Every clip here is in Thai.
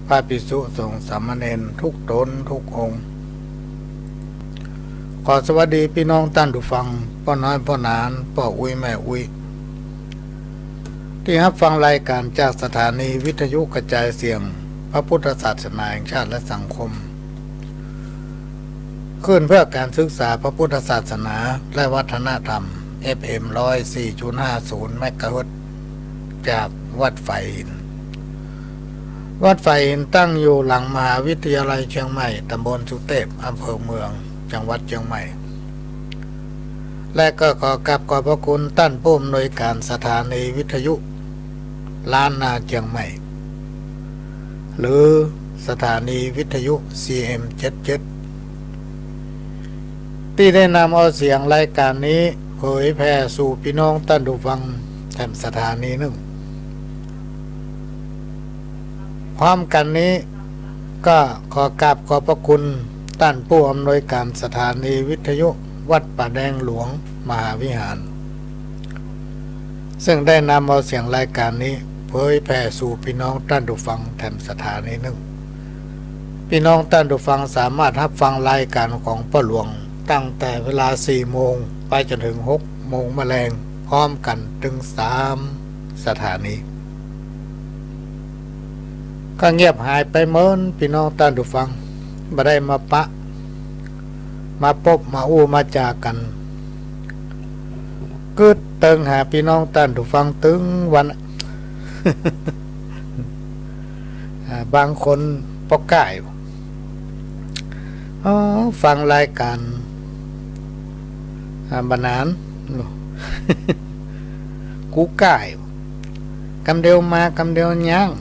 พระภิกษุสงฆ์สามเณรทุกตนทุกองค์ขอสวัสดีพี่น้องท่านผู้ฟังพ่อน้อยพ่อหนานพ่ออุ้ยแม่อุ้ยที่รับฟังรายการจากสถานีวิทยุกระจายเสียงพระพุทธศาสนาแห่งชาติและสังคมขึ้นเพื่อการศึกษาพระพุทธศาสนาและวัฒนธรรม FM 104.50 เมกะเฮิรตซ์จากวัดไฟหินวัดไฟหินตั้งอยู่หลังมหาวิทยาลัยเชียงใหม่ตำบลสุเทพอำเภอเมืองจังหวัดเชียงใหม่และก็ขอกราบขอบพระคุณท่านผู้อำนวยการสถานีวิทยุล้านนาเชียงใหม่หรือสถานีวิทยุ CM77 ที่ได้นำเอาเสียงรายการนี้เผยแพร่สู่พี่น้องท่านผู้ฟังแถมสถานีหนึ่งพร้อมกันนี้ก็ขอกราบขอบพระคุณท่านผู้อำนวยการสถานีวิทยุวัดป่าแดงหลวงมหาวิหารซึ่งได้นำเอาเสียงรายการนี้เผยแพร่สู่พี่น้องท่านผู้ฟังแถมสถานีหนึ่งพี่น้องท่านผู้ฟังสามารถรับฟังรายการของพ่อหลวงตั้งแต่เวลา 4 โมงไปจนถึง 6 โมงแมลงพร้อมกันถึง 3 สถานีก็เงียบหายไปเหมือนพี่น้องท่านผู้ฟังบ่ได้มาปะมาพบมาอู้มาจากันกึดเติงหาพี่น้องท่านผู้ฟังถึงวัน บางคนปกก่ายฟังรายการบานาน กูก่ายกำเดียวมากำเดียวย่าง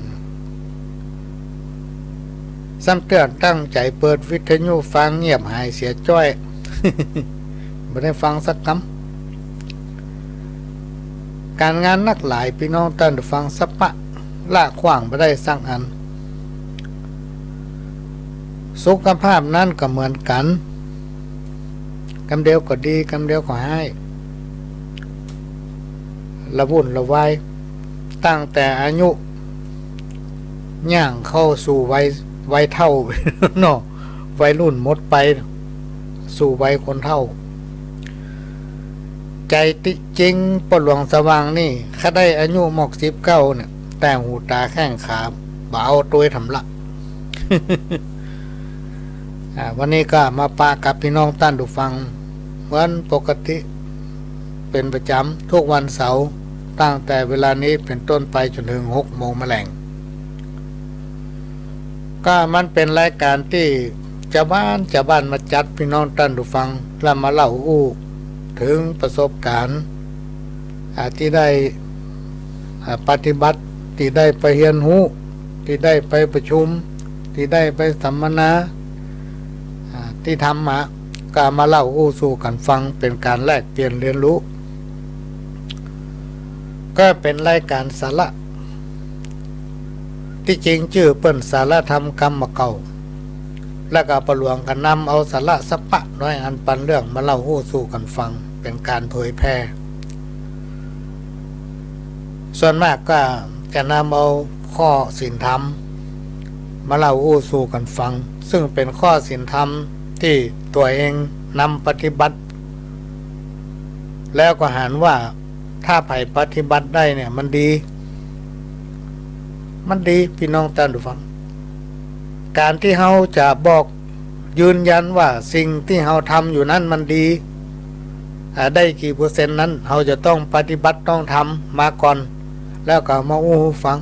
ซ้ำเตือนตั้งใจเปิดวิทยุฟังเงียบหายเสียจ้อย ไม่ได้ฟังสักคำการงานนักหลายพี่น้องท่านฟังสัปะลากขว้างไม่ได้สักอันสุขภาพนั่นก็เหมือนกันกำเดียวก็ดีกำเดียวก็ให้ละวุ่นละวายตั้งแต่อายุย่างเข้าสู่วัยเท่า เนาะวัยรุ่นหมดไปสู่วัยคนเท่าใจติจริงปลวงสว่างนี่ข้าได้อายุหมอก19เนี่ยแต่หูตาแข้งขาบ่เอาตัวทำละ วันนี้ก็มาปากับพี่น้องท่านผู้ฟังวันปกติเป็นประจำทุกวันเสาร์ตั้งแต่เวลานี้เป็นต้นไปจนถึง 6 โมงแมลงก็มันเป็นรายการที่ชาวบ้านมาจัดพี่น้องท่านผู้ฟังแล้วมาเล่าอู้ถึงประสบการณ์ที่ได้ปฏิบัติที่ได้ไปเรียนรู้ที่ได้ไปประชุมที่ได้ไปสัมมนาที่ทำมาก็มาเล่าอู้สู่กันฟังเป็นการแลกเปลี่ยนเรียนรู้ก็เป็นรายการสาระที่จริงชื่อเปิ้นสารธรรมกรรมเก่าแล้วก็ประหลวงกันนำเอาสาระสัปปะน้อยอันปันเรื่องมาเล่าหู้สู่กันฟังเป็นการเผยแพร่ส่วนมากก็จะนำเอาข้อศีลธรรมมาเล่าหู้สู่กันฟังซึ่งเป็นข้อศีลธรรมที่ตัวเองนำปฏิบัติแล้วก็หันว่าถ้าไผ่ปฏิบัติได้เนี่ยมันดีพี่น้องท่านผู้ฟังการที่เราจะบอกยืนยันว่าสิ่งที่เราทำอยู่นั้นมันดีได้กี่เปอร์เซ็นต์นั้นเราจะต้องปฏิบัติต้องทำมาก่อนแล้วก็มาอู้ฟัง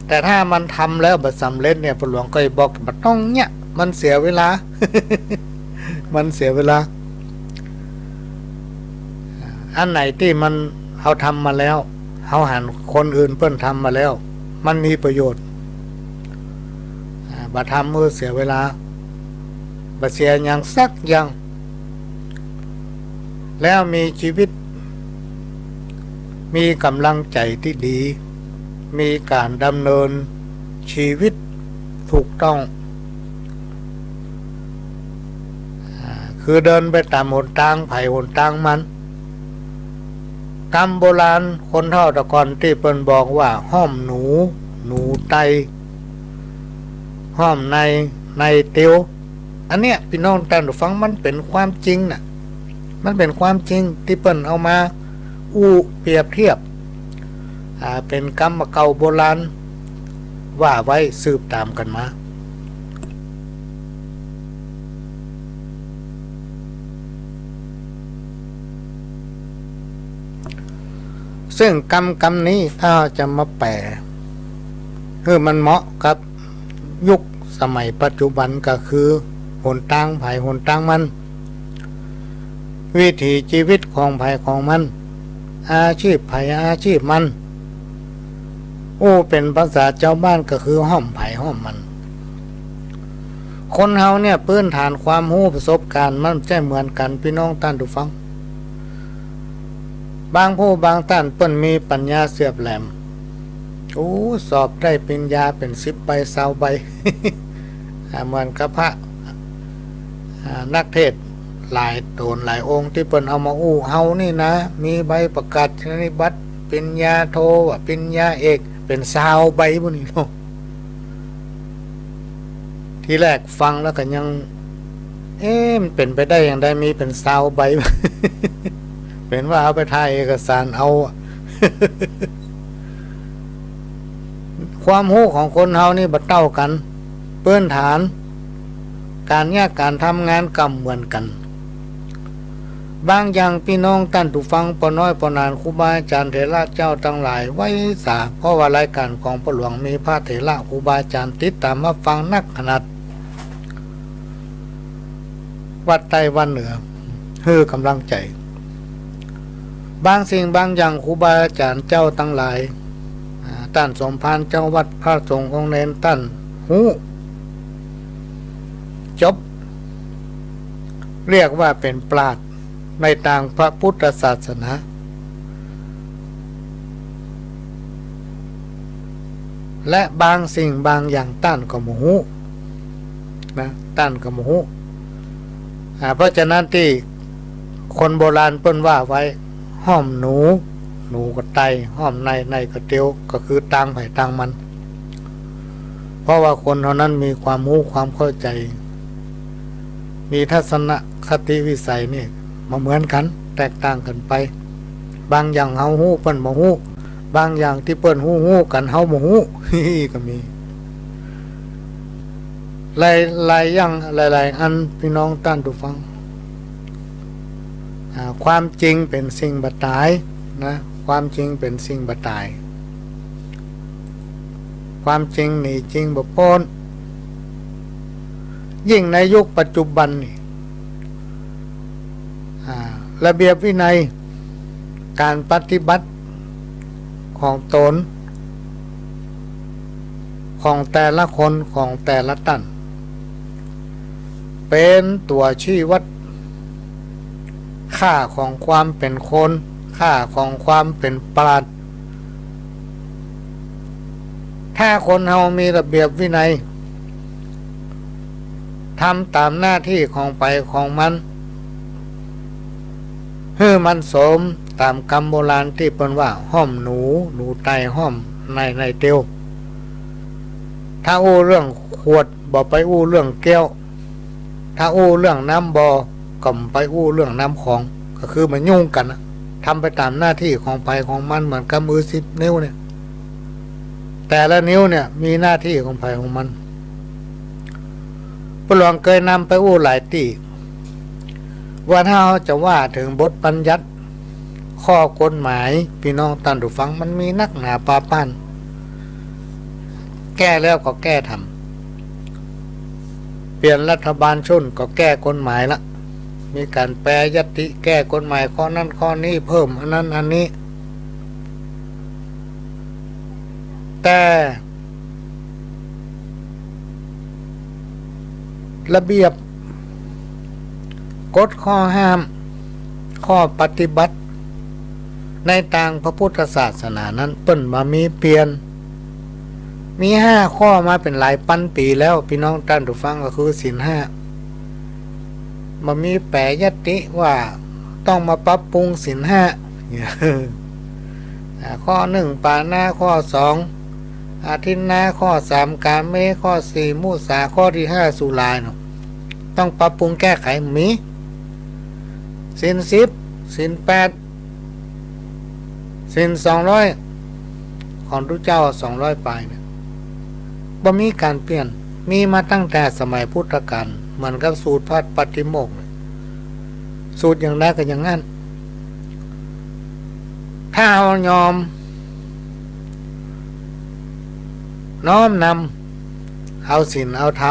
แต่ถ้ามันทำแล้วบัดสำเร็จเนี่ยพระหลวงก็บอกบัดต้องเนี่ยมันเสียเวลา มันเสียเวลาอันไหนที่มันเราทำมาแล้วเราหันคนอื่นเพิ่นทำมาแล้วมันมีประโยชน์บัดทำมือเสียเวลาบัดเสียอย่างสักอย่างแล้วมีชีวิตมีกำลังใจที่ดีมีการดำเนินชีวิตถูกต้องคือเดินไปตามหนทางไผ่หนทางมันกรรมโบราณคนเฒ่าตะกอนที่เปิ้นบอกว่าห้อมหนูไต ห ห้อมในเตียวอันเนี้ยพี่น้องท่านผู้ฟังมันเป็นความจริงน่ะมันเป็นความจริงที่เปิ้นเอามาเปรียบเทียบเป็นกรรมเก่าโบราณว่าไว้สืบตามกันมาซึ่งกรรมนี้ถ้าจะมาแปลคือมันเหมาะกับยุคสมัยปัจจุบันก็คือหนทางไผหนทางมันวิถีชีวิตของไผของมันอาชีพไผอาชีพมันเป็นภาษาเจ้าบ้านก็คือห้อมไผห้อมมันคนเฮาเนี่ยพื้นฐานความรู้ประสบการณ์มันจะเหมือนกันพี่น้องท่านผู้ฟังบางผู้บางท่านเปิ้นมีปัญญาเสียบแหลมสอบได้ปริญญาเป็น10 ใบ20 ใบ เหมือนกับพระนักเทศหลายโตนหลายองค์ที่เปิ้นเอามาเฮานี่นะมีใบประกาศนียบัตรปริญญาโทปริญญาเอกเป็น20 ใบพวกนี้เนาะทีแรกฟังแล้วก็ยังมันเป็นไปได้อย่างใดมีเป็น20 ใบ เป็นว่าเอาไปถ่ายเอกสารเอา ความรู้ของคนเฮานี่บ่เท่ากันพื้นฐานการการทำงานกรรมเหมือนกันบางอย่างพี่น้องท่านผู้ฟังปอน้อยปอนานครูบาอาจารย์เถระเจ้าทั้งหลายไว้สาเพราะว่ารายการของพ่อหลวงมีพระเถระครูบาอาจารย์ติดตามมาฟังนักขนาดวัดใต้วัดเหนือคือกำลังใจบางสิ่งบางอย่างครูบาอาจารย์เจ้าทั้งหลายท่านสมภารเจ้าวัดพระสงฆ์องค์เนนท่านจบเรียกว่าเป็นปราชญ์ในทางพระพุทธศาสนาและบางสิ่งบางอย่างต้านก็บ่ฮู้นะต้านก็บ่ฮู้เพราะฉะนั้นที่คนโบราณเปิ้นว่าไว้ห้อมหนูก็ไตห้อมในก็เตียวก็คือต่างไผต่างมันเพราะว่าคนเท่านั้นมีความรู้ความเข้าใจมีทัศนคติวิสัยนี่มาเหมือนกันแตกต่างกันไปบางอย่างเฮาฮู้เปิ้นบ่ฮู้บางอย่างที่เปิ้นฮู้กันเฮาบ่ฮู้ ก็มีหลายอย่างหลายอันพี่น้องท่านผู้ฟังความจริงเป็นสิ่งบ่ตายนะความจริงเป็นสิ่งบ่ตายความจริงนี่จริงบ่พ้นยิ่งในยุคปัจจุบันนี่ระเบียบวินัยการปฏิบัติของตนของแต่ละคนของแต่ละท่านเป็นตัวชี้วัดค่าของความเป็นคนค่าของความเป็นปราชญ์ถ้าคนเฮามีระเบียบวินัยทำตามหน้าที่ของไปของมันให้มันสมตามคำโบราณที่เปิ้นว่าห้อมหนูไตห้อมในเตียวถ้าเรื่องขวดบ่ไปเรื่องแก้วถ้าเรื่องน้ำบ่ก็ไปเรื่องน้ำของก็คือมันยุ่งกันนะทำไปตามหน้าที่ของไปของมันเหมือนกับมือ10 นิ้วเนี่ยแต่ละนิ้วเนี่ยมีหน้าที่ของไปของมันพระหลวงเคยนำไปหลายที่ว่าถ้าเราจะว่าถึงบทบัญญัติข้อกฎหมายพี่น้องท่านผู้ฟังมันมีนักหนาปาป้านแก้แล้วก็แก้ทำเปลี่ยนรัฐบาลชุนก็แก้กฎหมายละมีการแปรยติแก้กฎหมายข้อนั้นข้อนี้เพิ่มอันนั้นอันนี้แต่ระเบียบกฎข้อห้ามข้อปฏิบัติในทางพระพุทธศาสนานั้นเปิ้นมามีเปลี่ยนมี5 ข้อมาเป็นหลายพันปีแล้วพี่น้องท่านผู้ฟังก็คือศีล 5มามีแปรยติว่าต้องมาปรับปรุงศีล 5ข้อ1ปาณาข้อ2 อาทินนาข้อ3กาเมข้อ4มุสาข้อที่5สุราเนาะต้องปรับปรุงแก้ไขมีศีล10ศีล8ศีล200ของทุกเจ้า200ปลายเนี่ยบ่มีการเปลี่ยนมีมาตั้งแต่สมัยพุทธกาลเหมือนกับสูตรพระปฏิโมกข์สูตรอย่างนั้นก็อย่างนั้นถ้าเอายอมน้อมนำเอาศีลเอาธร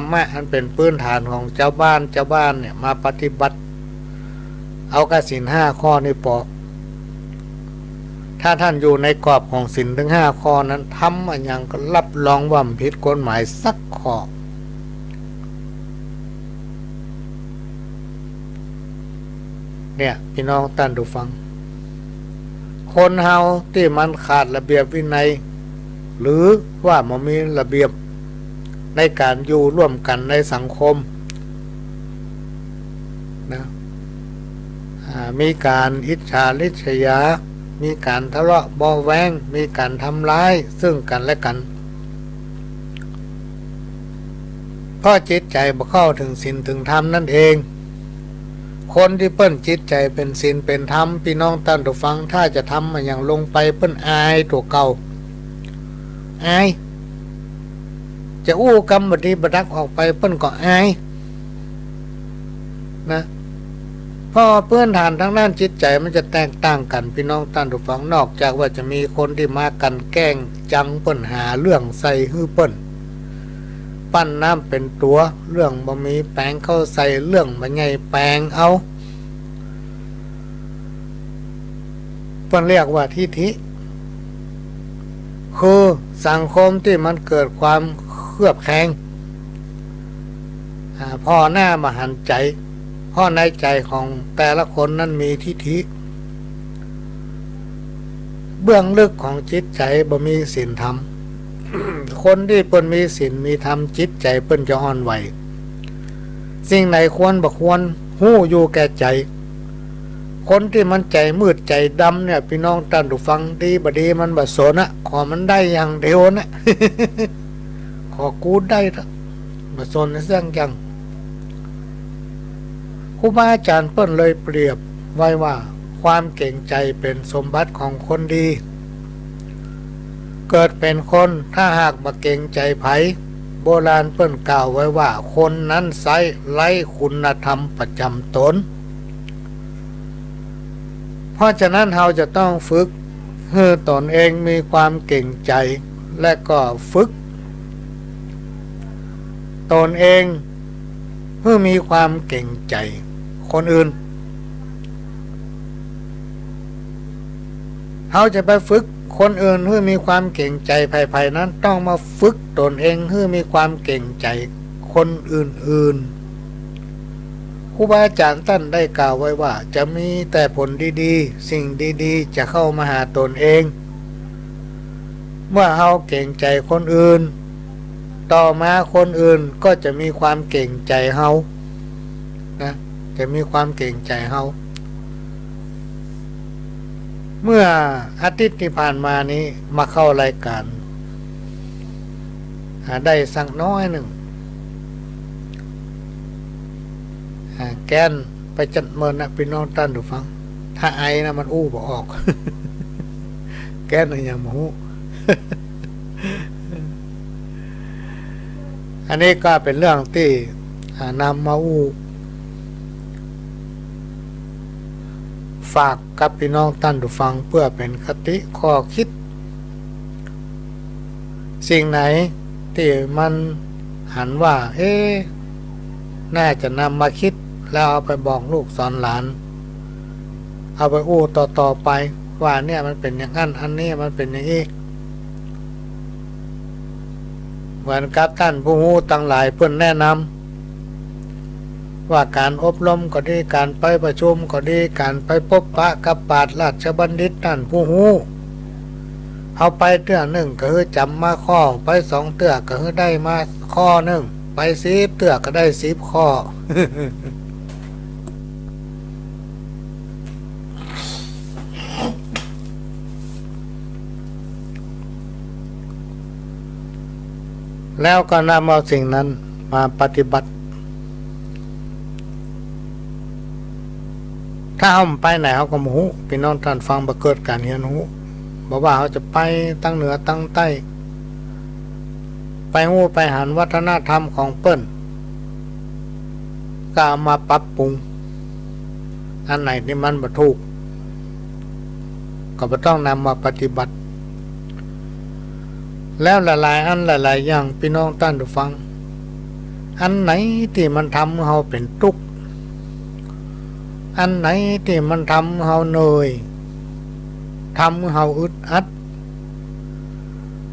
รมะอันเป็นพื้นฐานของเจ้าบ้านเนี่ยมาปฏิบัติเอากศีล5ข้อนี้ปอกถ้าท่านอยู่ในกรอบของศีลถึง5ข้อนั้นทำอะไรอย่างก็รับรองว่าผิดกฎหมายสักข้อเนี่ยพี่น้องท่านดูฟังคนเฮาที่มันขาดระเบียบวินัยหรือว่ามันมีระเบียบในการอยู่ร่วมกันในสังคมนะมีการอิจฉาริษยามีการทะเลาะเบาะแว้งมีการทำร้ายซึ่งกันและกันเพราะจิตใจบ่เข้าถึงศีลถึงธรรมนั่นเองคนที่เปิ้นจิตใจเป็นศีลเป็นธรรมพี่น้องท่านผู้ฟังถ้าจะทำอย่างลงไปเปิ้นอายตัวเก่าอายจะอู้กรรมบดีบดักออกไปเปิ้นก็อายนะเพราะเพื่อนฐานทางด้านจิตใจมันจะแตกต่างกันพี่น้องท่านผู้ฟังนอกจากว่าจะมีคนที่มากันแกล้งจังเปิ้นหาเรื่องใส่ฮื้อเปิ้นปั้นน้ำเป็นตัวเรื่องบ่มีแปลงเข้าใส่เรื่องบ่ใหญ่แปลงเอาเปิ้นเรียกว่าทิฐิคือสังคมที่มันเกิดความเคลือบแคลงพ่อหน้ามาหันใจพ่อในใจของแต่ละคนนั้นมีทิฐิเบื้องลึกของจิตใจบ่มีศีลธรรม คนที่เปิ้นมีศีลมีธรรมจิตใจเปิ้นจะอ่อนไหวสิ่งไหนควรบ่ควรฮู้อยู่แก่ใจคนที่มันใจมืดใจดำเนี่ยพี่น้องท่านผู้ฟังดีบ่ดีมันบ่สนนะขอมันได้อย่างเดียวนะ ขอกูได้ละบ่สนในเรื่องอย่างครูบาอาจารย์เปิ้นเลยเปรียบไว้ว่าความเก่งใจเป็นสมบัติของคนดีเกิดเป็นคนถ้าหากบ่เก่งใจไผโบราณเปิ้นกล่าวไว้ว่าคนนั้นไร้ไร้คุณธรรมประจำตนเพราะฉะนั้นเราจะต้องฝึกให้ตนเองมีความเก่งใจและก็ฝึกตนเองเพื่อมีความเก่งใจคนอื่นเราจะไปฝึกคนอื่นเพื่อมีความเก่งใจภายๆนั้นต้องมาฝึกตนเองเพื่อมีความเก่งใจคนอื่นๆครูบาอาจารย์ท่านได้กล่าวไว้ว่าจะมีแต่ผลดีๆสิ่งดีๆจะเข้ามาหาตนเองเมื่อเราเก่งใจคนอื่นต่อมาคนอื่นก็จะมีความเก่งใจเรานะจะมีความเก่งใจเราเมื่ออาทิตย์ที่ผ่านมานี้มาเข้ารายการได้สักน้อยหนึ่งแกนไปจัดเมินนะพี่น้องท่านผู้ฟังถ้าไอนะมันอู้บ่ออก แกนอย่างหมู อันนี้ก็เป็นเรื่องที่นำมาอู้ฝากกับพี่น้องท่านผู้ฟังเพื่อเป็นคติข้อคิดสิ่งไหนที่มันหันว่าน่าจะนำมาคิดแล้วเอาไปบอกลูกสอนหลานเอาไปอู้ต่อไปว่าเนี่ยมันเป็นอย่างนั้นอันนี้มันเป็นอย่างนี้เหมือนกับท่านผู้รู้ตั้งหลายเพื่อนแนะนำว่าการอบรมก็ดีการไปประชุมก็ดีการไปพบปะกับปราชญ์ราชบัณฑิตท่านผู้รู้เอาไปเตื้อหนึ่งก็คือจำมาข้อไป2เตื้อก็คือได้มาข้อหนึ่งไป10เตื้อก็ได้10ข้อ พ แล้วก็นำเอาสิ่งนั้นมาปฏิบัติถ้าเขาไปไหนเขาก็มูพี่น้องท่านฟังบ่เกิดการเรียนรู้บอกว่าเขาจะไปตั้งเหนือตั้งใต้ไปงูไปหันวัฒนธรรมของเปิ้นก็เอามาปรับปรุงอันไหนที่มันบ่ถูกก็บ่ต้องนำมาปฏิบัติแล้วหลายๆอันหลายๆอย่างพี่น้องท่านผู้ฟังอันไหนที่มันทำให้เราเป็นทุกข์อันไหนที่มันทำให้เราเหนื่อยทำให้เราอึดอัด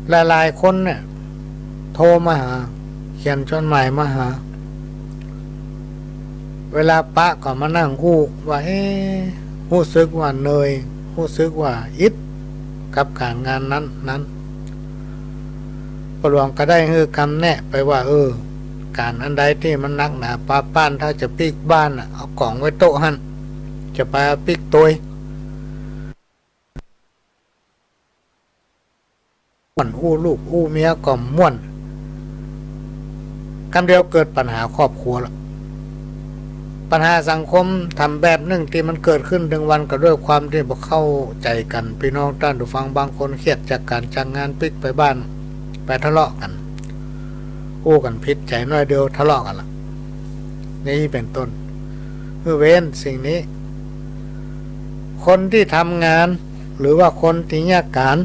หลายๆคนเนี่ยโทรมาหาเขียนจดหมายมาหาเวลาปะก็มานั่งคู่ว่ารู้สึกว่าเหนื่อยรู้สึกว่าอิดกับการงานนั้นประหลวงก็ได้คือคำแนะไปว่าการอันใดที่มันนักหนาปาป้านถ้าจะปิกบ้านเอากล่องไว้โต๊ะหันจะไปปิกตัวม่วนอู้ลูกอู้เมียก็ม่วนคำเดียวเกิดปัญหาครอบครัวละปัญหาสังคมทำแบบหนึ่งที่มันเกิดขึ้นถึงวันก็ด้วยความที่บ่เข้าใจกันพี่น้องท่านผู้ฟังบางคนเครียดจากการจ้างงานปิกไปบ้านไปทะเลาะกันอู้กันพิษใจน้อยเดียวทะเลาะกันละนี่เป็นต้นเว้นสิ่งนี้คนที่ทำงานหรือว่าคนที่ยากการ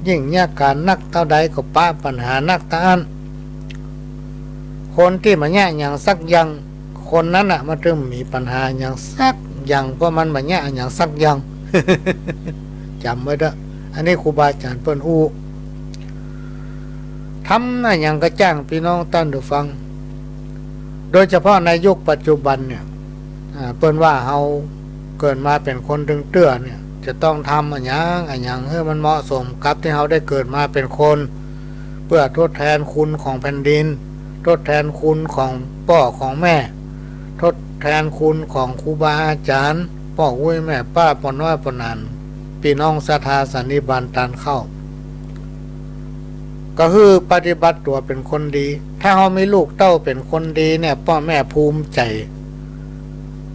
ยิ่งยากการนักเท่าใดก็ป้าปัญหานักตานคนที่มาแย่อย่างสักอย่างคนนั้นอ่ะมันเริ่มมีปัญหาอย่างสักอย่างเพราะมันมาแย่อย่างสักอย่าง จำไว้เด้ออันนี้ครูบาอาจารย์เปิ้นอู้ทำนะอย่างกระจ้างพี่น้องท่านผู้ฟังโดยเฉพาะในยุคปัจจุบันเนี่ยเปิ้นว่าเฮาเกิดมาเป็นคนตึงเตื้อเนี่ยจะต้องทำอันอย่างให้มันเหมาะสมกับที่เฮาได้เกิดมาเป็นคนเพื่อทดแทนคุณของแผ่นดินทดแทนคุณของพ่อของแม่ทดแทนคุณของครูบาอาจารย์พ่ออุ้ยแม่ป้าปอน้อยปอนันพี่น้องศรัทธาสันนิบาตตานเข้าก็คือปฏิบัติตัวเป็นคนดีถ้าเขามีลูกเต้าเป็นคนดีเนี่ยพ่อแม่ภูมิใจ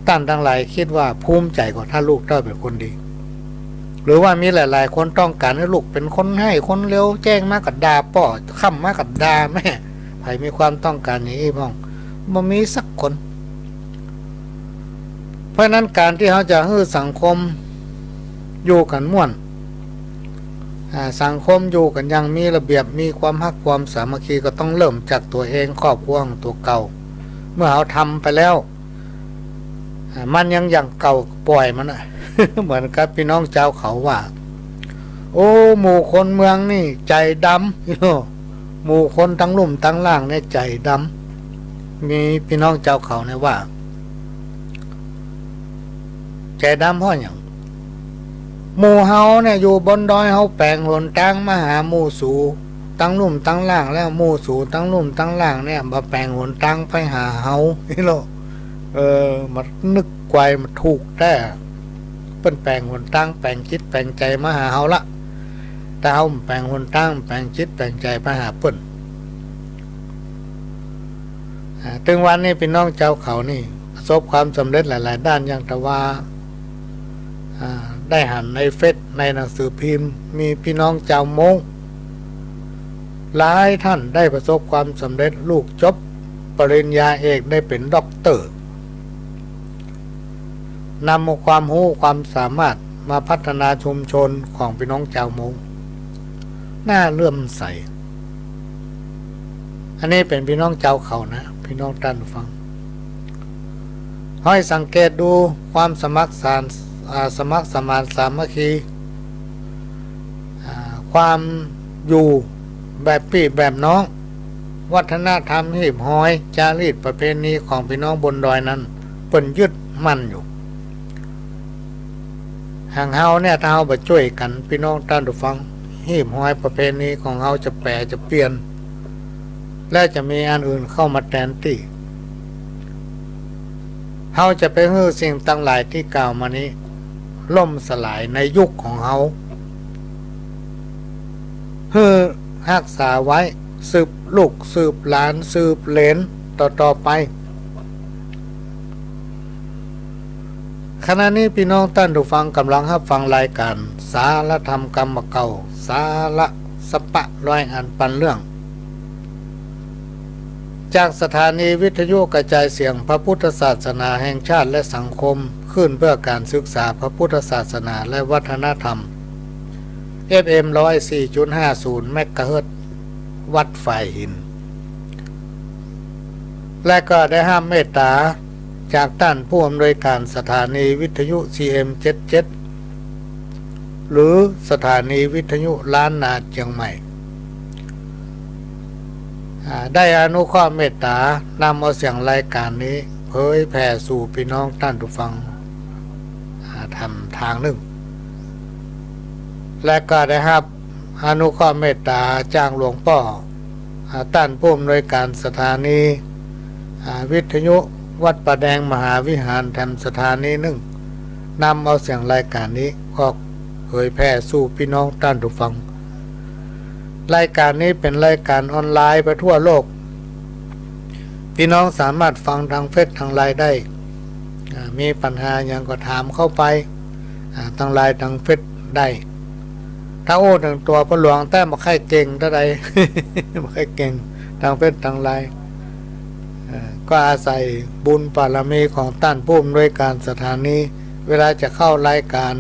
ท่านทั้งหลายคิดว่าภูมิใจกว่าถ้าลูกเต้าเป็นคนดีหรือว่ามีหลายๆคนต้องการให้ลูกเป็นคนให้คนเร็วแจ้งมากกับดาพ่อค่ำมากกับดาแม่ใครมีความต้องการอย่างนี้บ้างมันมีสักคนเพราะนั้นการที่เขาจะให้สังคมอยู่กันม่วนสังคมอยู่กันยังมีระเบียบมีความฮักความสามัคคีก็ต้องเริ่มจากตัวเองครอบครัวของตัวเก่าเมื่อเขาทำไปแล้วมันยังอย่างเก่าปล่อยมัน เหมือนกับพี่น้องเจ้าเขาว่าโอ้หมู่คนเมืองนี่ใจดำหมู่คนทั้งลุ่มทั้งล่างเนี่ยใจดำมีพี่น้องเจ้าเขาเนี่ยว่าใจดำเพราะอย่างหมู่เฮาเนี่ยอยู่บนดอยเฮาแปลงหนทางมาหาหมู่สูตั้งลุ่มตั้งล่างแล้วหมู่สูตั้งลุ่มตั้งล่างเนี่ยมาแปลงหนทางไปหาเฮานี่โลมันนึกไกวมันถูกแต่เป็นแปลงหนทางแปลงจิตแปลงใจมาหาเฮาละแต่เฮาแปลงหนทางแปลงจิตแปลงใจมาหาเปิ้นถึงวันนี้พี่น้องเจ้าเขานี่ประสบความสำเร็จหลายๆด้านอย่างแต่ว่าได้หันในเฟซในหนังสือพิมพ์มีพี่น้องเจ้ามงหลายท่านได้ประสบความสำเร็จลูกจบปริญญาเอกได้เป็นด็อกเตอร์นำเอาความรู้ความสามารถมาพัฒนาชุมชนของพี่น้องเจ้ามงน่าเลื่อมใสอันนี้เป็นพี่น้องเจ้าเขานะพี่น้องท่านฟังให้สังเกตดูความสมัครสมานสามัคคีความอยู่แบบพี่แบบน้องวัฒนธรรมหีบห้อยจารีตประเพณีของพี่น้องบนดอยนั้นเปิ้นยึดมั่นอยู่ห่างเฮาเนี่ยถ้าเฮาบ่ช่วยกันพี่น้องท่านผู้ฟังหีบห้อยประเพณีของเฮาจะแปรจะเปลี่ยนและจะมีอันอื่นเข้ามาแทนที่เฮาจะไปฮื้อสิ่งต่างหลายที่กล่าวมานี้ล่มสลายในยุคของเฮารักษาไว้สืบ ลูกสืบหลานสืบเหลนต่อไปขณะนี้พี่น้องท่านผู้ฟังกำลังรับฟังรายการสารธรรมกรรมเก่าสาระสปะร้อยอันปันเรื่องจากสถานีวิทยุกระจายเสียงพระพุทธศาสนาแห่งชาติและสังคมขึ้นเพื่อการศึกษาพระพุทธศาสนาและวัฒนธรรม FM 104.50 เมกะเฮิรตซ์วัดฝ่ายหินและก็ได้ห้ามเมตตาจากท่านผู้อำนวยการสถานีวิทยุ CM77 หรือสถานีวิทยุล้านนาเชียงใหม่ได้อนุเคราะห์เมตตานำเอาเสียงรายการนี้เผยแผ่สู่พี่น้องท่านผู้ฟังทำทางหนึ่งและก็ได้รับอนุเคราะห์เมตตาจ้างหลวงพ่อท่านผู้อำนวยการสถานีวิทยุวัดประแดงมหาวิหารแถมสถานีหนึ่งนำเอาเสียงรายการนี้ออกเผยแผ่สู่พี่น้องท่านผู้ฟังรายการนี้เป็นรายการออนไลน์ไปทั่วโลกพี่น้องสามารถฟังทางเฟซทางไลน์ได้มีปัญหาอย่างก็ถามเข้าไปทางไลน์ทางเฟซได้ถ้าโอ้ถึงตัวพระหลวงแต่มาใครเก่งเท่าใด มาใครเก่งทางเฟซทางไลน์ก็อาศัยบุญบารมีของท่านผู้อำนวยการสถานีเวลาจะเข้ารายการ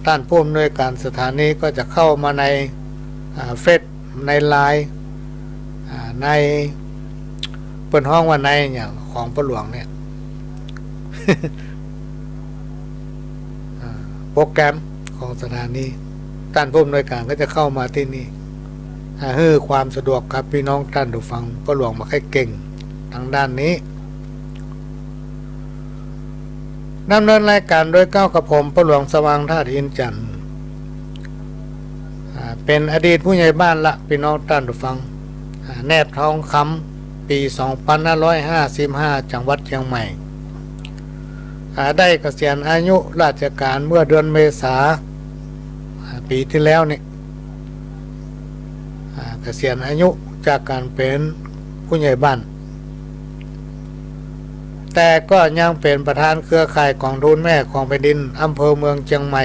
ท่านผู้อำนวยการสถานีก็จะเข้ามาในเฟซในไลน์ในเปิดห้องว่าในอย่างของพระหลวงเนี่ย โปรแกรมของสถานีท่านผู้อำนวยการก็จะเข้ามาที่นี่ให้ความสะดวกครับพี่น้องท่านผู้ฟังพระหลวงมาให้เก่งทางด้านนี้ดำเนินรายการโดยก้าวกับผมพระหลวงสว่างธาตุอินจันทร์เป็นอดีตผู้ใหญ่บ้านละพี่น้องท่านผู้ฟังแนบทองคำปี 2555 จังหวัดเชียงใหม่ได้เกษียณอายุราชการเมื่อเดือนเมษาปีที่แล้วนี่เกษียณอายุจากการเป็นผู้ใหญ่บ้านแต่ก็ยังเป็นประธานเครือข่ายกองทุนแม่ของแผ่นดินอำเภอเมืองเชียงใหม่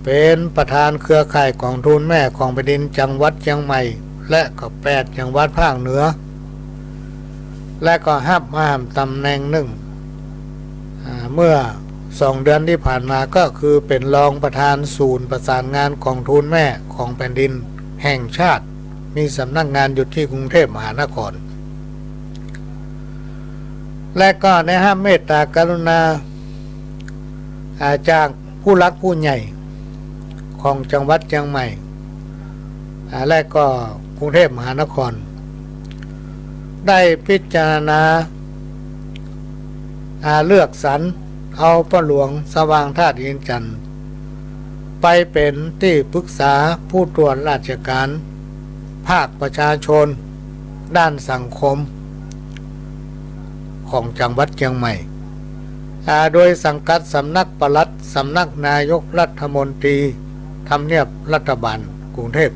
เป็นประธานเครือข่ายกองทุนแม่ของแผ่นดินจังหวัดเชียงใหม่และก็8จังหวัดภาคเหนือและก็รับมาตำแหน่งหนึ่งเมื่อ2 เดือนที่ผ่านมาก็คือเป็นรองประธานศูนย์ประสานงานกองทุนแม่ของแผ่นดินแห่งชาติมีสำนักงานอยู่ที่กรุงเทพมหานครและก็ได้ห้ามเมตตากรุณาจากผู้รักผู้ใหญ่ของจังหวัดเชียงใหม่และก็กรุงเทพมหานครได้พิจารณาเลือกสรรเอาพระหลวงสว่างธาตุอินจันทร์ไปเป็นที่ปรึกษาผู้ตรวจราชการภาคประชาชนด้านสังคมของจังหวัดเชียงใหม่โดยสังกัดสำนักปลัดสำนักนายกรัฐมนตรีทำเนียบรัฐบาลกรุงเทพ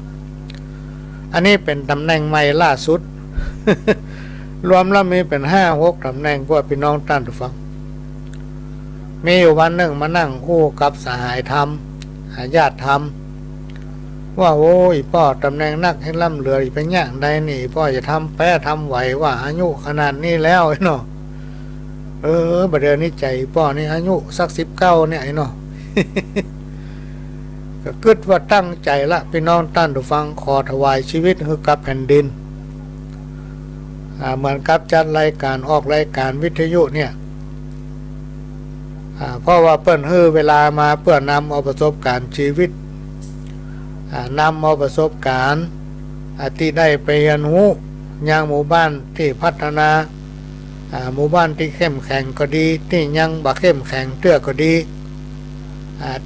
อันนี้เป็นตำแหน่งใหม่ล่าสุด รวมแล้วมีเป็น5-6ตำแหน่งกว่าพี่น้องท่านผู้ฟังมีอยู่วันหนึ่งมานั่งคู่กับสหายธรรมญาติธรรมว่าโอ้ยพ่อตำแหน่งนักให้ล่ำเหลือเป็นอย่างใดนี่พ่อจะทำแพ้ทำไหวว่าอายุขนาดนี้แล้วไอ้เนาะประเดี๋ยวนี้ใจพ่อนี่อายุสัก19เนี่ยไอ้เนาะ ก็คิดว่าตั้งใจละพี่น้องท่านผู้ฟังขอถวายชีวิตให้กับแผ่นดินเหมือนกับจัดรายการออกรายการวิทยุเนี่ยเพราะว่าเปิ้นฮื้อเวลามาเพื่อนำเอาประสบการณ์ชีวิตนำเอาประสบการณ์ที่ได้ไปเรียนรู้ยังหมู่บ้านที่พัฒนาหมู่บ้านที่เข้มแข็งก็ดีที่ยังบ่เข้มแข็งเตื้อก็ดี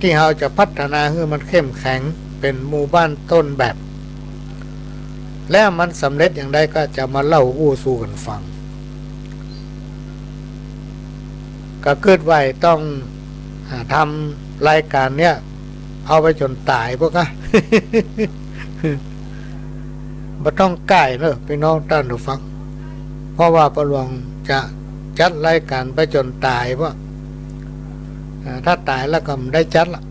ที่เราจะพัฒนาให้มันเข้มแข็งเป็นหมู่บ้านต้นแบบแล้วมันสำเร็จอย่างไรก็จะมาเล่าอู้สู่กันฟังก็เกิดไว้ต้องทำรายการเนี้ยเอาไปจนตายพวก บ่ต้องใกล้เนอะพี่น้องท่านผู้ฟังเพราะว่าประหลวงจะจัดรายการไปจนตายเพราะถ้าตายแล้วก็ไม่ได้จัดละ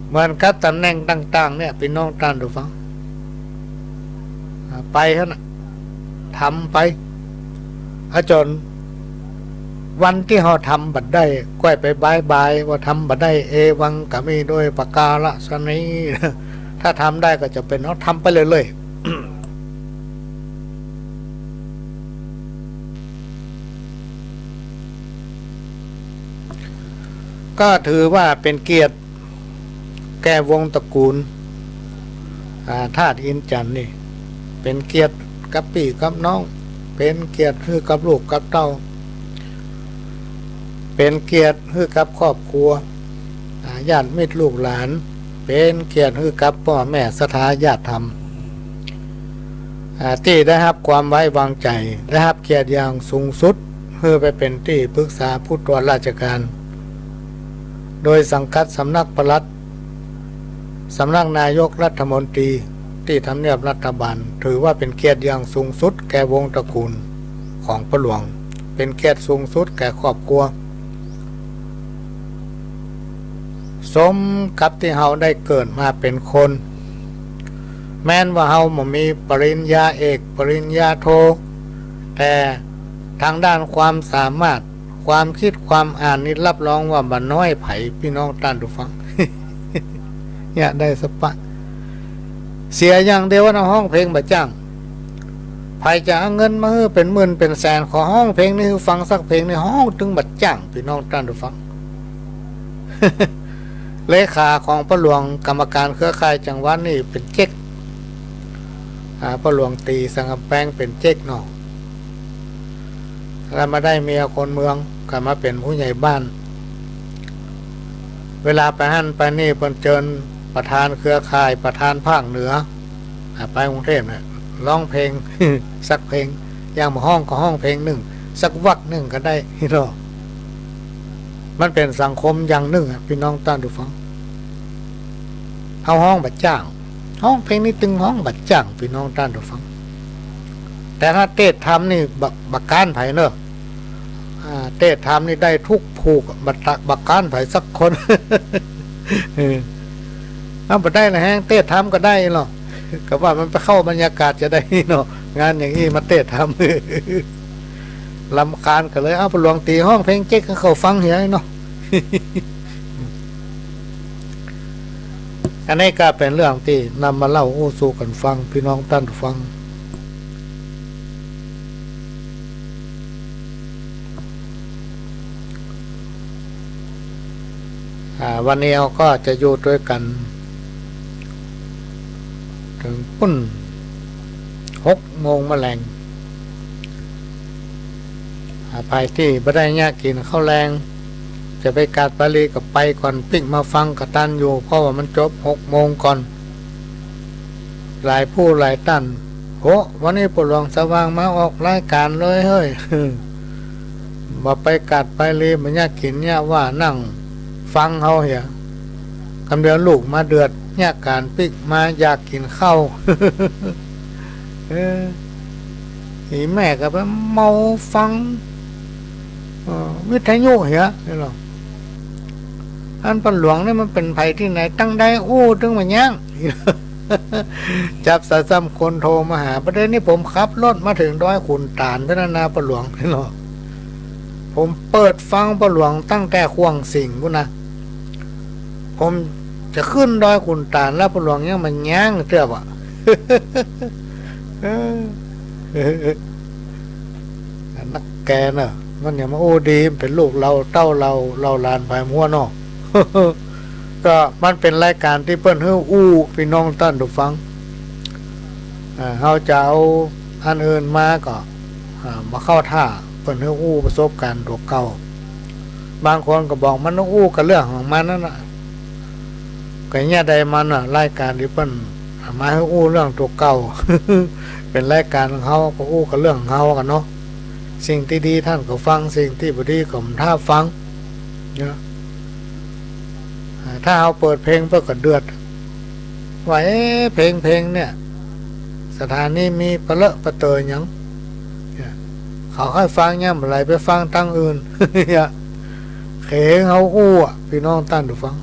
เหมือนกับตำแหน่งต่างๆเนี่ยพี่น้องท่านผู้ฟังไปฮะนะทำไปจนวันที่เขาทำบัดได้ก้อยไปบายว่าทำบัดได้เอวังก็มีโดยประกาศนีถ้าทำได้ก็จะเป็นเขาทำไปเลยก็ถือว่าเป็นเกียรติแก่วงตระกูลธาตุอินจันทร์นี่เป็นเกียรติกับพี่กับน้องเป็นเกียรติคือกับลูกกับเต้าเป็นเกียรติคือกับครอบครัวญาติมิตรลูกหลานเป็นเกียรติคือกับพ่อแม่ศรัทธาญาติธรรมที่ได้รับความไว้วางใจได้รับเกียรติอย่างสูงสุดเพื่อไปเป็นที่ปรึกษาผู้ตรวจราชการโดยสังกัดสำนักปลัดสำนักนายกรัฐมนตรีที่ทำเนียบรัฐบาลถือว่าเป็นเกียรติอย่างสูงสุดแก่วงตระกูลของพ่อหลวงเป็นเกียรติสูงสุดแก่ครอบครัวสมกับที่เฮาได้เกิดมาเป็นคนแม้นว่าเฮาบ่มีปริญญาเอกปริญญาโทแต่ทางด้านความสามารถความคิดความอ่านนี่รับรองว่าบ่น้อยไผพี่น้องท่านผู้ฟัง เนี่ยได้สปะเสียอย่างเดียวว่าห้องเพลงบ่จ้างไผจะเอาเงินมาให้เป็นหมื่นเป็นแสนขอห้องเพลงนี่ฟังสักเพลงในห้องถึงบ่จ้างพี่น้องท่านผู้ฟัง เลขาของพ่อหลวงกรรมการเครือข่ายจังหวัดนี่เป็นเจ๊กพ่อหลวงตีสังกำแพงเป็นเจ๊กเนาะแล้วมาได้เมียคนเมืองก็มาเป็นผู้ใหญ่บ้านเวลาไปหั่นไปนี่เพิ่นเจิญประธานเครือข่ายประธานภาคเหนือไปกรุงเทพเนี่ยร้องเพลง สักเพลงอย่างห้องก็ห้องเพลงหนึ่งสักวรรคหนึ่งก็ได้เนาะมันเป็นสังคมอย่างหนึ่งพี่น้องท่านผู้ฟังเอาห้องบัดจ้างห้องเพลงนี้ตึงห้องบัดจ้างพี่น้องท่านผู้ฟังแต่ถ้าเทศทำนี่บักการไผ่เนอะเทศทำนี่ได้ทุกผูกบักการไผ่สักคน เอาไปได้นะฮะเทศทำก็ได้หรอกก็ว่ามันไปเข้าบรรยากาศจะได้เนาะงานอย่างนี้มาเทศทำลำคาญกันเลยเอาไปหลวงตีห้องเพลงเจ๊กเขาฟังเหี้ยเนาะ อันนี้ก็เป็นเรื่องที่นำมาเล่าสู่กันฟังพี่น้องท่านฟังวันนี้เราก็จะอยู่ด้วยกันถึงปุ้น6 โมงแมลงไปที่บ่ได้ยากกินข้าวแรงจะไปกาดปาลีกับไปก่อนปิ๊กมาฟังกระตันอยู่เพราะว่ามันจบ6 โมงก่อนหลายผู้หลายตันโหวันนี้พ่อหลวงสว่างมาออกรายการเลยเฮ้ย บ่ไปกาดปาลีมันยากกินเนี่ยว่านั่งฟังเขาเหี้ยคำเดียวลูกมาเดือดยากการปิ๊กมาอยากกินข้าว อีแม่ก็ไปเมาฟังวิทยุเหี้ยนี่หรออันพ่อหลวงนี่มันเป็นไผที่ไหนตั้งได้ถึงมาย่าง จับสะซ้ำคนโทรมาหาประเด็นนี้ผมขับรถมาถึงดอยขุนตาลพนาพ่อหลวงนี่หรอผมเปิดฟังพ่อหลวงตั้งแต่ขวงสิงพุ่นนะผมจะขึ้นดอยขุนตาลแล้วพ่อหลวงยังมันย่างเตื้อบ่ นักแกน่ะมันอย่ามาดีเป็นลูกเราเต้าเราหลานภายมัวเนาะ ก็มันเป็นรายการที่เพิ่นให้พี่น้องท่านผู้ฟังเฮาจะเอาอันอื่นมาก็มาเข้าท่าเพิ่นให้ประสบการณ์ตัวเก่าบางคนก็บอกมันต้องกับเรื่องของมันนั่นน่ะก็เนี่ยใดมันน่ะรายการที่เพิ่นมาให้เรื่องตัวเก่า เป็นรายการของเฮาก็กับเรื่องของเฮากันเนาะสิ่งที่ดีท่านก็ฟังสิ่งที่บ่ดีก็ท่าฟังเนาะถ้าเอาเปิดเพลงเพื่อก็เดือดว่าเพลงเนี่ย สถานีมีปะเลอะปะเตยหยังเขาค่อยฟังย่ำอะไรไปฟังตั้งอื่น เขงเขาอู้อ่ะพี่น้องตั้นดูฟัง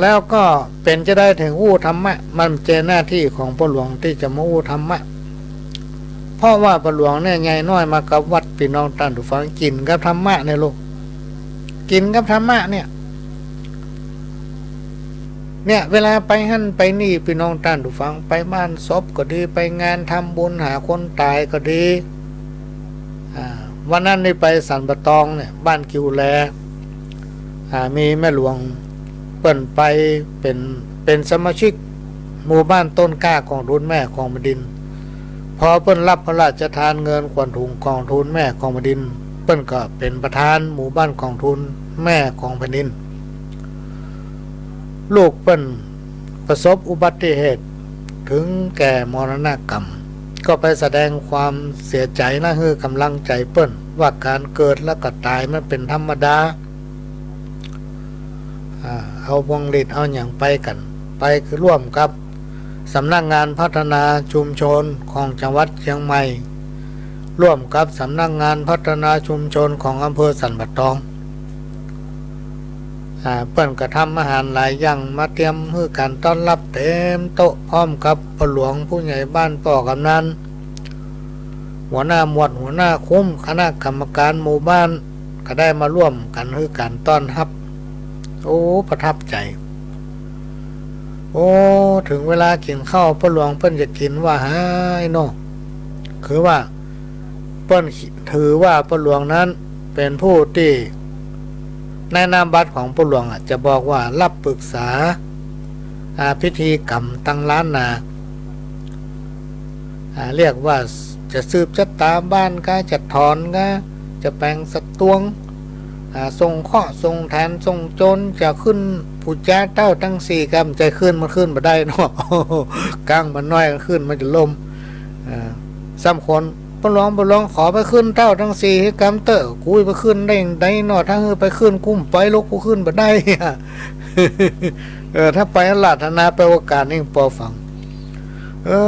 แล้วก็เป็นจะได้ถึงอู้ธรรมะมันเจหน้าที่ของพ่อหลวงที่จะมาอู้ธรรมะเพราะว่าพ่อหลวงเนี่ยใหญ่น้อยมากับวัดพี่น้องตั้นดูฟังกินกับธรรมะในโลกกินกับธรรมะเนี่ยเวลาไปหั่นไปนี่พี่น้องตั้นดูฟังไปบ้านศพก็ดีไปงานทำบุญหาคนตายก็ดีวันนั้นนี่ไปสันปะตองเนี่ยบ้านกิวแลมีแม่หลวงเปิ่นไปเป็นสมาชิกหมู่บ้านต้นกล้าของทุนแม่ของแผ่นดินพอเปิ้นรับพระราชทานเงินขวัญถุงกองทุนแม่ของแผ่นดินเปิ้นก็เป็นประธานหมู่บ้านกองทุนแม่ของแผ่นดินลูกเปิ้นประสบอุบัติเหตุถึงแก่มรณกรรมก็ไปแสดงความเสียใจนะคือกำลังใจเปิ้นว่าการเกิดและก็ตายมันเป็นธรรมดาเอาวงฤทธิ์เอาอย่างไปกันไปคือร่วมกับสำนักงานพัฒนาชุมชนของจังหวัดเชียงใหม่ร่วมกับสำนักงานพัฒนาชุมชนของอำเภอสันปะตองเปิ้นก็ทำอาหารหลายอย่างมาเตรียมเพื่อการต้อนรับเต็มโต๊ะพร้อมกับพ่อหลวงผู้ใหญ่บ้านป่อกำนันหัวหน้าหมวดหัวหน้าคุ้มคณะกรรมการหมู่บ้านก็ได้มาร่วมกันเพื่อการต้อนรับโอ้ประทับใจโอ้ถึงเวลากินข้าวพ่อหลวงเปิ้นจะกินว่าหายเนาะคือว่าเปิ้นถือว่าพ่อหลวงนั้นเป็นผู้ที่ในนามบัตรของพ่อหลวงจะบอกว่ารับปรึกษาพิธีกรรมตั้งล้านนาเรียกว่าจะสืบชะตาบ้านก็จะถอนก็จะแปลงสตวงทรงข้อทรงแทนทรงโจนจะขึ้นผู้จ้าเต้าตั้งสี่กรรมใจขึ้นมันขึ้นมาได้เนาะ กลางมันน้อยขึ้นมันจะล่มซ้ำคนปลองขอไปขึ้นเต้าทั้งสี่ให้กรรมเตอกูไปขึ้นได้เนาะถ้าไปขึ้นกุ้มไปลูกกูขึ้นมาได้ ถ้าไปลาธนาไปโอกาสนี่พอฟัง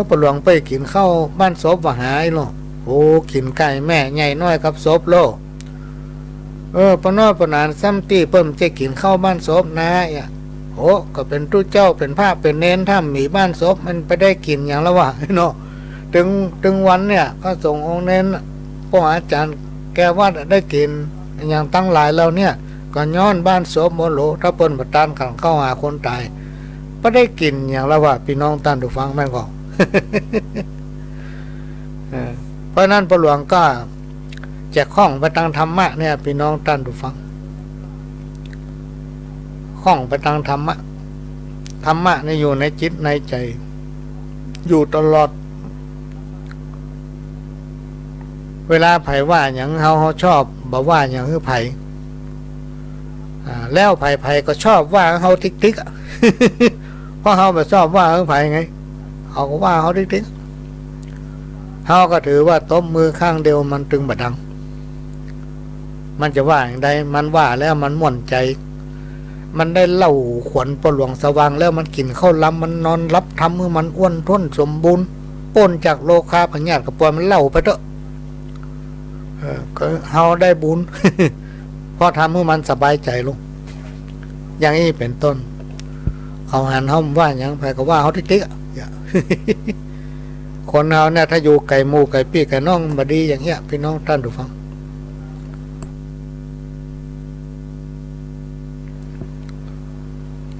ปลองไปกินข้าวบ้านศพว่าหายเนาะโอ้กินไก่แม่ใหญ่น้อยกับศพโลปนอปนานซ้ำตีเพิ่มจะกินข้าวบ้านศพนะโอ้ก็เป็นตู้เจ้าเป็นผ้าเป็นเน้นถ้ามีบ้านศพมันไปได้กินอย่างละวะเนาะถึงวันเนี่ยก็ส่งองค์เน้นพ่ออาจารย์แกว่าได้กินอย่างตั้งหลายเราเนี่ยก็ย้อนบ้านศพโมโหถ้าเปิ้นประทานขังเข้าหาคนตายไม่ได้กินอย่างละวะพี่น้องท่านผู้ฟังแม่งก็ เพราะนั้นพระหลวงก็จะคล้องไปทางธรรมะเนี่ยพี่น้องท่านผู้ฟังคล้องไปทางธรรมะเนี่ยอยู่ในจิตในใจอยู่ตลอดเวลาไผว่าอย่างเขาชอบบอกว่าอย่างคือไผแล้วไผก็ชอบว่าเขาติ๊ก เพราะเขาแบบชอบว่าคือไผไงเขาก็ว่าเขาติ๊กเขาก็ถือว่าตบมือข้างเดียวมันตึงบะดังมันจะว่าอย่างใดมันว่าแล้วมันม่วนใจมันได้เล่าขวัญปลวงสว่างแล้วมันกินข้าวล้ำมันนอนรับทำเมื่อมันอ้วนท้นสมบูรณ์ป้นจากโลคาพญาติกับปวยมันเล่าไปเถอะก็เฮาได้บุญ เพราะทำเมื่อมันสบายใจลงอย่างนี้เป็นต้นเขาหันห้อมว่าอย่างไรก็ว่าเขาติ๊กๆ คนเฮาเนี่ยถ้าอยู่ไก่หมูไก่ปี้ไก่น้องบดีอย่างเงี้ยพี่น้องท่านดูฟัง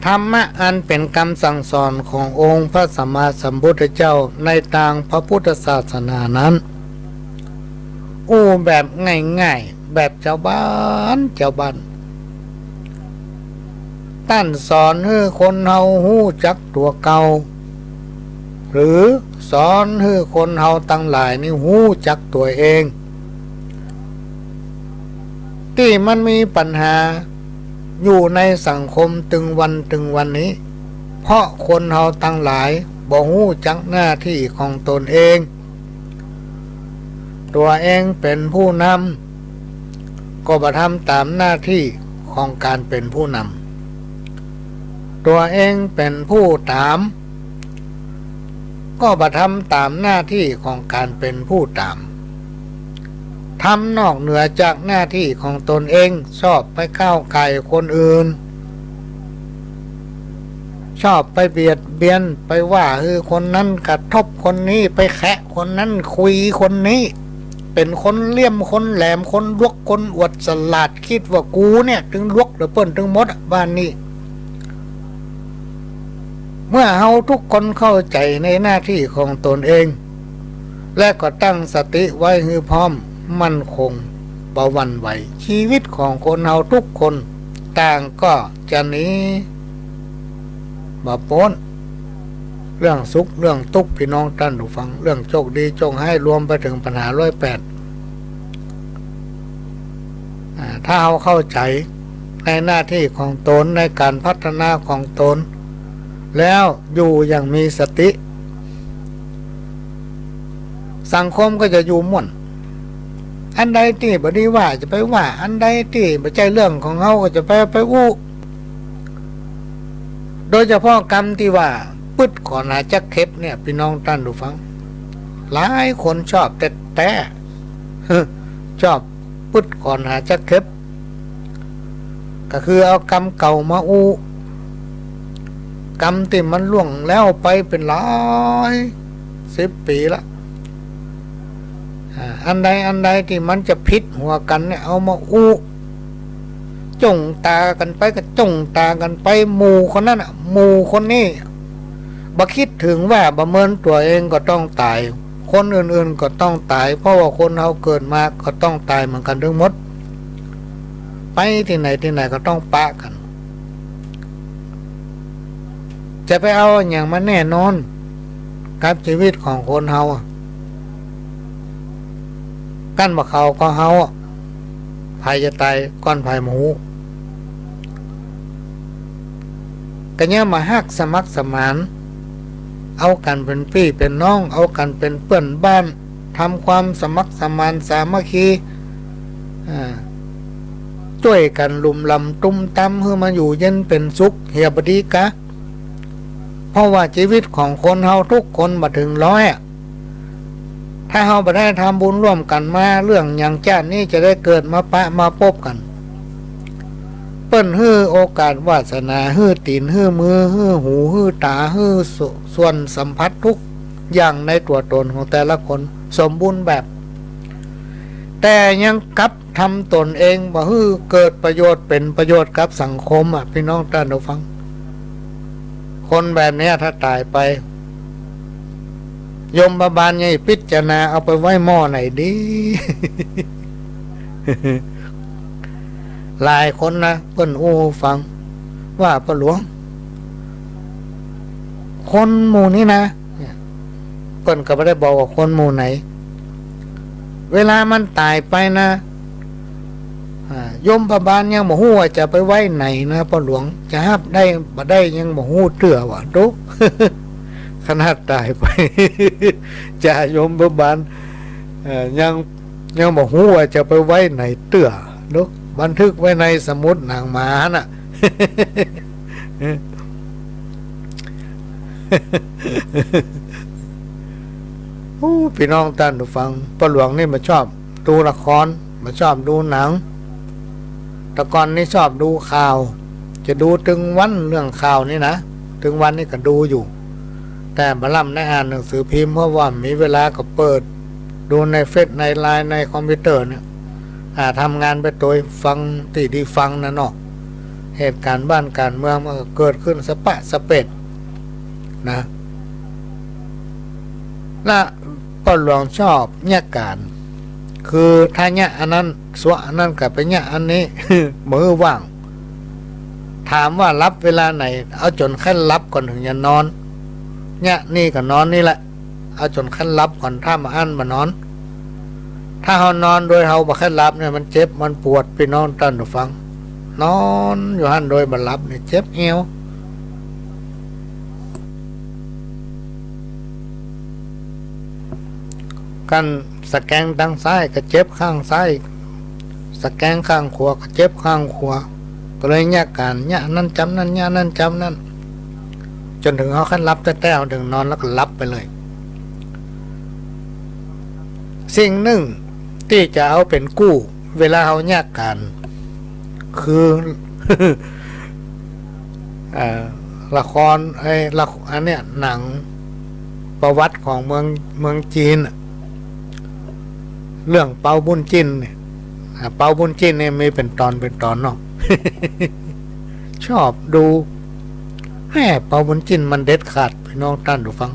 ธรรมะอันเป็นคำสั่งสอนขององค์พระสัมมาสัมพุทธเจ้าในทางพระพุทธศาสนานั้นแบบง่ายๆแบบเจ้าบ้านตั้นสอนให้คนเฮาฮู้จักตัวเก่าหรือสอนให้คนเฮาตั้งหลายนี่ฮู้จักตัวเองที่มันมีปัญหาอยู่ในสังคมตึงวันนี้เพราะคนเฮาตั้งหลายบ่ฮู้จักหน้าที่ของตนเองตัวเองเป็นผู้นำก็บ่ทำตามหน้าที่ของการเป็นผู้น ตัวเองเป็นผู้ตามก็ทำตามหน้าที่ของการเป็นผู้ตามทำนอกเหนือจากหน้าที่ของตนเองชอบไปก้าวไก่คนอื่นชอบไปเบียดเบียนไปว่าคนนั้นกระทบคนนี้ไปแคะคนนั้นคุยคนนี้เป็นคนเลี่ยมคนแหลมคนลวกคนอวดสลาดคิดว่ากูเนี่ยถึงลวกหรือเปิ้นถึงมดบ้านนี้เมื่อเฮาทุกคนเข้าใจในหน้าที่ของตนเองและก็ตั้งสติไว้ให้พร้อมมั่นคงบ่หวั่นไหวชีวิตของคนเฮาทุกคนต่างก็จะหนีบ่พ้นเรื่องสุขเรื่องทุกข์พี่น้องท่านผู้ฟังเรื่องโชคดีจงให้รวมไปถึงปัญหา108ถ้าเราเข้าใจในหน้าที่ของตนในการพัฒนาของตนแล้วอยู่อย่างมีสติสังคมก็จะอยู่ม่วนอันใดที่บ่ดีว่าจะไปว่าอันใดที่บ่ใช่เรื่องของเฮาก็จะไปอู้โดยเฉพาะกรรมที่ว่าปึดก่อนหาจักเข็บเนี่ยพี่น้องท่านผู้ฟังหลายคนชอบแต่ชอบปึดก่อนหาจักเข็บก็คือเอากรรมเก่ามาอู้กรรมที่มันล่วงแล้วไปเป็นหลาย10 ปีละอันใดที่มันจะผิดหัวกันเนี่ยเอามาอู้จ้องตากันไปก็จ้องตากันไปหมู่คนนั้นหมู่คนนี้บ่คิดถึงว่าประเมินตัวเองก็ต้องตายคนอื่นๆก็ต้องตายเพราะว่าคนเราเกิดมาก็ต้องตายเหมือนกันทั้งหมดไปที่ไหนก็ต้องปะกันจะไปเอาอย่างมันแน่นอนกับชีวิตของคนเฮากั้นบ่เขาก็เฮาภัยจะตายก้อนภัยหมูกันเนี่ยมาฮักสมัครสมานเอากันเป็นพี่เป็นน้องเอากันเป็นเพื่อนบ้านทำความสมัครสมานสามัคคีช่วยกันลุมลำตุ้มตั้มเพื่อมาอยู่เย็นเป็นสุขเฮียบดีกะเพราะว่าชีวิตของคนเฮาทุกคนมาถึง100ถ้าเฮาบ่ได้ทำบุญร่วมกันมาเรื่องอย่างชาตินี้จะได้เกิดมาปะมาพบกันเปิ้นฮื้อโอกาสวาสนาฮื้อตีนฮื้อมือฮื้อหูฮื้อตาฮื้อส่วนสัมผัสทุกอย่างในตัวตนของแต่ละคนสมบูรณ์แบบแต่ยังกลับทำตนเองบ่ฮื้อเกิดประโยชน์เป็นประโยชน์กับสังคมพี่น้องท่านผู้ฟังคนแบบนี้ถ้าตายไปยมบาลไงพิจารณาเอาไปไว้หม้อไหนดี หลายคนนะเพิ่นโอ้ฟังว่าพระหลวงคนหมู่นี้นะเพิ่นก็ไม่ได้บอกว่าคนหมู่ไหนเวลามันตายไปนะยมบาลยังบ่ฮู้ว่าจะไปไว้ไหนนะพระหลวงจะฮับได้บ่ได้ยังบ่ฮู้เตื้อว่าดุ ขนาดตายไป จะโยมบาลยังบอกฮู้ว่าจะไปไว้ไหนเตื้อนุบันทึกไว้ในสมุดหนังหมาน่ะ พี่น้องท่านผู้ฟังป้าหลวงนี่มาชอบดูละครมาชอบดูหนังแต่ก่อนนี่ชอบดูข่าวจะดูถึงวันเรื่องข่าวนี่นะถึงวันนี้ก็ดูอยู่แต่บล่ำได้อ่านหนังสือพิมพ์เพราะว่ามีเวลาก็เปิดดูในเฟซในไลน์ในคอมพิวเตอร์เนี่ยทำงานไปโดยฟังตีดีฟังนะเนาะเหตุการณ์บ้านการเมืองมันก็เกิดขึ้นสปะสเปดนะและป้าหลวงชอบเนี่ยการคือถ้าเนี่ยอันนั้นสวะอันนั้นกับไปเนี่ยอันนี้ มือว่างถามว่ารับเวลาไหนเอาจนขั้นรับก่อนถึงจะนอนเนี่ยนี่ก็นอนนี่แหละเอาจนขั้นรับก่อนถ้ามาอั้นมานอนถ้าเฮานอนโดยเฮาบ่ขั้นรับเนี่ยมันเจ็บมันปวดพี่น้องท่านผู้ฟังนอนอยู่หั่นโดยบ่รับนี่เจ็บเอวกันสแกนทางซ้ายก็เจ็บข้างซ้ายสแกนข้างขวาก็เจ็บข้างขวาก็เลยเนี่ยการเนี่ยนั่นจำนั่นเนี่ยนั่นจำนั่น จนถึงเขาขั้นรับแต่เอาถึงนอนแล้วก็รับไปเลย สิ่งหนึ่งที่จะเอาเป็นกู้เวลาเขาแยกกันคือ ละครอันเนี้ยหนังประวัติของเมืองจีนเรื่องเปาบุญจินเนี่ยเปาบุญจินเนี่ยมีเป็นตอนเนาะ ชอบดูแม่เปาบุญจินมันเด็ดขาดพี่น้องท่านดูฟัง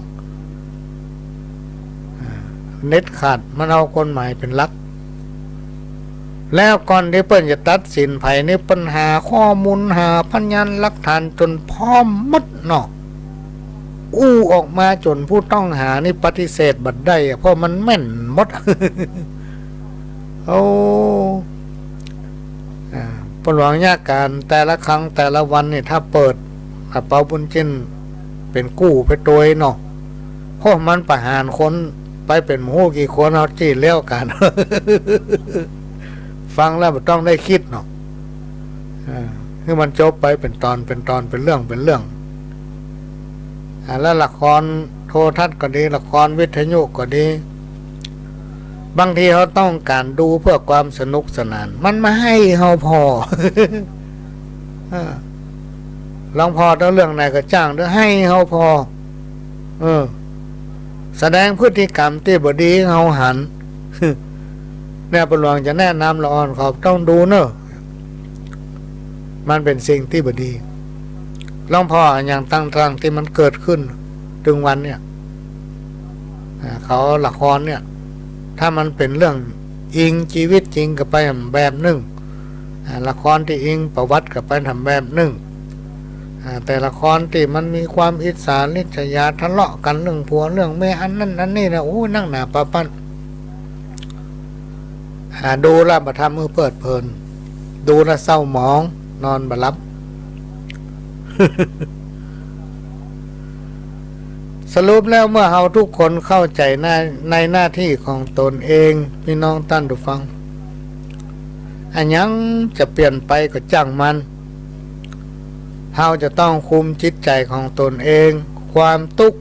เด็ดขาดมันเอาคนใหม่เป็นหลักแล้วก่อนที่เปิ้นจะตัดสินไผนี่ปัญหาข้อมูลหาพยานหลักฐานจนพร้อมหมดเนาะออกมาจนผู้ต้องหานี่ปฏิเสธบัดได้เพราะมันแม่นหมด โอ้ปหลวงยาการแต่ละครั้งแต่ละวันนี่ถ้าเปิดเปาบุญจินเป็นกู้ไปตัวเนาะเพราะมันประหารคนไปเป็นหมูกี่คนเอาจี้เลี้ยวกัน ฟังแล้วมันต้องได้คิดเนาะคือมันจบไปเป็นตอนเป็นเรื่องแล้วละครโทรทัศน์ก็ดีละครวิทยุก็ดีบางทีเขาต้องการดูเพื่อความสนุกสนานมันมาให้เขาพอ ลองพอทั้งเรื่องไหนก็จ้างด้วยให้เขาพอแสดงพฤติกรรมที่บดีเขาหัน เนี่ยปหลวงจะแนะนำละอ่อนขอบต้องดูเนอะมันเป็นสิ่งที่บดีลองพออย่างตั้งที่มันเกิดขึ้นถึงวันเนี่ยเขาละครเนี่ยถ้ามันเป็นเรื่องอิงชีวิตจริงก็ไปทำแบบหนึ่งละครที่อิงประวัติก็ไปทำแบบหนึ่งแต่ละครที่มันมีความอิจฉาริษยาทะเลาะกันเรื่องผัวเรื่องแม่อันนั้นอันนี้นะโอ้นั่งหนาปะปั้นดูแลวมาทำมือเปิดเพลินดูแลวเศร้าหมองนอนบ่หลับ สรุปแล้วเมื่อเราทุกคนเข้าใจในหน้าที่ของตนเองพี่น้องท่านผู้ฟังอันยังจะเปลี่ยนไปก็จ้างมันเราจะต้องคุมจิตใจของตนเองความทุกข์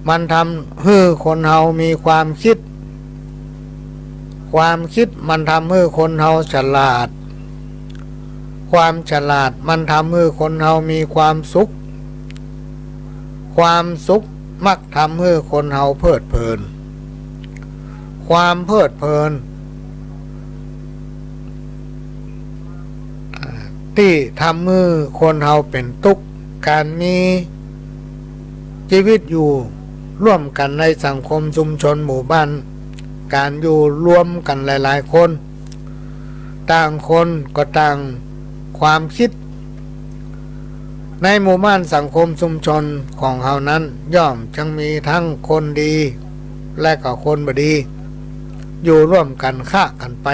มันทำให้คนเรามีความคิดมันทำให้คนเราฉลาดความฉลาดมันทำให้คนเรามีความสุขความสุขมักทำให้คนเราเพลิดเพลินความเพลิดเพลินที่ทำให้คนเราเป็นทุกข์การมีชีวิตอยู่ร่วมกันในสังคมชุมชนหมู่บ้านการอยู่รวมกันหลายๆคนต่างคนก็ต่างความคิดในหมู่บ้านสังคมชุมชนของเขานั้นย่อมจึงมีทั้งคนดีและก็คนบดีอยู่ร่วมกันฆ่ากันไป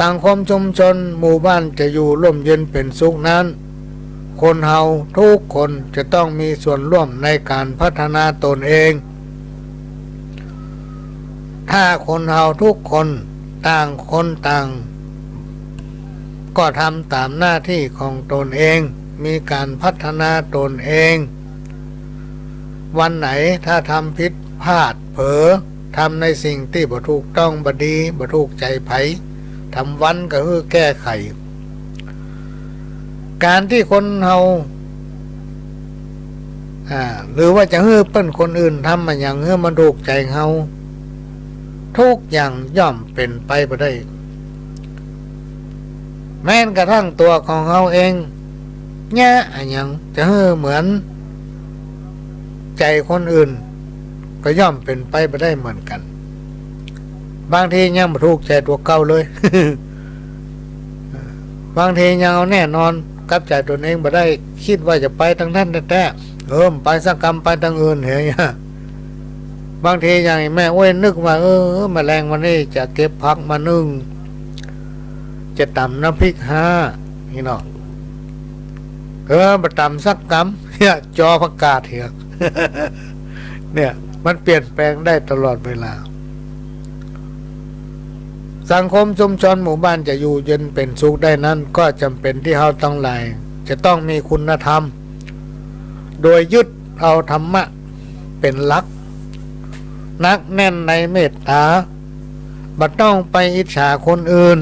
สังคมชุมชนหมู่บ้านจะอยู่ร่มเย็นเป็นสุขนั้นคนเฮาทุกคนจะต้องมีส่วนร่วมในการพัฒนาตนเองถ้าคนเฮาทุกคนต่างคนต่างก็ทำตามหน้าที่ของตนเองมีการพัฒนาตนเองวันไหนถ้าทำผิดพลาดเผลอทำในสิ่งที่บ่ถูกต้องบ่ดีบ่ถูกใจไผทำวันก็คือแก้ไขการที่คนเฮาหรือว่าจะเฮือเปิ้นคนอื่นทำมาอย่างเฮือมันถูกใจเฮาทุกอย่างย่อมเป็นไปบ่ได้แม้กระทั่งตัวของเฮาเองเนี่ยอย่างจะเฮือเหมือนใจคนอื่นก็ย่อมเป็นไปบ่ได้เหมือนกันบางทียังบ่ถูกใจตัวเก่าเลย บางทียังเอาแน่นอนกับใจตัวเองบ่ได้คิดว่าจะไปทางนั้นแต่ไปสักกรรมไปทางอื่นเหรอบางทีอย่างแม่โอ้ยนึกว่าแมลงวันนี้จะเก็บผักมานึ่งจะตำน้ำพริกนี่เนาะมาตำสักกรรมเนี่ยจอประกาศเหี้ย เนี่ยมันเปลี่ยนแปลงได้ตลอดเวลาสังคมชุมชนหมู่บ้านจะอยู่เย็นเป็นสุขได้นั้นก็จำเป็นที่เราต้องจะ จะต้องมีคุณธรรมโดยยึดเอาธรรมะเป็นหลักนักแน่นในเมตตาบ่ต้องไปอิจฉาคนอื่น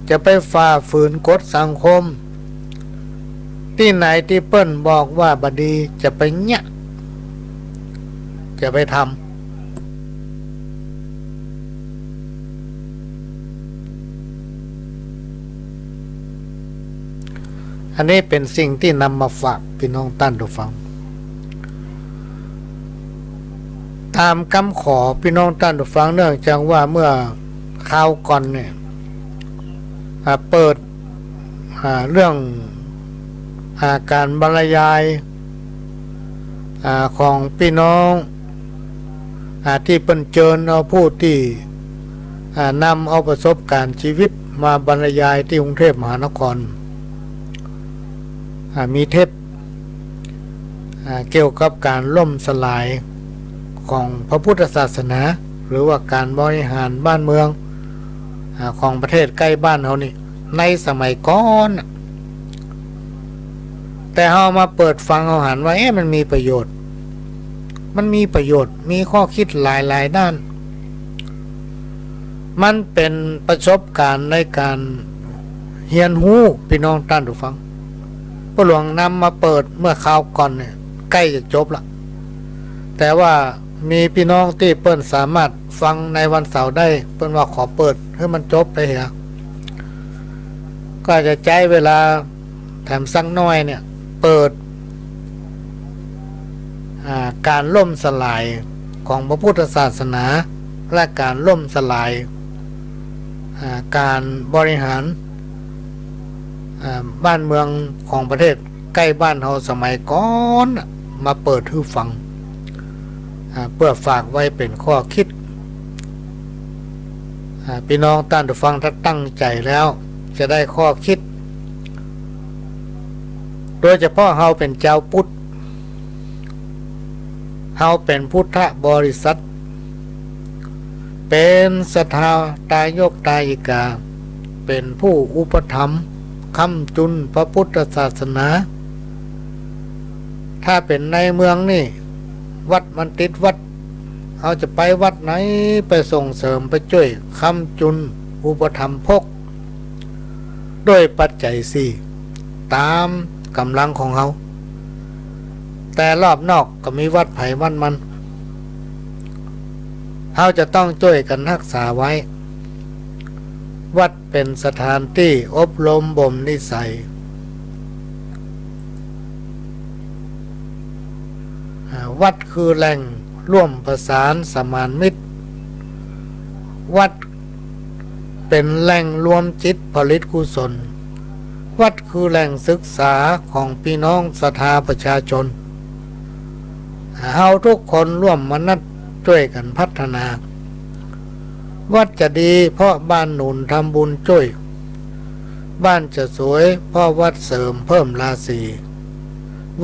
จะไปฝ่าฝืนกฎสังคมที่ไหนที่เปิ้นบอกว่าบดีจะไปเนี่ยจะไปทำอันนี้เป็นสิ่งที่นำมาฝากพี่น้องท่านผู้ฟังตามคำขอพี่น้องท่านผู้ฟังเนื่องจากว่าเมื่อคราวก่อนเนี่ยเปิดเรื่องการบรรยายของพี่น้องที่เป็นเชิญเอาผู้ที่นำเอาประสบการณ์ชีวิตมาบรรยายที่กรุงเทพมหานครมีเทปเกี่ยวกับการล่มสลายของพระพุทธศาสนาหรือว่าการบริหารบ้านเมืองของประเทศใกล้บ้านเรานี่ในสมัยก่อนแต่เรามาเปิดฟังเอาหันว่ามันมีประโยชน์มีข้อคิดหลายด้านมันเป็นประสบการณ์ในการเรียนรู้พี่น้องท่านผู้ฟังพระหลวงนำมาเปิดเมื่อคราวก่อนเนี่ยใกล้จะจบละแต่ว่ามีพี่น้องที่เปิ้นสามารถฟังในวันเสาร์ได้เปิ้นว่าขอเปิดให้มันจบไปเหรอก็จะใช้เวลาแถมสักน้อยเนี่ยเปิดการล่มสลายของพระพุทธศาสนาและการล่มสลายการบริหารบ้านเมืองของประเทศใกล้บ้านเราสมัยก่อนมาเปิดให้ฟังเพื่อฝากไว้เป็นข้อคิดพี่น้องท่านผู้ฟังถ้าตั้งใจแล้วจะได้ข้อคิดโดยเฉพาะเราเป็นเจ้าพุทธเราเป็นพุทธบริษัทเป็นศรัทธาตายกตายิกาเป็นผู้อุปถัมภ์ค้ำจุนพระพุทธศาสนาถ้าเป็นในเมืองนี่วัดมันติดวัดเอาจะไปวัดไหนไปส่งเสริมไปช่วยค้ำจุนอุปถัมภกด้วยปัจจัยสี่ตามกำลังของเขาแต่รอบนอกก็มีวัดไผ่วันมันเขาจะต้องช่วยกันรักษาไว้วัดเป็นสถานที่อบรมบ่มนิสัยวัดคือแหล่งร่วมประสานสมานมิตรวัดเป็นแหล่งรวมจิตผลิตกุศลวัดคือแหล่งศึกษาของพี่น้องศรัทธาประชาชนเราทุกคนร่วมมนัดช่วยกันพัฒนาวัดจะดีเพราะบ้านหนุนทำบุญช่วยบ้านจะสวยเพราะวัดเสริมเพิ่มราศี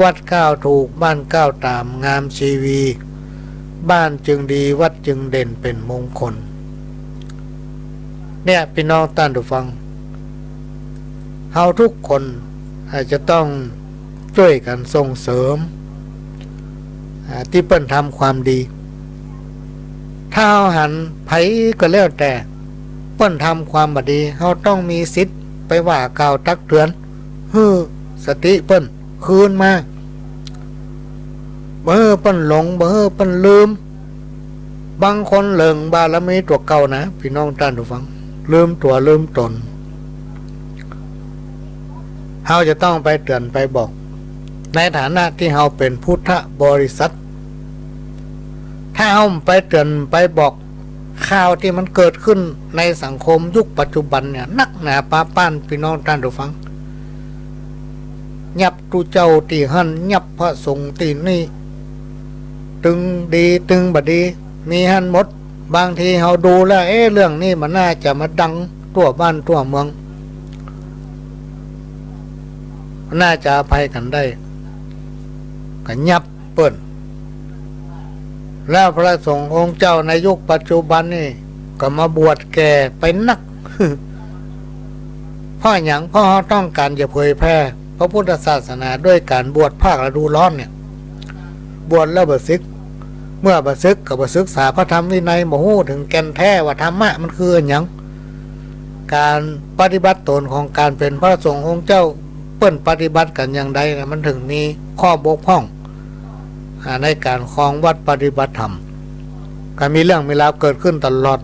วัดก้าวถูกบ้านก้าวตามงามชีวีบ้านจึงดีวัดจึงเด่นเป็นมงคลเนี่ยพี่น้องท่านผู้ฟังเราทุกคนอาจจะต้องช่วยกันส่งเสริมที่เปิ้นทำความดีถ้าเราหันไผก็แล้วแต่เปิ้นทำความบดีเราต้องมีสิทธิ์ไปว่ากล่าวตักเตือนสติเปิ้นคืนมาเปิ้นหลงเปิ้นลืมบางคนเหลิงบารมีตัวเก่านะพี่น้องท่านผู้ฟังลืมตัวลืมตนเราจะต้องไปเตือนไปบอกในฐานะที่เราเป็นพุทธบริษัทถ้าเราไปเตือนไปบอกข่าวที่มันเกิดขึ้นในสังคมยุคปัจจุบันเนี่ยนักหนาป้าป้านพี่น้องท่านผู้ฟังยับตุเจ้าตีหันยับพระสงฆ์ตีนี่ตึงดีตึงบดีมีหันหมดบางทีเราดูแล้วเรื่องนี้มันน่าจะมาดังทั่วบ้านทั่วเมืองน่าจะอภัยกันได้ก็ยับเปิ้นแล้วพระสงฆ์องค์เจ้าในยุคปัจจุบันนี่ก็มาบวชแก่ไปนัก เพราะอย่างเพราะเขาต้องการจะเผยแพร่พระพุทธศาสนาด้วยการบวชภาคฤดูร้อนเนี่ยบวชแล้วบ่ซึกเมื่อบ่ซึกก็บ่ศึกษาพระธรรมวินัยบ่ฮู้ถึงแก่นแท้ว่าธรรมะมันคือหยังการปฏิบัติตนของการเป็นพระสงฆ์องค์เจ้าเปิ้นปฏิบัติกันอย่างใดนะมันถึงมีข้อบกพร่องในการครองวัดปฏิบัติธรรมก็มีเรื่องมีราวเกิดขึ้นตลอด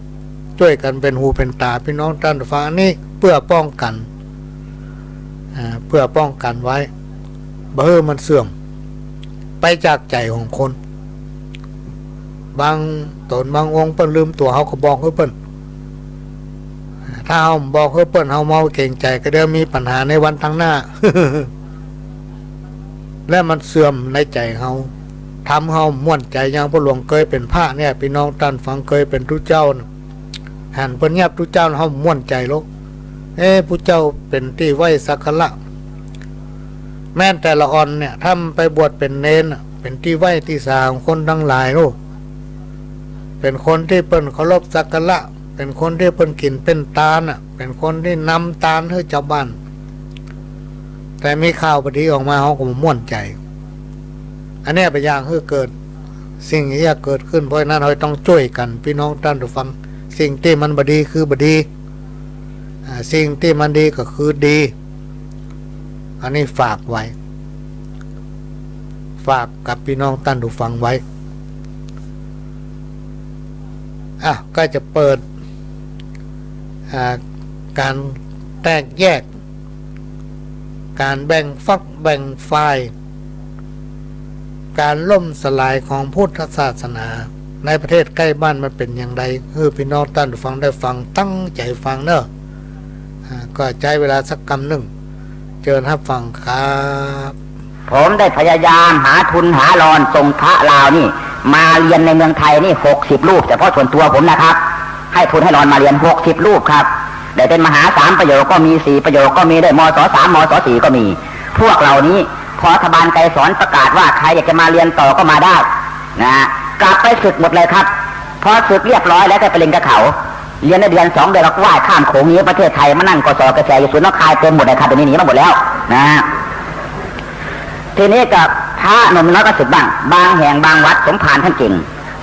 ช่วยกันเป็นหูเป็นตาพี่น้องท่านฟังนี้เพื่อป้องกันไว้บ่ให้มันเสื่อมไปจากใจของคนบางตนบางองค์เปิ้นลืมตัวเขาก็บอกเปิ้นถ้าเขาบอกเปิ้นเขาเมาเก่งใจก็เดี๋ยวมีปัญหาในวันข้างหน้า และมันเสื่อมในใจเขาทำเขาม่วนใจอย่างพระหลวงเคยเป็นพระเนี่ยพี่น้องท่านฟังเคยเป็นทุเจ้าหันเปิ้นเงียบทุเจ้าเขาม่วนใจลกผู้เจ้าเป็นที่ไหว้สักการะแม้แต่ละอ่อนเนี่ยถ้าไปบวชเป็นเนนเป็นที่ไหว้ที่สาของคนทั้งหลายลูกเป็นคนที่เปิ้นเคารพสักการะเป็นคนที่เปิ้นกินเป็นตาลเป็นคนที่นำตาลให้เจ้าบ้านแต่มีข่าวพอดีออกมาเขาก็ม่วนใจอันนี้เป็นอย่างที่เกิดสิ่งที่จะเกิดขึ้นเพราะนั้นเราต้องช่วยกันพี่น้องท่านผู้ฟังสิ่งที่มันบดีคือบดีสิ่งที่มันดีก็คือดีอันนี้ฝากไว้ฝากกับพี่น้องท่านผู้ฟังไว้ก็จะเปิดการแตกแยกการแบ่งฝักแบ่งฝ่ายการล่มสลายของพุทธศาสนาในประเทศใกล้บ้านมันเป็นอย่างไรพี่น้องท่านผู้ฟังได้ฟังตั้งใจฟังเนอะก็ใช้เวลาสักคำหนึ่งเชิญรับฟังครับผมได้พยายามหาทุนหารอนส่งพระลาวนี่มาเรียนในเมืองไทยนี่60 รูปเฉพาะส่วนตัวผมนะครับให้ทุนให้รอนมาเรียน60 รูปครับได้เป็นมหา3 ประโยคก็มี4 ประโยคก็มีได้มศ3 มศ4ก็มีพวกเหล่านี้พอรัฐบาลไกรสอนประกาศว่าใครอยากจะมาเรียนต่อก็มาได้นะกลับไปศึกหมดเลยครับพอศึกเรียบร้อยแล้วก็ไปเรียนกับเขาเรียนได้เดือน2 เดือนแล้วก็ว่ายข้ามโขงนี้ประเทศไทยมานั่งกสกระแสอยู่ศูนย์น้องคายเต็มหมดเลยครับตอนนี้หนีมาหมดแล้วนะทีนี้กับพระหนุ่มน้อยก็ศึกบ้างบางแห่งบางวัดสมภารท่านจริง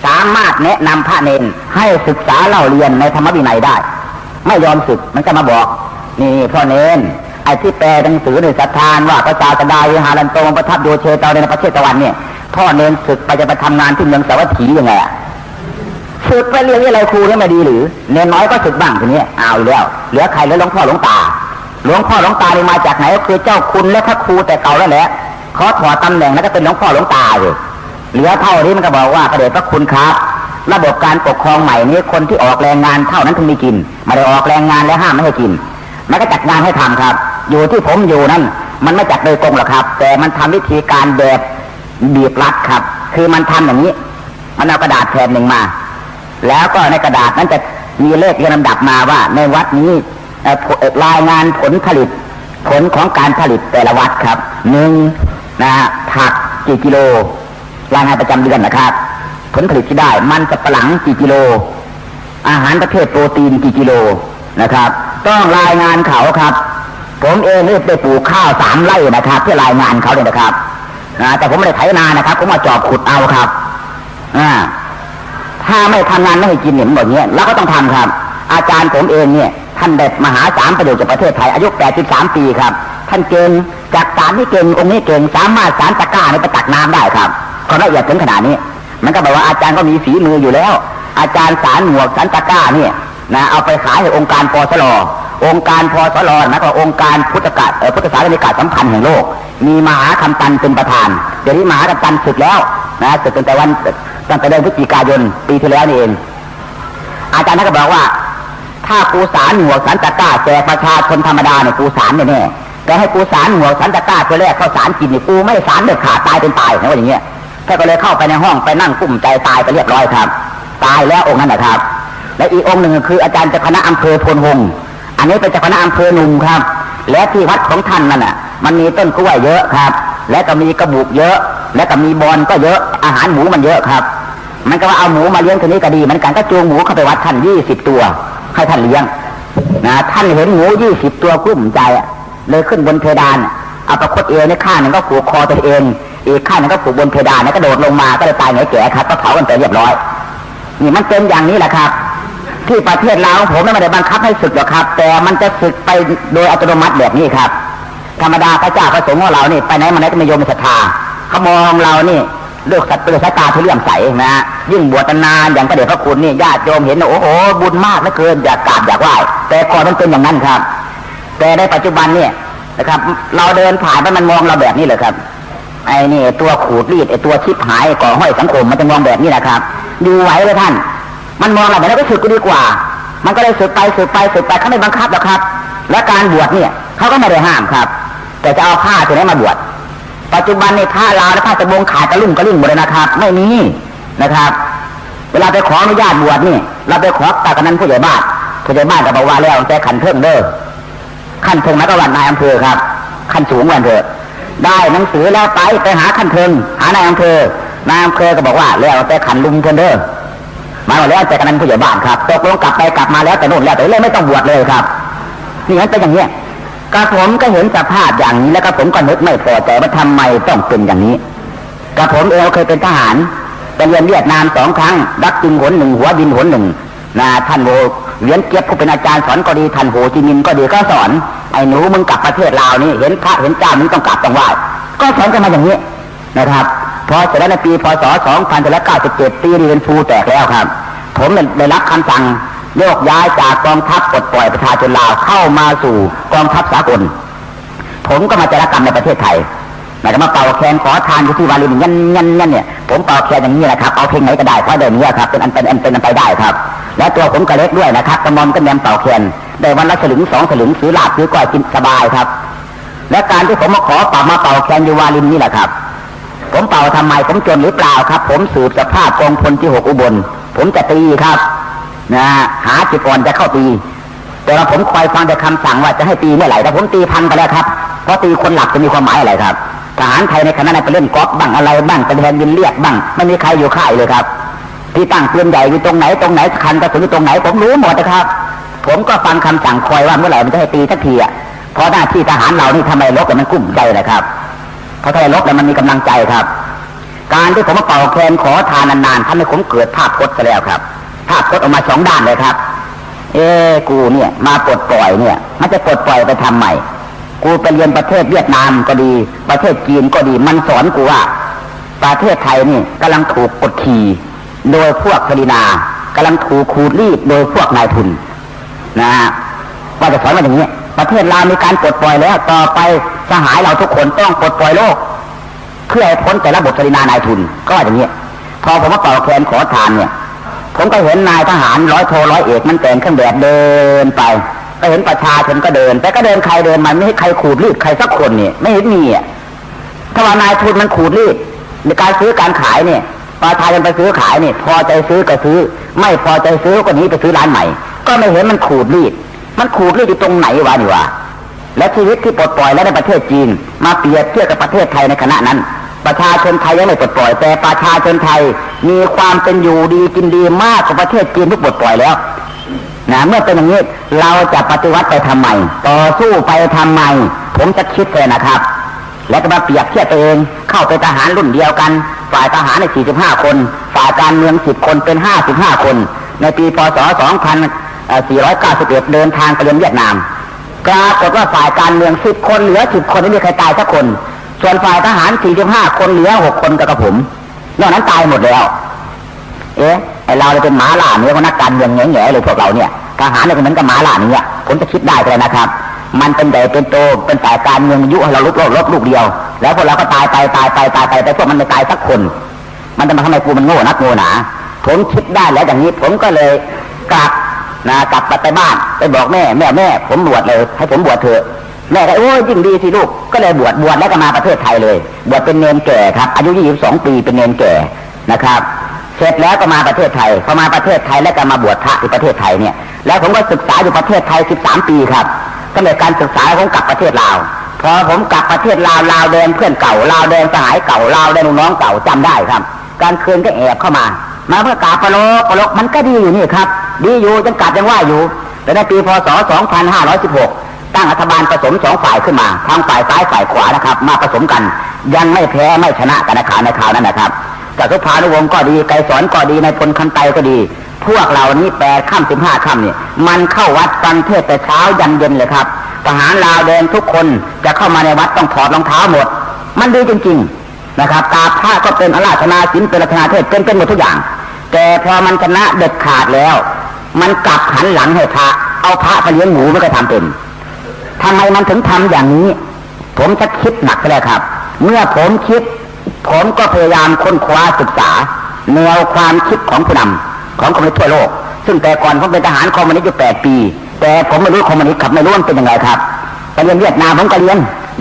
สามารถแนะนำพระเนนให้ศึกษาเล่าเรียนในธรรมวินัยได้ไม่ยอมศึกมันจะมาบอกนี่พ่อเนนไอ้ที่แปลหนังสือในศรัทธานว่าพระเจ้าตดาวิหารันโตประทับโยเชตาในประเทศตะวันเนี่ยพ่อเนนศึกไปจะไปทำงานที่เมืองสาวัตถียังไงศึกไปเรียนอะไรครูนี่ไม่ดีหรือเนนน้อยก็ศึกบ้างทีนี้เอาแล้วเหลือใครเหลือหลวงพ่อหลวงตาหลวงพ่อหลวงตานี่มาจากไหนก็คือเจ้าคุณและพระครูแต่เก่าแล้วแหละเขาถอดตำแหน่งแล้วก็เป็นหลวงพ่อหลวงตาเลยเหลือเท่านี้มันก็บอกว่าพระเดชพระคุณครับระบบการปกครองใหม่นี้คนที่ออกแรงงานเท่านั้นถึงมีกินไม่ได้ออกแรงงานแล้วห้ามไม่ให้กินมันก็จัดงานให้ทำครับอยู่ที่ผมอยู่นั่นมันไม่จัดโดยตรงหรอกครับแต่มันทำวิธีการแบบบีบรัดครับคือมันทำอย่างนี้มันเอากระดาษแผ่นหนึ่งมาแล้วก็ในกระดาษนั้นจะมีเลขเรียงลำดับมาว่าในวัดนี้รายงานผลผลิตผลของการผลิตแต่ละวัดครับ1นะผักกี่กิโลรายงานประจำเดือนนะครับผลผลิตที่ได้มันสับปะหลังกี่กิโลอาหารประเภทโปรตีนกี่กิโลนะครับต้องรายงานเขาครับผมเองได้ปลูกข้าว3 ไร่นะครับเพื่อรายงานเขาเลยนะครับแต่ผมไม่ได้ไถนานะครับผมมาจอบขุดเอาครับถ้าไม่ทำงานไม่ให้กินเนี่ยแบบนี้เราก็ต้องทำครับอาจารย์ผมเองเนี่ยท่านได้มหา3 ประโยชน์จากประเทศไทยอายุ83 ปีครับท่านเก่งจากสารที่เก่งองค์นี้เก่งสามารถสารตะกร้าในประตักน้ำได้ครับความละเอียดถึงขนาดนี้มันก็บอกว่าอาจารย์ก็มีฝีมืออยู่แล้วอาจารย์สารหมวกสารตะกร้าเนี่ยนะเอาไปขายให้องค์การปสลองค์การปสลนะก็องค์การพุทธศาสนิกสัมพันธ์แห่งโลกมีมหาคำตันเป็นประธานเดี๋ยวนี้มหาคำตันศึกแล้วนะศึกตั้งแต่เดือนพฤศจิกายนปีที่แล้วนี่เองอาจารย์ท่านก็บอกว่าถ้าปูสารหมวกสารตะกร้าแจกประชาชนธรรมดาเนี่ยปูสารแน่ๆแต่ให้ปูสารหมวกสารตะกร้าตัวแรกเข้าสารกินเนี่ยปูไม่สารเด็ดขาดตายเป็นตายนะว่าอย่างเงี้ยท่านก็เลยเข้าไปในห้องไปนั่งกุ้มใจตายไปเรียบร้อยครับตายแล้วองค์นั้นนะครับและอีกองค์หนึ่งคืออาจารย์เจ้าคณะอำเภอพลวงศ์อันนี้เป็นเจ้าคณะอำเภอหนุ่มครับและที่วัดของท่านนั่นน่ะมันมีต้นกล้วยเยอะครับและก็มีกระบุกเยอะและก็มีบอลก็เยอะอาหารหมูมันเยอะครับมันก็ว่าเอาหมูมาเลี้ยงทีนี้ก็ดีมันกันก็จูงหมูเข้าไปวัดท่าน20 ตัวให้ท่านเลี้ยง นะท่านเห็นหมู20 ตัวกลุ้มใจเลยขึ้นบนเพดานเอาประคตเอวในข้างหนึ่งก็ผูกคอตัวเองอีกข้างหนึ่งก็ผูกบนเพดานแล้วก็โดดลงมาก็เลยตายไงแก่ครับก็เผากันไปเรียบร้อยนี่มันเป็นอย่างนี้แหละครับที่ประเทศลาวผมไม่ได้บังคับให้ศึกหรอกครับแต่มันจะศึกไปโดยอัตโนมัติแบบนี้ครับธรรมดาพระเจ้าพระสงฆ์ของเรานี่ไปไหนมาไหนก็ไม่โยมศรัทธาเขามองเรานี่เลือกสัตว์เลือกสายตาที่เลื่อมใสนะยิ่งบวชนานอย่างพระเดชพระคุณนี่ญาติโยมเห็นโอ้โหบุญมากเหลือเกินอยากกราบอยากไหว้แต่ก่อนมันเป็นอย่างนั้นครับแต่ในปัจจุบันเนี่ยนะครับเราเดินผ่านมันมองเราแบบนี้เลยครับไอ้นี่ตัวขูดรีดไอ้ตัวชิบหายก่อห้อยสังคมมันจะมองแบบนี้นะครับดูไว้เลยท่านมันมองเราแบบนี้ก็สึกก็ดีกว่ามันก็เลยสึกไปเขาไม่บังคับหรอกครับและการบวชเนี่ยเขาก็ไม่ได้ห้ามครับแต่จะเอาผ้าที่ไหนมาบวชปัจจุบันในผ้าลาวและผ้าสบงขาดกระลุ่มหมดเลยนะครับไม่มีนะครับเวลาไปขออนุญาตบวชนี่เราไปขอจากนั้นผู้ใหญ่บ้านก็บอกว่าแล้วแต่ขันเพิ่งเด้อขั้นเทิงนักวันนายอำเภอครับขั้นสูงวันเถอะได้หนังสือแล้วไปหาขั้นเทิงหานายอำเภอก็บอกว่าแล้วแต่ขันลุงเพิ่นเด้อมาแล้วแต่กันนั้นผู้ใหญ่บ้านครับตกลงกลับมาแล้วแต่โน่นแล้วแต่เลยไม่ต้องบวชเลยครับนี่งั้นเป็นอย่างนี้กระผมก็เห็นสภาพอย่างนี้แล้วกระผมก็นึกไม่พอใจว่าทำไมต้องเป็นอย่างนี้กระผมเองเคยเป็นทหารไปเรียนเวียดนาม2 ครั้งดักจึงหน1หัวบินหน1นะท่านโวเหรียญเกียบผู้เป็นอาจารย์สอนก็ดีท่านโหจิมินก็ดีก็สอนไอ้หนูมึงกลับประเทศลาวนี่เห็นพระเห็นเจ้ามึงต้องกลับต้องไหว้ก็สอนกันมาอย่างนี้นะครับพอเสร็จแล้วในปีพศ2597ปีนี้เป็นฟูแตกแล้วครับผมได้รับคำสั่งโยกย้ายจากกองทัพปลดปล่อยประชาชนลาวเข้ามาสู่กองทัพสากลผมก็มาจารกรรมในประเทศไทยมาเป่าแคนขอทานอยู่ที่วาลินยันเนี่ยผมเป่าแคนอย่างนี้นะครับเอาเพลงไหนก็ได้เพราะเดี๋ยวนี้ครับเป็นอันไปได้ครับและตัวผมก็เล็กด้วยนะครับกระมอมก็แนมเป่าแคนได้วันละ1-2 สลึงซื้อลาบซื้อก้อยกินสบายครับและการที่ผมมาขอมาเป่าแคนอยู่วาลินนี่แหละครับผมเป่าทำไมผมจนหรือเปล่าครับผมสืบสภาพกองพลที่6อุบลผมจะตีครับนะหาจุดอ่อนจะเข้าตีแต่ว่าผมคอยฟังแต่คำสั่งว่าจะให้ตีเมื่อไหร่แต่ผมตีพันไปแล้วครับเพราะตีคนหลักจะมีความหมายอะไรครับทหารไทยในขณะนั้นไปเล่นกอล์ฟบ้างอะไรบ้างไปแทนยินเรียกบ้างไม่มีใครอยู่ค่ายเลยครับที่ตั้งปืนใหญ่อยู่ตรงไหนคันกระสุนอยู่ตรงไหนผมรู้หมดนะครับผมก็ฟังคำสั่งคอยว่าเมื่อไหร่มันจะให้ตีสักทีเพราะหน้าที่ทหารเรานี่ทำไมลบแต่มันกุ้มใจนะครับเพราะถ้าลบแล้วมันมีกำลังใจครับการที่ผมมาเป่าแคนขอทานนานๆทำให้ผมเกิดภาพพจน์ซะแล้วครับภาพพจน์ออกมา2 ด้านเลยครับกูเนี่ยมาปลดปล่อยเนี่ยมันจะปลดปล่อยไปทำใหม่กูไปเรียนประเทศเวียดนามก็ดีประเทศจีนก็ดีมันสอนกูว่าประเทศไทยนี่กำลังถูกกดขี่โดยพวกคดีนากำลังถูกขูดรีดโดยพวกนายทุนนะว่าจะสอนมาอย่างนี้ประเทศลาวมีการปลดปล่อยแล้วต่อไปสหายเราทุกคนต้องปลดปล่อยโลกเพื่อให้พ้นแต่ระบบคดีนานายทุนก็ว่าอย่างนี้พอผมมาเป่าแคนขอทานเนี่ยผมก็เห็นนายทหารร้อยโทร้อยเอกมันแต่งเครื่องแบบเดินไปก็เห็นประชาชนก็เดินแต่ก็เดินใครเดินมันไม่ให้ใครขูดรีดใครสักคนเนี่ยไม่เห็นมีถ้าว่านายทุนมันขูดรีดในการซื้อการขายเนี่ยประชาชนไปซื้อขายเนี่ยพอใจซื้อก็ซื้อไม่พอใจซื้อก็หนีไปซื้อร้านใหม่ก็ไม่เห็นมันขูดรีดอยู่ตรงไหนวะนี่วะและชีวิตที่ปลดปล่อยแล้วในประเทศจีนมาเปรียบเทียบกับประเทศไทยในขณะนั้นประชาชนไทยยังไม่ปลดปล่อยแต่ประชาชนไทยมีความเป็นอยู่ดีกินดีมากกว่าประเทศจีนที่ปลดปล่อยแล้วนะเมื่อเป็นอย่างนี้เราจะปฏิวัติไปทำไมต่อสู้ไปทำไมผมจะคิดเลยนะครับแล้วก็มาเปรียบเทียบตัวเองเข้าไปทหารรุ่นเดียวกันฝ่ายทหารใน45 คนฝ่ายการเมือง10 คนเป็น55 คนในปีพศ2491เดินทางไปเรียนเวียดนามปรากฏว่าฝ่ายการเมือง10 คนเหลือ10 คนไม่มีใครตายสักคนส่วนฝ่ายทหาร45 คนเหลือ6 คนกับผมนอกนั้นตายหมดแล้วไอเราเป็นหมาล่าเนี่ยก็นักการเมืองแง่ๆเลยพวกเราเนี่ยทหารเนี่ยก็เหมือนกับหมาล่าเนี่ยผมจะคิดได้เลยนะครับมันเป็นใหญ่เป็นโตเป็นฝ่ายการเมืองยุให้เราลบลูกเดียวแล้วพวกเราก็ตายไปแต่พวกมันไม่ตายสักคนมันจะมาทำไมกูมันโง่นักโง่หนาผมคิดได้แล้วอย่างนี้ผมก็เลยกลับไปบ้านไปบอกแม่ผมบวชเลยให้ผมบวชเถอะแม่ก็โอ้ยยิ่งดีสิลูกก็เลยบวชแล้วก็มาประเทศไทยเลยบวชเป็นเนนแก่ครับอายุ22 ปีเป็นเนนแก่นะครับเสร็จแล้วก็มาประเทศไทยพอมาประเทศไทยแล้วก็มาบวชพระที่ประเทศไทยเนี่ยแล้วผมก็ศึกษาอยู่ประเทศไทย13 ปีครับก็เลยการศึกษาผมกลับประเทศลาวพอผมกลับประเทศลาวแดงเพื่อนเก่าลาวแดงสหายเก่าลาวแดงลูกน้องเก่าจำได้ครับการคืนก็แอบเข้ามาเพื่อกราบปลกมันก็ดีอยู่นี่ครับดีอยู่จังกราบยังว่าอยู่ แต่ในปีพศ 2516 ตั้งรัฐบาลผสมสองฝ่ายขึ้นมาทางฝ่ายซ้ายฝ่ายขวานะครับมาผสมกันยังไม่แพ้ไม่ชนะกันในข่าวนั้นนะครับจากสุภานุวงศ์ก็ดีไกรสอนก็ดีในพลคันไตก็ดีพวกเรานี้8 ค่ำ 15 ค่ำนี่มันเข้าวัดฟังเทศน์แต่เช้ายันเย็นเลยครับทหารลาวแดงทุกคนจะเข้ามาในวัดต้องถอดรองเท้าหมดมันดีจริงๆนะครับกราบพระก็เป็นอาราธนาศีลเป็นอาราธนาเทศน์เป็นหมดทุกอย่างแต่พอมันชนะเด็ดขาดแล้วมันกลับหันหลังให้พระเอาพระไปเลี้ยงหมูไม่เคยทำเป็นทำไมมันถึงทำอย่างนี้ผมจะคิดหนักเลยครับเมื่อผมคิดผมก็พยายามค้นคว้าศึกษาแนวความคิดของผู้นำของคอมมิวนิสต์ทั่วโลกซึ่งแต่ก่อนผมเป็นทหารคอมมิวนิสต์อยู่8 ปีแต่ผมไม่รู้คอมมิวนิสต์ขับไม่รู้มันเป็นยังไงครับไปเรียนเวียดนามผมก็เรีย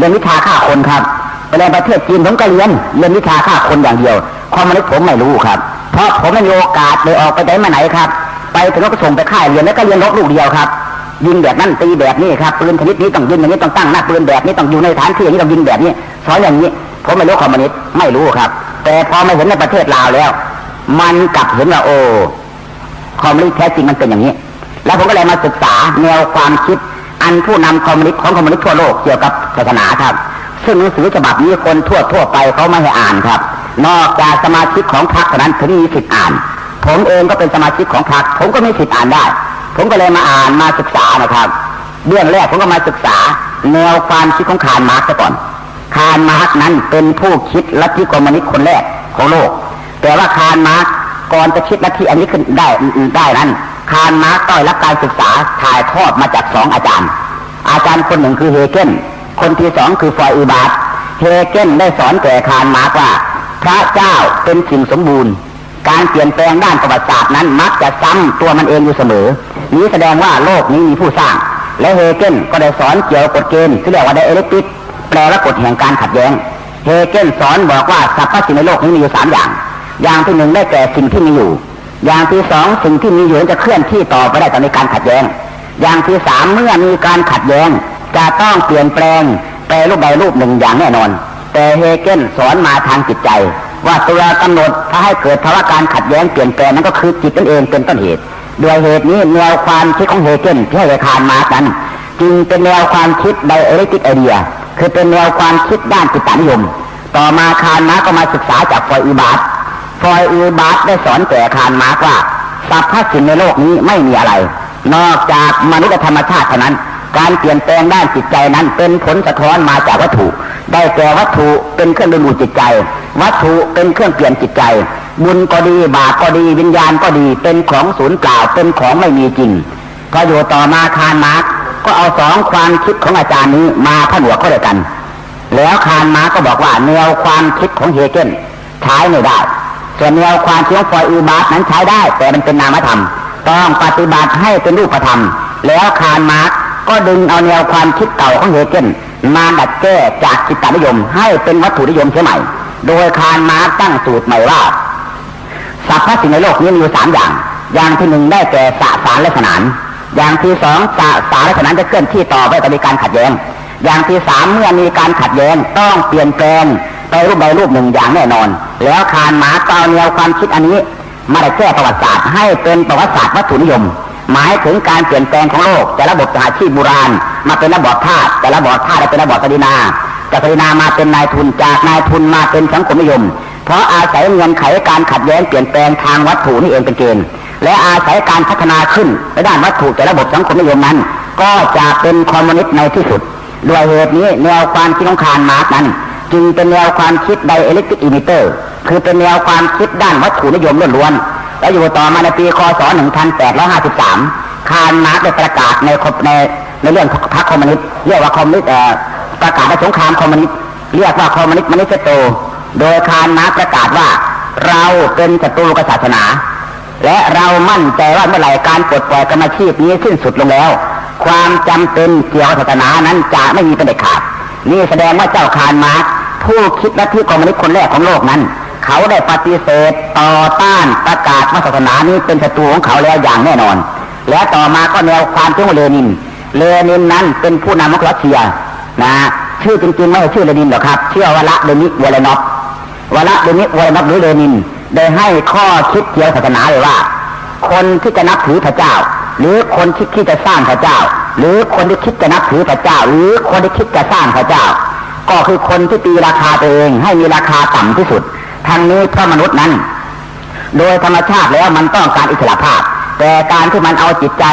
นวิชาฆ่าคนครับไปเรียนประเทศจีนผมก็เรียนวิชาฆ่าคนอย่างเดียวคอมมิวนิสต์ผมไม่รู้ครับเพราะผมไม่มีโอกาสได้ออกไปไหนมาไหนครับไปถึงก็ส่งไปค่ายเรียนแล้วก็เรียนรบลูกเดียวครับยิงแบบนั้นตีแบบนี้ครับปืนชนิดนี้ต้องยิงอย่างนี้ต้องตั้งหน้าปืนแบบนี้ต้องอยู่ในฐานที่อย่างนี้ต้องยิงแบบนี้สอนอย่างนี้ผมไม่รู้คอมมิวนิสต์ไม่รู้ครับแต่พอมาเห็นในประเทศลาวแล้วมันกลับเห็นว่าโอ้คอมมิวนิสต์แท้จริงมันเป็นอย่างนี้แล้วผมก็เลยมาศึกษาแนวความคิดอันผู้นำคอมมิวนิสต์ของคอมมิวนิสต์ทั่วโลกเกี่ยวกับศาสนาครับซึ่งหนังสือฉบับนี้คนทั่วไปเขาไม่ให้อ่านครับนอกจากสมาชิกของพรรคเท่านั้นถึงมีสิทธิ์อ่านผมเองก็เป็นสมาชิกของพรรคผมก็มีสิทธิ์อ่านได้ผมก็เลยมาอ่านมาศึกษานะครับเรื่องแรกผมก็มาศึกษาแนวความคิดของคาร์ลมาร์กซะก่อนคาร์ลมาร์กนั้นเป็นผู้คิดลัทธิคอมมิวนิสต์คนแรกของโลกแต่ว่าคาร์ลมาร์กก่อนจะคิดลัทธิอันนี้ขึ้นได้นั้นคาร์ลมาร์กต้องรับการศึกษาถ่ายทอดมาจาก2 อาจารย์คนหนึ่งคือเฮเกลคนที่2คือฟอยอีบาร์ตเฮเกลได้สอนแก่คาร์ลมาร์กว่าพระเจ้าเป็นสิ่งสมบูรณ์การเปลี่ยนแปลงด้านประวัติศาสตร์นั้นมักจะซ้ำตัวมันเองอยู่เสมอนี้แสดงว่าโลกนี้มีผู้สร้างและเฮเกลก็ได้สอนเกี่ยวกับกฎเกณฑ์ที่เรียกว่าไดอะเลกติกแปลว่ากฎแห่งการขัดแย้งเฮเกลสอนบอกว่าสรรพสิ่งในโลกนี้มีอยู่3 อย่างที่1ได้แก่สิ่งที่มีอยู่อย่างที่2สิ่งที่มีอยู่จะเคลื่อนที่ต่อไปได้ต่อในการขัดแย้งอย่างที่3เมื่อมีการขัดแย้งจะต้องเปลี่ยนแปลงแปลรูปใดรูปหนึ่งอย่างแน่นอนแต่เฮเกลสอนมาทางจิตใจว่าตัวกำหนดถ้าให้เกิดภาวะการขัดแย้งเปลี่ยนแปลงนั้นก็คือจิตนั่นเองเป็นต้นเหตุโดยเหตุนี้แนวความคิดของเฮเกลที่ให้คาร์ลมาร์กนั้นจึงเป็นแนวความคิดไดอะเลกติกไอเดียคือเป็นแนวความคิดด้านจิตนิยมต่อมาคาร์ลมาร์กก็มาศึกษาจากฟอยอีบาร์ตได้สอนแก่คาร์ลมาร์กว่าสรรพสิ่งในโลกนี้ไม่มีอะไรนอกจากมนุษยธรรมชาติเท่านั้นการเปลี่ยนแปลงด้านจิตใจนั้นเป็นผลสะท้อนมาจากวัตถุได้แก่วัตถุเป็นเครื่องดึงดูดจิตใจวัตถุเป็นเครื่องเปลี่ยนจิตใจบุญก็ดีบาปก็ดีวิญญาณก็ดีเป็นของสูญเปล่าเป็นของไม่มีจริงก็อยู่ต่อมาคาร์ลมาร์กก็เอา2 ความคิดของอาจารย์นี้มาผนวกเข้าด้วยกันแล้วคาร์ลมาร์กก็บอกว่าแนวความคิดของเฮเกลใช้ไม่ได้ส่วนแนวความคิดของฟอยอีบาร์ตนั้นใช้ได้แต่มันเป็นนามธรรมต้องปฏิบัติให้เป็นรูปธรรมแล้วคาร์ลมาร์กก็ดึงเอาแนวความคิดเก่าของเฮเกลมาดัดแก้จากจิตนิยมให้เป็นวัตถุนิยมเสียใหม่โดยคาร์ลมาร์กตั้งสูตรใหม่ว่าสรรพสิ่งในโลกนี้มีอยู่3 อย่างที่1ได้แก่สสารและสนานอย่างที่2สสารและสนานจะเคลื่อนที่ต่อไปต่อมีการขัดแย้งอย่างที่3เมื่อมีการขัดแย้งต้องเปลี่ยนแปลงไปรูปใดรูปหนึ่งอย่างแน่นอนแล้วคาร์ลมาร์กเอาแนวความคิดอันนี้มาดัดแก้ประวัติศาสตร์ให้เป็นประวัติศาสตร์วัตถุนิยมหมายถึงการเปลี่ยนแปลงของโลกจากระบบสหชีพโบราณมาเป็นระบบทาสแต่ระบบทาสเป็นระบบสดินาจากสดินามาเป็นนายทุนจากนายทุนมาเป็นสังคมนิยมเพราะอาศัยเงื่อนไขการขัดแย้งเปลี่ยนแปลงทางวัตถุนี่เองเป็นเกณฑ์และอาศัยการพัฒนาขึ้นในด้านวัตถุแต่ระบบสังคมนิยมนั้นก็จะเป็นคอมมิวนิสต์ในที่สุดด้วยเหตุนี้แนวความคิดของคาร์ลมาร์กนั้นจึงเป็นแนวความคิดไดอะเลกติกอิมิเตอร์คือเป็นแนวความคิดด้านวัตถุนิยมล้วนๆและอยู่ต่อมาในปีคศ1853คาร์ลมาร์กได้ประกาศในเรื่องพรรคคอมมิวนิสต์เรียกว่าคอมมิวนิสต์ประกาศในสงครามคอมมิวนิสต์เรียกว่าคอมมิวนิสต์มานิเฟสโตโดยคาร์ลมาร์กประกาศว่าเราเป็นศัตรูกับศาสนาและเรามั่นใจว่าเมื่อไหร่การปลดปล่อยกรรมอาชีพนี้สิ้นสุดลงแล้วความจำเป็นเกี่ยวกับศาสนานั้นจะไม่มีเป็นเด็ดขาดนี่แสดงว่าเจ้าคาร์ลมาร์กผู้คิดลัทธิคอมมิวนิสต์คนแรกของโลกนั้นเขาได้ปฏิเสธต่อต้านประกาศว่าศาสนานี้เป็นศัตรูของเขาแล้วอย่างแน่นอนและต่อมาก็แนวความคิดของเลนินนั้นเป็นผู้นำของรัสเซียนะชื่อจริงๆไม่ใช่ชื่อเลนินหรอกครับชื่อวละเดนิสวอลนอฟหรือเลนินได้ให้ข้อคิดเกี่ยวกับศาสนาเลยว่าคนที่จะนับถือพระเจ้า หรือคนที่จะสร้างพระเจ้าหรือคนที่คิดจะนับถือพระเจ้าหรือคนที่คิดจะสร้างพระเจ้าก็คือคนที่ตีราคาตัวเองให้มีราคาต่ำที่สุดทั้งนี้เพราะมนุษย์นั้นโดยธรรมชาติแล้วมันต้องการอิสระภาพแต่การที่มันเอาจิตใจ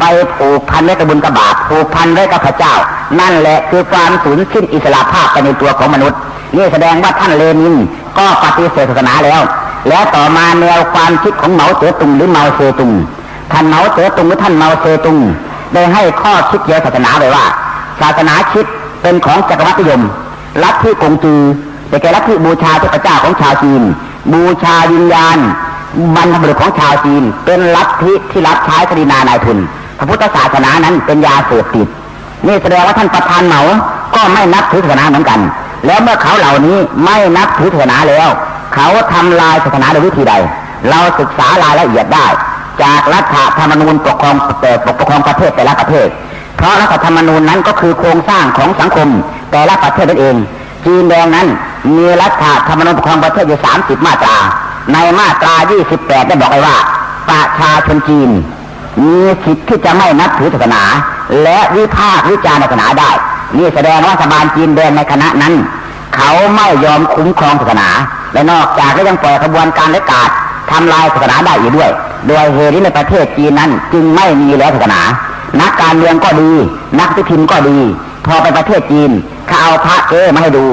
ไปผูกพันไว้กับบุญกับบาปผูกพันไว้กับพระเจ้านั่นแหละคือความสูญสิ้นอิสระภาพไปในตัวของมนุษย์นี่แสดงว่าท่านเลนินก็ปฏิเสธศาสนาแล้วและต่อมาแนวความคิดของเหมาเจ๋อตุงหรือเมาเซตุงท่านเหมาเจ๋อตุงหรือท่านเมาเซตุงได้ให้ข้อคิดเกี่ยวกับศาสนาไว้ว่าศาสนาคิดเป็นของจักรวรรดินิยมลัทธิกงจือแต่แก่ลัทธิบูชาเทพเจ้าของชาวจีนบูชาวิญญาณบรรพบุรุษของชาวจีนเป็นลัทธิที่รับใช้คดีนายทุนพระพุทธศาสนานั้นเป็นยาเสพติดนี่แสดงว่าท่านประธานเหมาก็ไม่นับถือศาสนาเหมือนกันแล้วเมื่อเขาเหล่านี้ไม่นับถือศาสนาแล้วเขาทำลายศาสนาโดยวิธีใดเราศึกษารายละเอียดได้จากรัฐธรรมนูญปกครองประเทศแต่ละประเทศเพราะรัฐธรรมนูญนั้นก็คือโครงสร้างของสังคมแต่ละประเทศนั่นเองจีนแดงนั้นมีรัฐธรรมนูญปกครองประเทศอยู่30มาตราในมาตรา28ได้บอกไว้ว่าประชาชนจีนมีสิทธิ์ที่จะไม่นับถือศาสนาและวิพากษ์วิจารณ์ศาสนาได้นี่แสดงว่ารัฐบาลจีนแดงในคณะนั้นเขาไม่ยอมคุ้มครองศาสนาและนอกจากแล้วยังปล่อยขบวนการและกาดทำลายศาสนาได้อีกด้วยโดยเหตุที่ในประเทศจีนนั้นจึงไม่มีแล้วศาสนานักการเมืองก็ดีนักพิมพ์ก็ดีพอไปประเทศจีนเขาเอาพระเก้มาให้ดู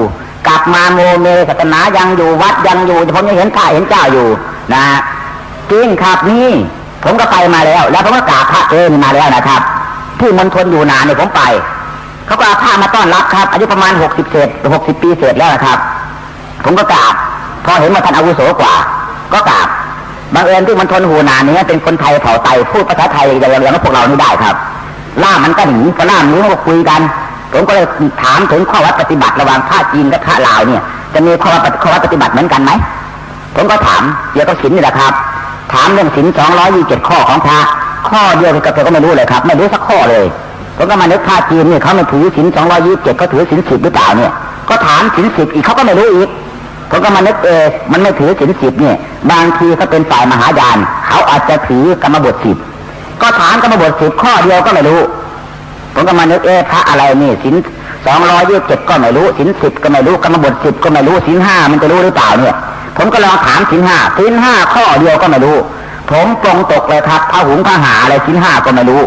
กลับมาโมเมศาสนายังอยู่วัดยังอยู่ผมยังเห็นข้าเห็นเจ้าอยู่นะจริงครับนี่ผมก็ไปมาแล้วผมก็กราบพระเก้มาแล้วนะครับที่มณฑลอยู่นานเนี่ยผมไปเขาก็เอาผ้ามาต้อนรับครับอายุประมาณ60 ปีเศษแล้วนะครับผมก็กราบพอเห็นว่าท่านอาวุโสกว่าก็กราบบังเอิญที่มณฑลหูนานนี้เป็นคนไทยเผ่าไตพูดภาษาไทยอย่างพวกเรานี่ได้ครับล่ามมันก็หนีพอล่ามนี้ก็คุยกันผมก็เลยถามถึงข้อวัดปฏิบัติระหว่างพระจีนกับพระลาวเนี่ยจะมีข้อวัดปฏิบัติเหมือนกันไหมผมก็ถามเกี่ยวกับศีลนี่แหละครับถามเรื่องศีล227ข้อของพระข้อเดียวก็ไม่รู้เลยครับไม่รู้สักข้อเลยผมก็มานึกพระจีนเนี่ยเขาไม่ถือศีล227เขาถือศีล10หรือเปล่าเนี่ยก็ถามศีล10อีกเขาก็ไม่รู้อีกผมก็มานึกมันไม่ถือศีล10เนี่ยบางทีเขาเป็นฝ่ายมหายานเขาอาจจะถือกรรมบท10ก็ถามกรรมบท10ข้อเดียวก็ไม่รู้ผมก็มานึกพระอะไรนี่ศีล227ก็ไม่รู้ศีล10ก็ไม่รู้กรรมบท10ก็ไม่รู้ศีล5มันจะรู้หรือเปล่าเนี่ยผมก็ลองถามศีล5ข้อเดียวก็ไม่รู้ผมปรงตกเลยครับพระหุงพระหาอะไรศีล5ก็ไม่รู้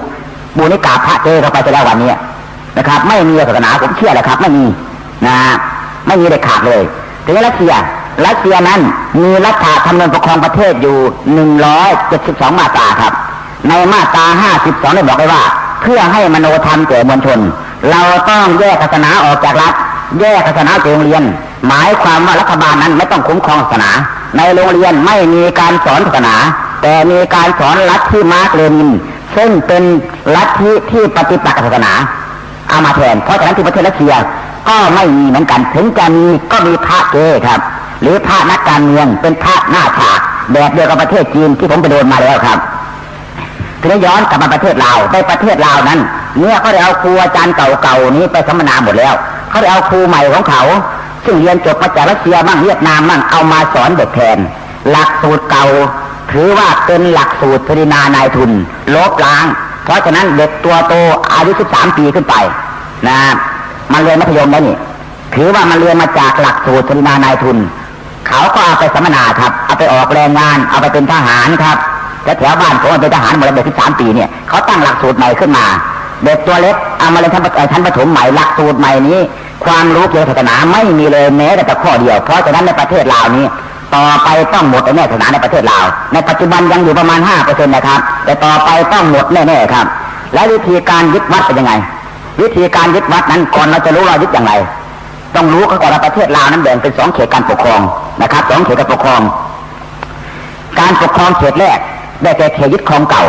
บูนิกาพระเจเข้าไปจะแล้ววันนี้นะครับไม่มีศาสนาผมเชื่อเลยครับไม่มีนะไม่มีเด็ดขาดเลยถึงรัสเซียนั้นมีรัฐธรรมนูญปกครองประเทศอยู่172มาตราครับในมาตรา52ได้บอกไว้ว่าเพื่อให้มโนธรรมแก่มวลชนเราต้องแยกศาสนาออกจากรัฐแยกศาสนาจากโรงเรียนหมายความว่ารัฐบาลนั้นไม่ต้องคุ้มครองศาสนาในโรงเรียนไม่มีการสอนศาสนาแต่มีการสอนลัทธิมาร์กเลนินซึ่งเป็นลัทธิที่ปฏิปักษ์ศาสนาเอามาแทนเพราะฉะนั้นที่ประเทศรัสเซียก็ไม่มีเหมือนกันถึงจะมีก็มีพระเก้ครับหรือพระนักการเมืองเป็นพระหน้าฉากแบบเดียวกับประเทศจีนที่ผมไปโดนมาแล้วครับทีนี้ย้อนกลับมาประเทศลาวในประเทศลาวนั้นเนี่ยเขาได้เอาครูอาจารย์เก่าๆนี้ไปสัมมนาหมดแล้วเขาได้เอาครูใหม่ของเขาซึ่งเรียนจบมาจากรัสเซียมั่งเวียดนามมั่งเอามาสอนเด็กแทนหลักสูตรเก่าถือว่าเป็นหลักสูตรคดีนายทุนลบล้างเพราะฉะนั้นเด็กตัวโตอายุ13 ปีขึ้นไปนะมันเรียนมัธยมแล้วนี่ถือว่ามันเรียนมาจากหลักสูตรคดีนายทุนเขาก็เอาไปสัมมนาครับเอาไปออกแรงงานเอาไปเป็นทหารครับและแถวบ้านผมเป็นทหารหมดเลยเด็ก13 ปีเนี่ยเขาตั้งหลักสูตรใหม่ขึ้นมาเด็กตัวเล็กเอามาเรียนชั้นประถมใหม่หลักสูตรใหม่นี้ความรู้เกี่ยวกับศาสนาไม่มีเลยแม้แต่ข้อเดียวเพราะฉะนั้นในประเทศลาวนี้ต่อไปต้องหมดแน่ศาสนาในประเทศลาวในปัจจุบันยังอยู่ประมาณ 5% นะครับแต่ต่อไปต้องหมดแน่ๆครับและวิธีการยึดวัดเป็นยังไงวิธีการยึดวัดนั้นก่อนเราจะรู้เรายึดอย่างไรต้องรู้ก่อนว่าประเทศลาวนั้นแบ่งเป็น2เขตการปกครองนะครับ2เขตการปกครองการปกครองเขตแรกได้แก่เขตยึดครองเก่า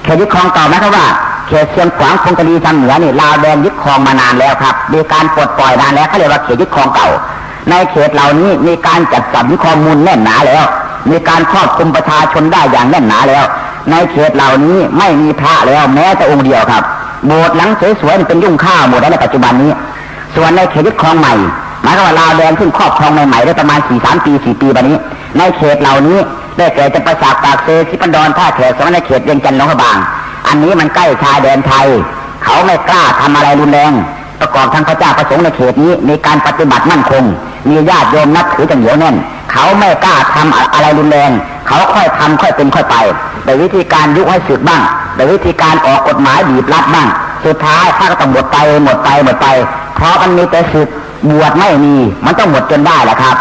เขตยึดครองเก่าหมายความว่าเขตเชียงขวางคงกะลีทางเหนือนี่ลาวแดงยึดครองมานานแล้วครับมีการปลดปล่อยนานแล้วเขาเรียกว่าเขตยึดครองเก่าในเขตเหล่านี้มีการจัดสรรข้อมูลแน่นหนาแล้วมีการครอบคลุมประชาชนได้อย่างแน่นหนาแล้วในเขตเหล่านี้ไม่มีพระแล้วแม้แต่องค์เดียวครับโบสถ์หลังสวยๆเป็นยุ่งข้าวหมดแล้วในปัจจุบันนี้ส่วนในเขตยึดครองใหม่หมายความว่าลาวแดงขึ้นครอบครองใหม่ๆได้ประมาณ4 ปีบัดนี้ในเขตเหล่านี้ได้แก่จะประสาทปากเซสิปันดอนท่าแขกสมัยในเขตเวียงจันทร์หนองกระบาง อันนี้มันใกล้ชายแดนไทยเขาไม่กล้าทำอะไรรุนแรงประกอบทั้งพระเจ้าประสงค์ในเขตนี้มีการปฏิบัติมั่นคงมีญาติโยมนับถือกันเหนียวแน่นเขาไม่กล้าทำอะไรรุนแรงเขาค่อยทำค่อยเป็นค่อยไปโดยวิธีการยุให้สึกบ้างโดยวิธีการออกกฎหมายบีบรัดบ้างสุดท้ายถ้าก็ต้องหมดไปเพราะมันมีแต่สึกบวชไม่มีมันต้องหมดจนได้แหละครับ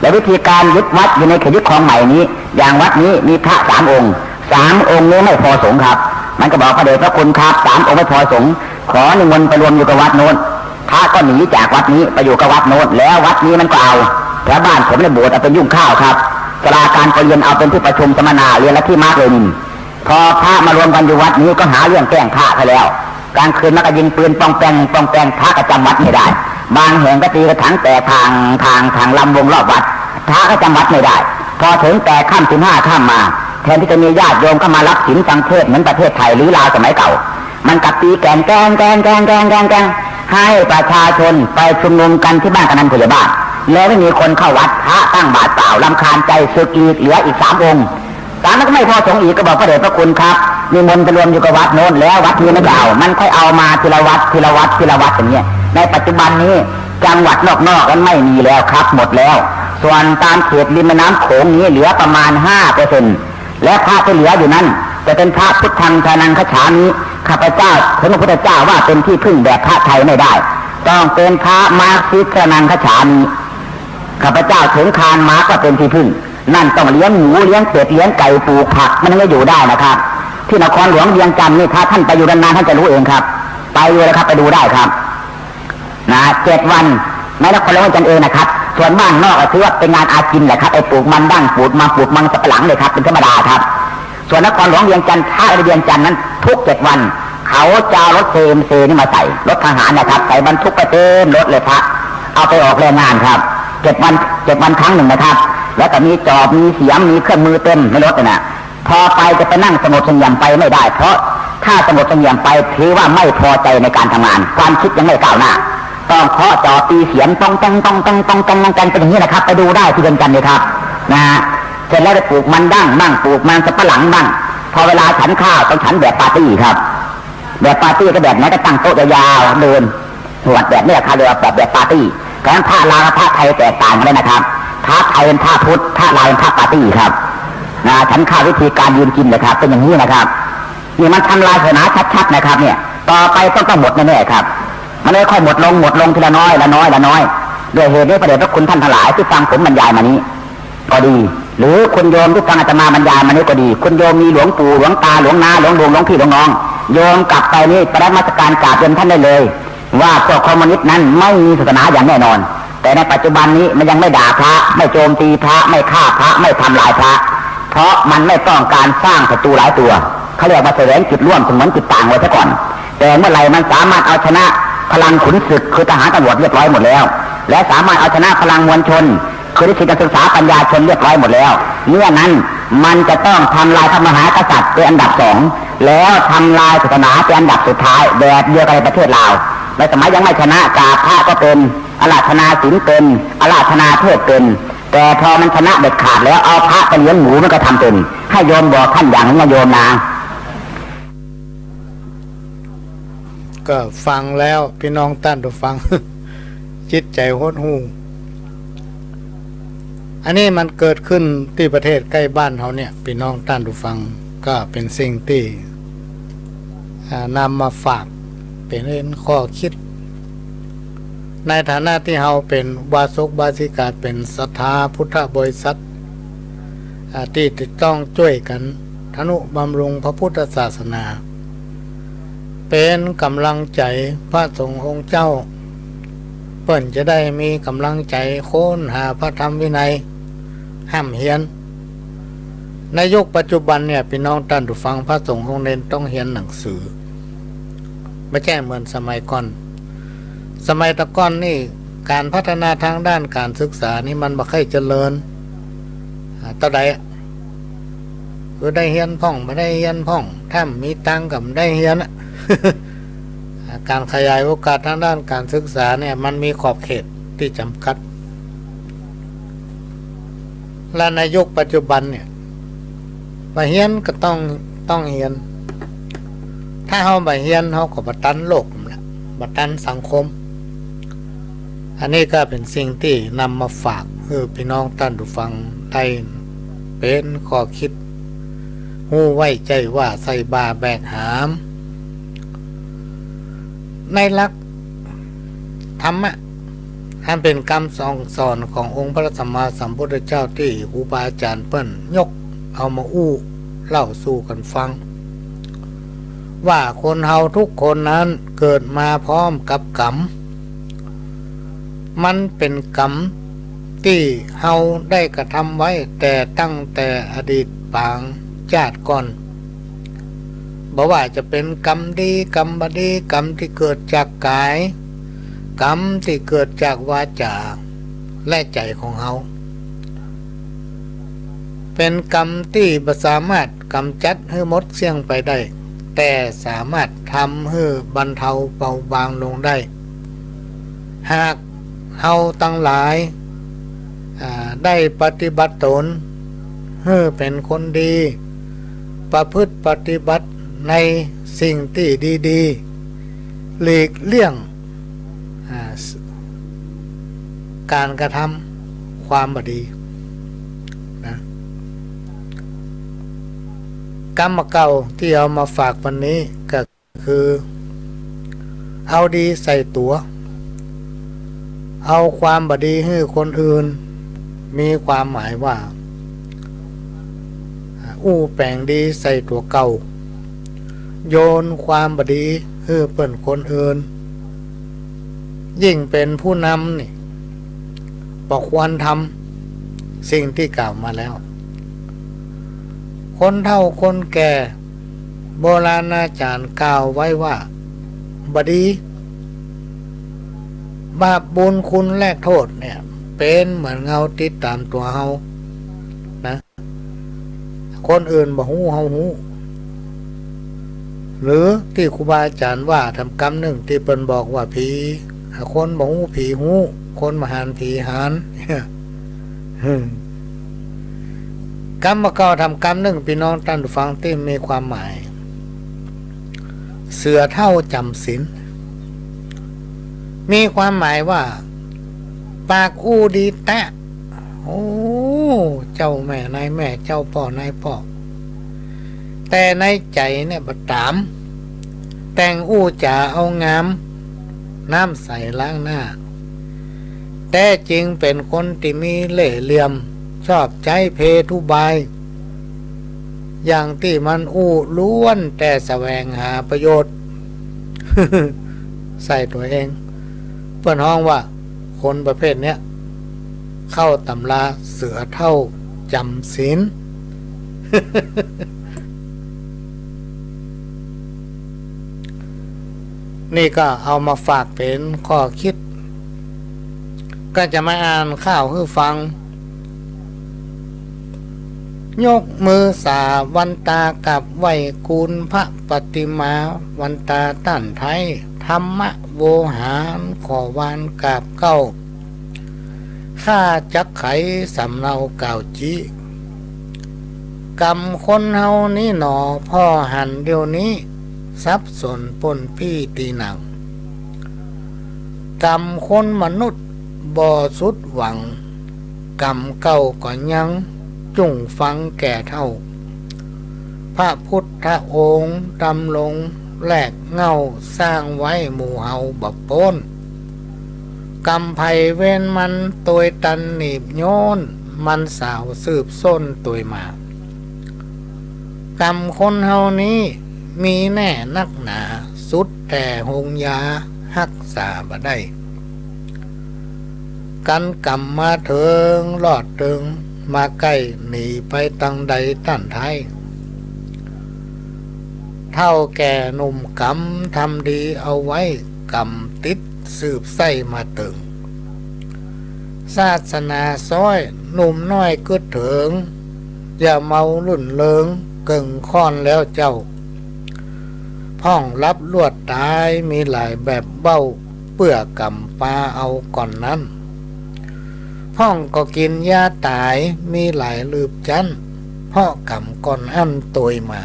และวิธีการยึดวัดอยู่ในเขตยึดครองใหม่นี้อย่างวัดนี้มีพระ3 องค์นี้ไม่พอสงฆ์ครับมันก็บอกพระเดชพระคุณครับ3 องค์ไม่พอสงฆ์ขอนิมนต์ไปรวมอยู่กับวัดโน้นพระก็หนีจากวัดนี้ไปอยู่กับวัดโน้นแล้ววัดนี้มันก็เอาแล้วบ้านผมในโบสถ์เอาเป็นยุ่งข้าวครับศาลาการประเรียนเอาเป็นที่ประชุมสัมมนาเรียนและที่มาร์กเลนินพอพระมารวมกันอยู่วัดนี้ก็หาเรื่องแกล้งพระไปแล้วกลางคืนมันก็ยิงปืนปองแปงพระก็จำวัดไม่ได้บางแห่งก็ตีกระถางแต่ทางลำวงรอบวัดพระก็จำวัดไม่ได้พอถึงแต่ค่ำ15 ค่ำมาแทนที่จะมีญาติโยมเข้ามารับศีลฟังเทศน์เหมือนประเทศไทยหรือลาวสมัยเก่ามันกลับตีแกงให้ประชาชนไปชุมนุมกันที่บ้านกำนันผู้ใหญ่บ้านแล้วไม่มีคนเข้าวัดพระตั้งบาตรเปล่ารำคาญใจสึกอีกเหลืออีก3 องค์นั้นก็ไม่พอสงฆ์อีกก็บอกพระเดชพระคุณครับนิมนต์ไปรวมอยู่กับวัดโน้นแล้ววัดนี้ไม่เอามันค่อยเอามาทีละวัดอย่างเงี้ยในปัจจุบันนี้จังหวัดนอกนั้นไม่มีแล้วครับหมดแล้วส่วนตามเขตริมแม่น้ำโขงนี้เหลือประมาณ 5%และพระที่เหลืออยู่นั้นจะเป็นพระพุทธังสรณังคัจฉามิข้าพเจ้าถึงพระพุทธเจ้าว่าเป็นที่พึ่งแบบพระไทยไม่ได้ต้องเป็นพระมาร์กซิสสรณังคัจฉามิข้าพเจ้าถึงคานมาร์กก็เป็นที่พึ่งนั่นต้องเลี้ยงหมูเลี้ยงเป็ดเลี้ยงไก่ปลูกผักมันไม่อยู่ได้นะครับที่นครหลวงเวียงจันทร์นี่ถ้าท่านไปอยู่นานๆท่านจะรู้เองครับไปอยู่เลยครับไปดูได้ครับนะ7 วันในนครหลวงเวียงจันทร์เองนะครับส่วนบ้านนอกก็ถือว่าเป็นงานอาจินแหละครับไอ้ปลูกมันดั้งปลูกมังสับปะหลังเลยครับเป็นธรรมดาครับส่วนนครหลวงเวียงจันทร์ท่าเวียงจันทร์นั้นทุก7 วันเขาจะรถCMCนี่มาใส่รถทหารนะครับใส่บรรทุกไปเต็มรถเลยครับเอาไปออกแรงงานครับ7 วันครั้งหนึ่งนะครับแล้วก็มีจอบมีเสียมมีเครื่องมือเต็มในรถนะพอไปจะไปนั่งสงบเสงี่ยมไปไม่ได้เพราะถ้าสงบเสงี่ยมไปถือว่าไม่พอใจในการทำงานความคิดยังไม่ก้าวหน้าต้องเคาะจอตีเสียงต้องเป็นอย่างนี้นะครับไปดูได้ที่เวียงจันทร์เลยครับนะเสร็จแล้วจะปลูกมันดั้งบ้างปลูกมันสับปะหลังบ้างพอเวลาฉันข้าวต้องฉันแบบปาร์ตี้ครับแบบปาร์ตี้ก็แบบนั้นก็ตั้งโต๊ะยาวๆเดินหวดแบบนี้ค่ะเรียกว่าแบบปาร์ตี้เพราะฉะนั้นพระลาวกับพระไทยแตกต่างกันเลยนะครับพระไทยเป็นพระพุทธพระลาวเป็นพระปาร์ตี้ครับนะฉันข้าววิธีการยืนกินนะครับเป็นอย่างนี้นะครับนี่มันทำลายศาสนาชัดๆนะครับเนี่ยต่อไปต้องหมดแน่ๆครับมันไม่ค่อยหมดลงทีละน้อยด้วยเหตุนี้พระเดชพระคุณท่านทั้งหลายที่ฟังผมบรรยายมานี้ก็ดีหรือคุณโยมที่ฟังอาตมาบรรยายมานี้ก็ดีคุณโยมมีหลวงปู่หลวงตาหลวงนาหลวงลุงหลวงพี่หลวงน้องโยมกลับไปนี่ไปรับราชการกราบเรียนท่านได้เลยว่าพวกคอมมิวนิสต์นั้นไม่มีศาสนาอย่างแน่นอนแต่ในปัจจุบันนี้มันยังไม่ด่าพระไม่โจมตีพระไม่ฆ่าพระไม่ทำลายพระเพราะมันไม่ต้องการสร้างศัตรูหลายตัวเขาเรียกว่าแสวงจุดร่วมสมมติจุดต่างไว้ซะก่อนแต่เมื่อไหร่มันสามารถเอาชนะพลังขุนศึกคือทหารตำรวจเรียบร้อยหมดแล้วและสามารถเอาชนะพลังมวลชนคือนิสิตนักศึกษาปัญญาชนเรียบร้อยหมดแล้วเมื่อนั้นมันจะต้องทำลายพระมหากษัตริย์เป็นอันดับ2แล้วทำลายศาสนาเป็นอันดับสุดท้ายแบบเดียวกันในประเทศลาวในสมัยยังไม่ชนะกาพระก็เป็นอาราธนาศีลเป็นอาราธนาเทศเป็นแต่พอมันชนะเด็ดขาดแล้วเอาพระไปเลี้ยงหมูมันก็ทำเป็นให้โยมบอกท่านอย่างนี้โยมนะก็ฟังแล้วพี่น้องท่านผู้ฟัง จิตใจหดหู่อันนี้มันเกิดขึ้นที่ประเทศใกล้บ้านเขาเนี่ยพี่น้องท่านผู้ฟังก็เป็นสิ่งที่นำมาฝากเป็นข้อคิดในฐานะที่เราเป็นวาสกวาสิกาเป็นศรัทธาพุทธบริษัทที่ต้องช่วยกันทนุบำรุงพระพุทธศาสนาเป็นกำลังใจพระสงฆ์องค์เจ้าเปิ้นจะได้มีกำลังใจค้นหาพระธรรมวินัยห้ามเฮียนในยุคปัจจุบันเนี่ยพี่น้องท่านผู้ฟังพระสงฆ์องค์เน้นต้องเฮียนหนังสือไม่ใช่เหมือนสมัยก่อนสมัยตะก่อนนี่การพัฒนาทางด้านการศึกษานี่มันบ่ค่อยเจริญต่อใดคือได้เฮียนพ่องไม่ได้เฮียนพ่องถ้ามีตังค์กับได้เฮียน การขยายโอกาสทางด้านการศึกษาเนี่ยมันมีขอบเขตที่จำกัดและในยุคปัจจุบันเนี่ยว่าเฮียนก็ต้องเฮียน ถ้าเฮาบ่เฮียนเฮาก็บ่ตันโลกนั่นแหละบ่ตันสังคมอันนี้ก็เป็นสิ่งที่นำมาฝากพี่น้องท่านผู้ฟังได้เป็นข้อคิดฮู้ไว้ใจว่าใส่บาแบกหามในหลักธรรมะอันเป็นคำสอนขององค์พระสัมมาสัมพุทธเจ้าที่ครูบาอาจารย์เปิ้นยกเอามาเล่าสู่กันฟังว่าคนเฮาทุกคนนั้นเกิดมาพร้อมกับกรรมมันเป็นกรรมที่เฮาได้กระทำไว้แต่ตั้งแต่อดีตปางชาติก่อนบ่ว่าจะเป็นกรรมดีกรรมบ่ดีกรรมที่เกิดจากกายกรรมที่เกิดจากวาจาและใจของเฮาเป็นกรรมที่บ่สามารถกำจัดให้หมดเสียงไปได้แต่สามารถทำให้บรรเทาเบาบางลงได้หากเฮาทั้งหลายได้ปฏิบัติตนให้เป็นคนดีประพฤติปฏิบัติในสิ่งที่ดีๆหลีกเลี่ยงการกระทำความบดีนะกรรมเก่าที่เอามาฝากวันนี้ก็คือเอาดีใส่ตัวเอาความบดีให้คนอื่นมีความหมายว่าแปลงดีใส่ตัวเก่าโยนความบดีให้เปิ้นคนอื่นยิ่งเป็นผู้นำนี่บ่ควรทำสิ่งที่กล่าวมาแล้วคนเฒ่าคนแก่โบราณอาจารย์กล่าวไว้ว่าบดีบาปบุญคุณและโทษเนี่ยเป็นเหมือนเงาติดตามตัวเฮานะคนอื่นบ่ฮู้เฮาฮู้หรือที่ครูบาอาจารย์ว่าทำกรรมหนึ่งที่เปิ้นบอกว่าผีคนบ่ฮู้ผีฮู้คนมาหารผีหารกรรมเก่าทำกรรมหนึ่งพี่น้องท่านผู้ฟังที่มีความหมายเสือเท่าจำศีลมีความหมายว่าปากดีแตะโอ้เจ้าแม่นายแม่เจ้าพ่อนายพ่อแต่ในใจเนี่ยบัดตามแต่งจ๋าเอางามน้ำใสล้างหน้าแต่จริงเป็นคนที่มีเล่ห์เหลี่ยมชอบใจเพทุบายอย่างที่มันล้วนแต่แสวงหาประโยชน์ ใส่ตัวเองเพื่อนห้องว่าคนประเภทเนี้ยเข้าตำราเสือเท่าจำศีล นี่ก็เอามาฝากเป็นข้อคิดก็จะมาอ่านข่าวให้ฟังยกมือสาวันตากับไหวกูลพระปฏิมาวันตาต้านไทยธรรมะโวหารขอวานกาบเก้าข้าจักไขสำเนาเก่าจีกรรมคนเฮานี่หนอพ่อหันเดี๋ยวนี้สับสนปนพี่ตีหนังกรรมคนมนุษย์บ่สุดหวังกรรมเก่าก็ยังจุ่งฟังแก่เท่าพระพุทธองค์ดำลงแลกเงาสร้างไว้หมู่เฮาบับป้นกำไพเว้นมันตัวตันหนีบโยนมันสาวสืบส้นตัวมากรรมคนเฮานี้มีแน่นักหนาสุดแต่หงยาหักษาบ่ได้กันกรรมมาเถิงลอดเถิงมาใกล้หนีไปตังใดต้านไทยเท่าแก่หนุ่มกรรมทำดีเอาไว้กรรมติดสืบไส้มาตึงศาสนาซ้อยหนุ่มน้อยกึดเถิงอย่าเมาลุ่นเลิงเก่งค้อนแล้วเจ้าพ่องรับลวดตายมีหลายแบบเบ้าเปื้อกำปลาเอาก่อนนั้นพ่องก็กินยาตายมีหลายลืบจันพ่อกำก่อนอันตยมา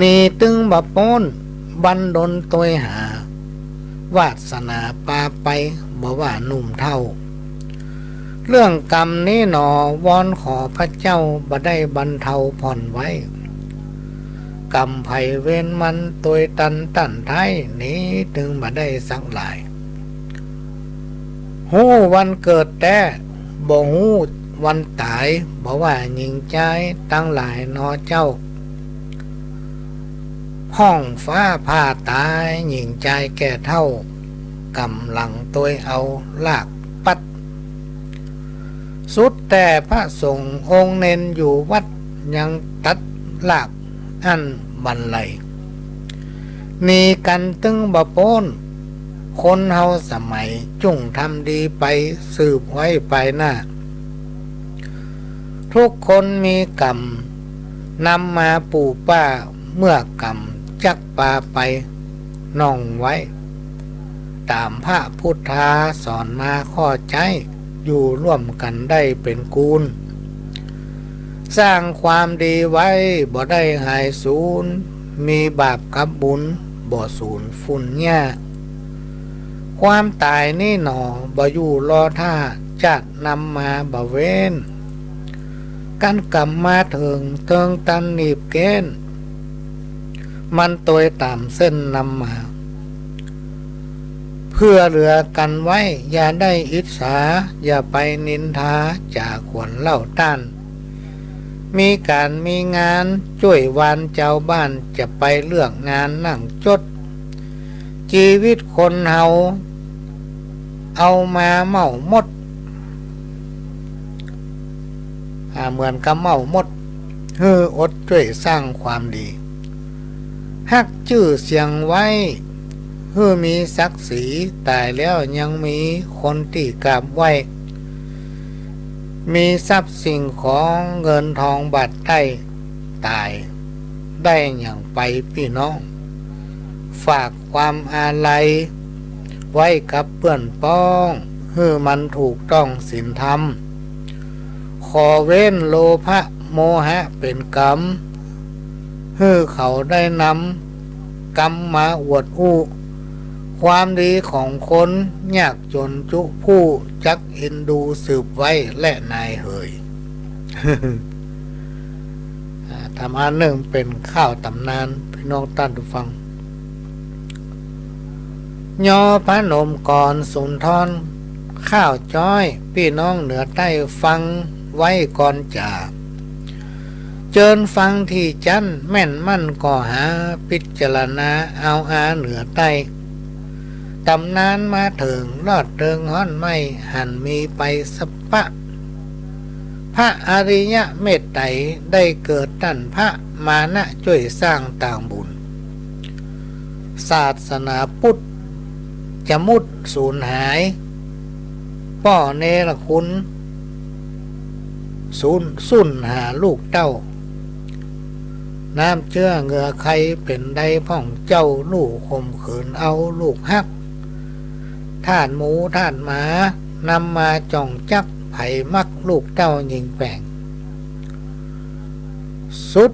นี่ตึงบะโป้นบันดลตัวหาวาสนาปาไปบ่ว่าหนุ่มเท่าเรื่องกรรมนี้หนอวอนขอพระเจ้าบ่ได้บรรเทาผ่อนไว้กรรมไผเว้นมันตัวตันไทยนี้ถึงบ่ได้สักหลายฮู้วันเกิดแต่บ่ฮู้วันตายบ่ว่าหญิงใจตั้งหลายนอเจ้าห้องฟ้าผ่าตายหญิงใจแก่เท่ากำลังตัวเอาลากปัดสุดแต่พระสงฆ์องค์เน้นอยู่วัดยังตัดลากอันบันไลนี่กันตึงบะโป้นคนเฮาสมัยจุ่งทำดีไปสืบไว้ไปหน้าทุกคนมีกรรมนำมาปู่ป้าเมื่อกรรมจักปาไปน่องไว้ตามพระพุทธาสอนมาข้อใจอยู่ร่วมกันได้เป็นกูลสร้างความดีไว้บ่ได้หายสูญมีบาปกับบุญบ่สูญฝุ่นแย่ความตายนี่หนอบ่อยู่รอท่าจัดนำมาบ่เว้นกันกรรมมาถึงเทิงตันหนีบเกณฑ์มันตัวตามเส้นนำมาเพื่อเหลือกันไว้อย่าได้อิจฉาอย่าไปนินทาจากขวนเล่าต้านมีการมีงานช่วยวานเจ้าบ้านจะไปเลือกงานนั่งจดชีวิตคนเฮาเอามาเมาหมดเหมือนกับเมาหมดอดช่วยสร้างความดีฮักชื่อเสียงไว้มีศักดิ์ศรีตายแล้วยังมีคนที่กราบไหว้มีทรัพย์สิ่งของเงินทองบัตรได้ตายได้อย่างไปพี่น้องฝากความอาลัยไว้กับเพื่อนป้องมันถูกต้องศีลธรรมขอเว้นโลภะโมหะเป็นกรรมเขาได้นำกรรมมาอวดอู้ความดีของคนยากจนจุผู้จักเอ็นดูสืบไว้และนายเหย ทำอันหนึ่งเป็นข้าวตำนานพี่น้องท่านผู้ฟังยอพระนมก่อนสุนทรข้าวจ้อยพี่น้องเหนือใต้ฟังไว้ก่อนจ่าเจิญฟังที่จันแม่นมั่นก็หาพิจารณาเอาเหนือใต้ตำนานมาถึงรอดเริงห้อนไม่หันมีไปสัปปะพระอริยะเมตไตรได้เกิดตั้นพระมานะช่วยสร้างต่างบุญศาสนาพุทธจะมุดสูญหายป้อเนรคุณสุนหาลูกเต้าน้ำเชื่อเหงื่อใครเป็นใดพ่องเจ้าลูกข่มขืนเอาลูกฮักท่านหมูท่านหมานำมาจ่องจักไผ่มักลูกเต้ายิงแปลงสุด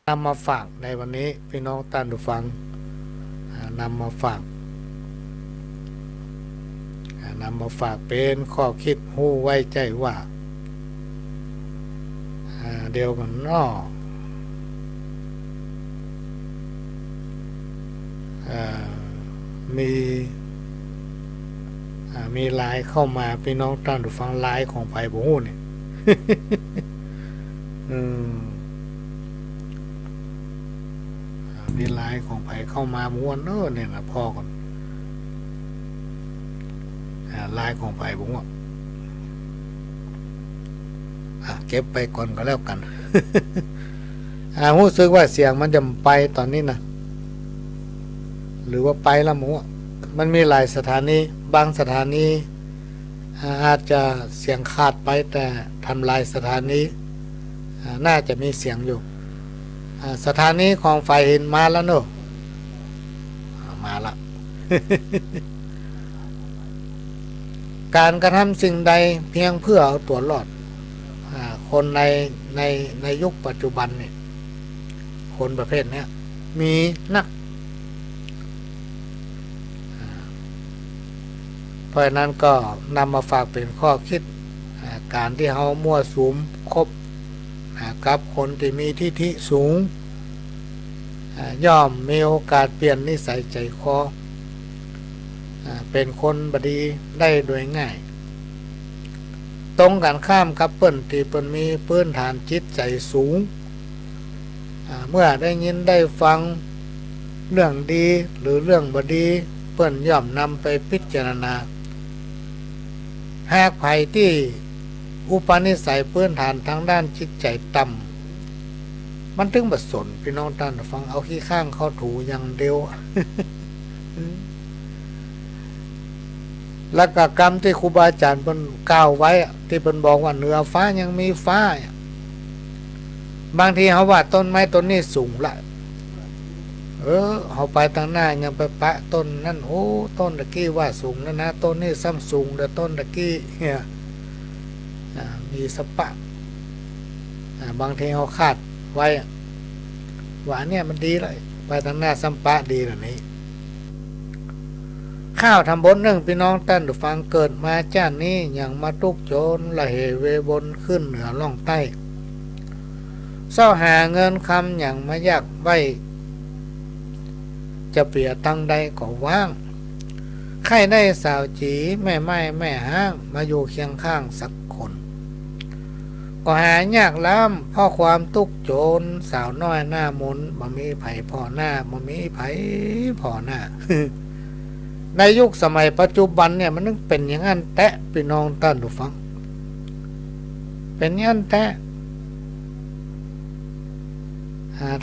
นำมาฝากในวันนี้พี่น้องท่านผู้ฟังนำมาฝากเป็นข้อคิดหู้ไว้ใจว่าเดียวกันน้อมีไลน์เข้ามาพี่น้องท่านผู้ฟังไลน์ของไผ่บ่ฮู้นี่ มีไลน์ของไผ่เข้ามาม้วนเนี่ยนะพ่อก่อนไลน์ของไผ่บ่ฮู้เก็บไปก่อนก็แล้วกัน รู้สึกว่าเสียงมันจะไปตอนนี้นะหรือว่าไปละหมูมันมีหลายสถานีบางสถานีอาจจะเสียงขาดไปแต่ทำลายสถานีน่าจะมีเสียงอยู่สถานีของไฟหินมาแล้วเนอะมาละ การกระทำสิ่งใดเพียงเพื่อเอาตัวรอดคนในยุคปัจจุบันเนี่ยคนประเภทนี้มีนักเพราะนั้นก็นำมาฝากเป็นข้อคิดการที่เขามั่วสุมคบกับคนที่มีทิฐิสูงย่อมมีโอกาสเปลี่ยนนิสัยใจคอเป็นคนบดีได้โดยง่ายตรงกันข้ามกับเปิ้นที่เปิ้นมีพื้นฐานจิตใจสูงเมื่อได้ยินได้ฟังเรื่องดีหรือเรื่องบดีเปิ้นย่อมนำไปพิจารณาหากภัยที่อุปนิสัยพื้นฐานทางด้านจิตใจต่ำมันถึงบ่สนพี่น้องท่านฟังเอาขี้ข้างเข้าถูอย่างเดียว แล้วก็กรรมที่ครูบาอาจารย์เพิ่นกล่าวไว้ที่เพิ่นบอกว่าเหนือฟ้ายังมีฟ้าบางทีเขาว่าต้นไม้ต้นนี้สูงละเขาไปทางหน้ายังไปปะต้นนั่นโอ้ต้นตะกี้ว่าสูงแล้วนะต้นนี้ซ้ำสูงแต่ต้นตะกี้เนี่ยมีสปะบางทีเขาคาดไว้ว่าเนี่ยมันดีเลยไปทางหน้าซ้ำปะดีแบบนี้ข้าวทำบนหนึ่งพี่น้องท่านผู้ฟังเกิดมาจ้านนี้อย่างมาตุกโจรละเหเวบนขึ้นเหนือล่องใต้เศร้าหาเงินคำอย่างมายากไว้จะเปียตั้งใดก็ว่างใครได้สาวจีแม่ไม้แม่ห้างมาอยู่เคียงข้างสักคนก็หายากล้ำเพราะความตุกโจรสาวน้อยหน้ามนบ่มีไผพ่อหน้าบ่มีไผพ่อหน้า ในยุคสมัยปัจจุบันเนี่ยมันนึกเป็นอย่างนั้นแตะพี่น้องท่านผู้ฟังเป็นอย่างนั้นแตะ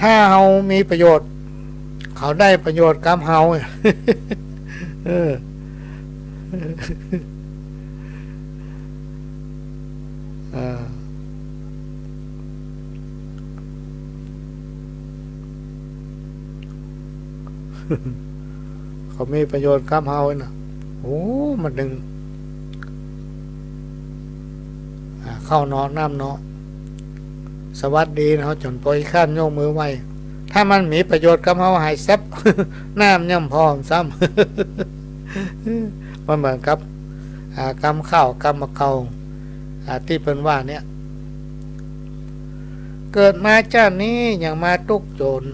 ถ้าเรามีประโยชน์เขาได้ประโยชน์กับเรา เขามีประโยชน์กับเราน่ะโอ้มันดึงเข้านอนน้ำเนาะสวัสดีนะเขาจนปล่อยข้านโยกมือไว้ถ้ามันมีประโยชน์กับเราหายแซ่บ น้ำย่ำพอมซ้ำ มันเหมือนกับกำข้าวกำมะเกาที่เป็นว่าเนี่ยเกิดมาชาตินี้อย่างมาตุกโจร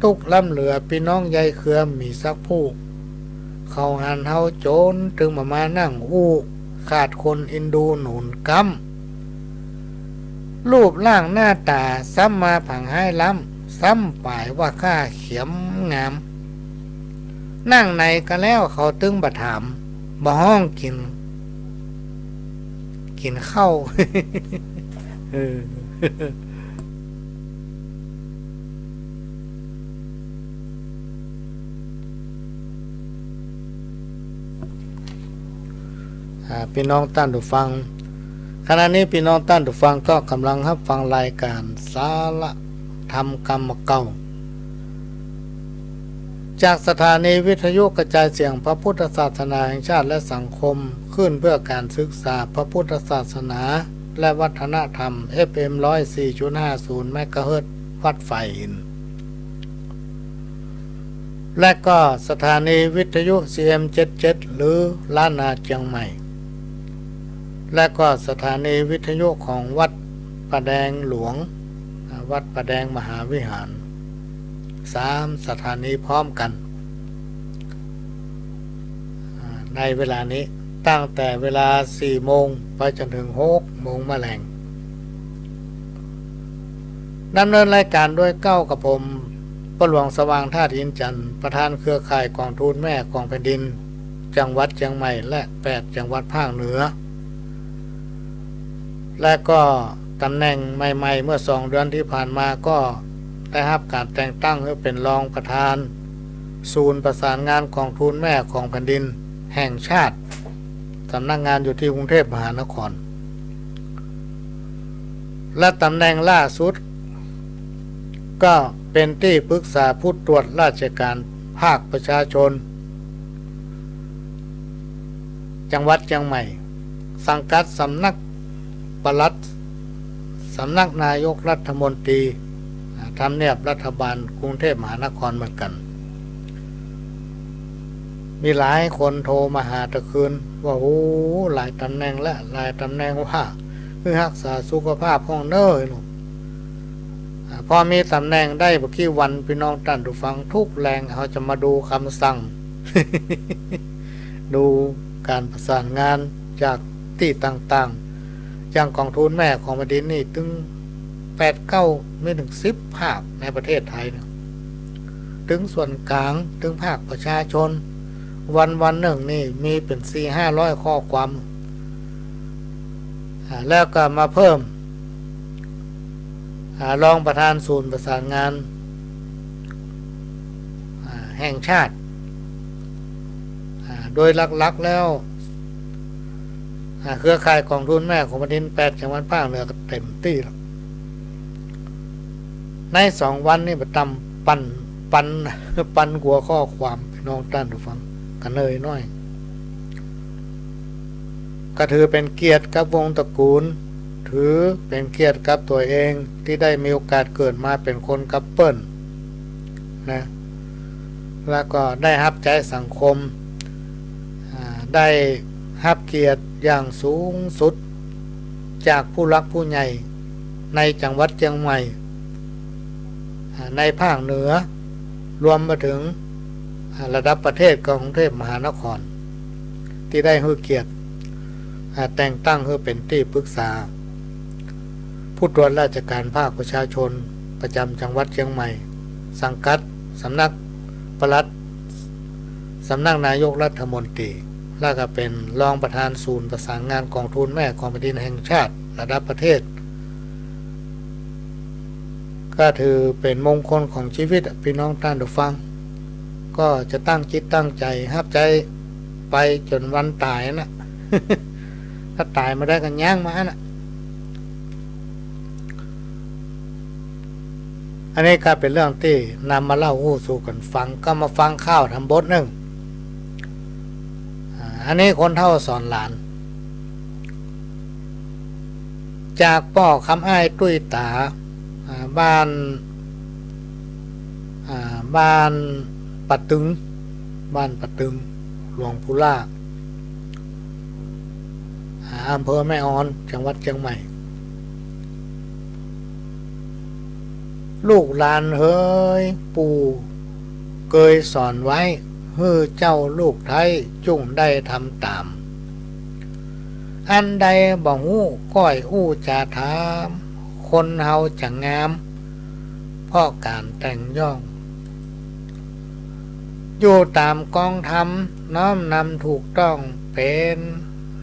ตุกล้ำเหลือพี่น้องใยเครือมีสักผู้เขาหันเฮาโจรถึงมานั่งอู้ขาดคนอินดูหนุนกำรูปร่างหน้าตาซ้ำมาผังให้ล้ำซ้ำป่ายว่าข้าเขียมงามนั่งในกันแล้วเขาตึงบะถามบ่ห้องกินข้าว พี่น้องท่านผู้ฟังขณะนี้พี่น้องท่านผู้ฟังก็กำลังรับฟังรายการสาระธรรมกรรมเก่าจากสถานีวิทยุกระจายเสียงพระพุทธศาสนาแห่งชาติและสังคมขึ้นเพื่อการศึกษาพระพุทธศาสนา และวัฒนธรรม FM 104.50 เมกะเฮิรตซ์วัดไฟหินและก็สถานีวิทยุ CM77 หรือล้านนาเชียงใหม่และก็สถานีวิทยุของวัดประแดงหลวงวัดประแดงมหาวิหาร3สถานีพร้อมกันในเวลานี้ตั้งแต่เวลา 4 โมงไปจนถึง 6 โมงมะแรงดำเนินรายการด้วยเก้ากับผมประหลวงสว่างธาตุอินจันทร์ประธานเครือข่ายกองทุนแม่ของแผ่นดินจังหวัดเชียงใหม่และ8จังหวัดภาคเหนือและก็ตำแหน่งใหม่ๆเมื่อ2 เดือนที่ผ่านมาก็ได้รับการแต่งตั้งให้เป็นรองประธานศูนย์ประสานงานกองทุนแม่ของแผ่นดินแห่งชาติสำนักงานอยู่ที่กรุงเทพมหานครและตำแหน่งล่าสุดก็เป็นที่ปรึกษาผู้ตรวจราชการภาคประชาชนจังหวัดเชียงใหม่สังกัดสำนักปลัดสำนักนายกรัฐมนตรีทำเนียบรัฐบาลกรุงเทพมหานครเหมือนกันมีหลายคนโทรมาหาตะคืนว่าโอ้หลายตำแหน่งและหลายตำแหน่งว่าคือรักษาสุขภาพห้องเน้อลูกพอมีตำแหน่งได้บ่กี่วันพี่น้องท่านผู้ฟังทุกแรงเขาจะมาดูคำสั่ง ดูการประสานงานจากที่ต่างๆอย่างกองทุนแม่ของแผ่นดินนี่ถึง8-9ไม่ถึง10ภาคในประเทศไทยนะถึงส่วนกลางถึงภาคประชาชนวันหนึ่งนี่มีเป็น 400-500 ข้อความแล้วก็มาเพิ่มรองประธานศูนย์ประสานงานแห่งชาติโดยหลักๆแล้วเครือข่ายกองทุนแม่ของแผ่นดิน8จังหวัดภาคเหนือก็เต็มที่แล้วใน2 วันนี่ประจำปันหัวข้อความพี่น้องท่านผู้ฟังกันเลยน้อยก็ถือเป็นเกียรติกับวงตระกูลถือเป็นเกียรติกับตัวเองที่ได้มีโอกาสเกิดมาเป็นคนกับเปิ้ลนะแล้วก็ได้รับใจสังคมได้รับเกียรติอย่างสูงสุดจากผู้รักผู้ใหญ่ในจังหวัดเชียงใหม่ในภาคเหนือรวมมาถึงระดับประเทศกรุงเทพมหานครที่ได้ให้เกียรติแต่งตั้งให้เป็นที่ปรึกษาผู้ตรวจราชการภาคประชาชนประจำจังหวัดเชียงใหม่สังกัดสำนักปลัดสำนักนายกรัฐมนตรีและก็เป็นรองประธานศูนย์ประสานงานกองทุนแม่ของแผ่นดินแห่งชาติระดับประเทศก็ถือเป็นมงคลของชีวิตพี่น้องท่านผู้ฟังก็จะตั้งจิตตั้งใจรับใจไปจนวันตายนะ ถ้าตายมาได้กันย่างมานะอันนี้ก็เป็นเรื่องที่นำมาเล่าสู่กันฟังก็มาฟังข้าวทำบทหนึ่งอันนี้คนเฒ่าสอนหลานจากป่อคำอ้ายตุ้ยตาบ้านปะตึงหลวงพุล่าอำเภอแม่ออนจังหวัดเชียงใหม่ลูกหลานเฮ้ยปู่เคยสอนไว้เฮ้อเจ้าลูกไทยจุ่งได้ทำตามอันใดบ่ฮู้ก้อยอู้จะถามคนเฮาจะงามเพราะการแต่งย่องอยู่ตามกองธรรมน้อมนำถูกต้องเป็น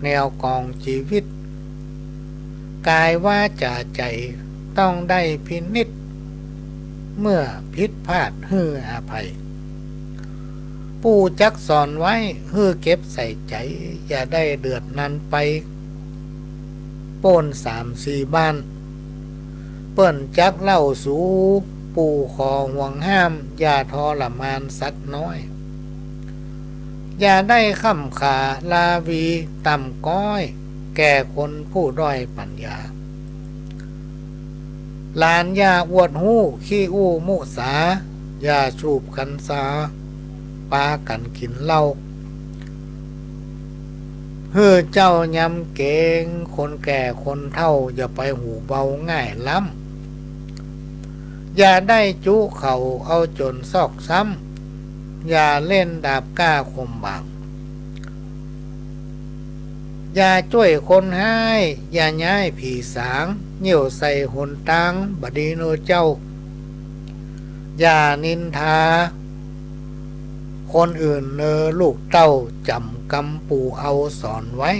แนวกองชีวิตกายว่าจะใจต้องได้พินิจเมื่อผิดพลาดฮื้ออภัยปู่จักสอนไว้ฮื้อเก็บใส่ใจอย่าได้เดือดนั้นไปโป้น3-4 บ้านเปิ้นจักเล่าสู่ปู่ขอห่วงห้ามอย่าทรมานสัตว์น้อยอย่าได้ค้ำขาลาวีต่ำก้อย แก่คนผู้ด้อยปัญญาหลานยาอวดหู้ขี้อู้มุสาอย่าชูบกันสาปากันกินเหล้าเฮ้อเจ้ายำเก่งคนแก่คนเฒ่าอย่าไปหูเบาง่ายล้ำอย่าได้จุเข่าเอาจนซอกซ้ำอย่าเล่นดาบกล้าคมบางอย่าช่วยคนให้อย่าย้ายผีสางเหี่ยวใส่หนตังบดีโนเจ้าอย่านินทาคนอื่นเนอลูกเต้าจำกำปูเอาสอนไว้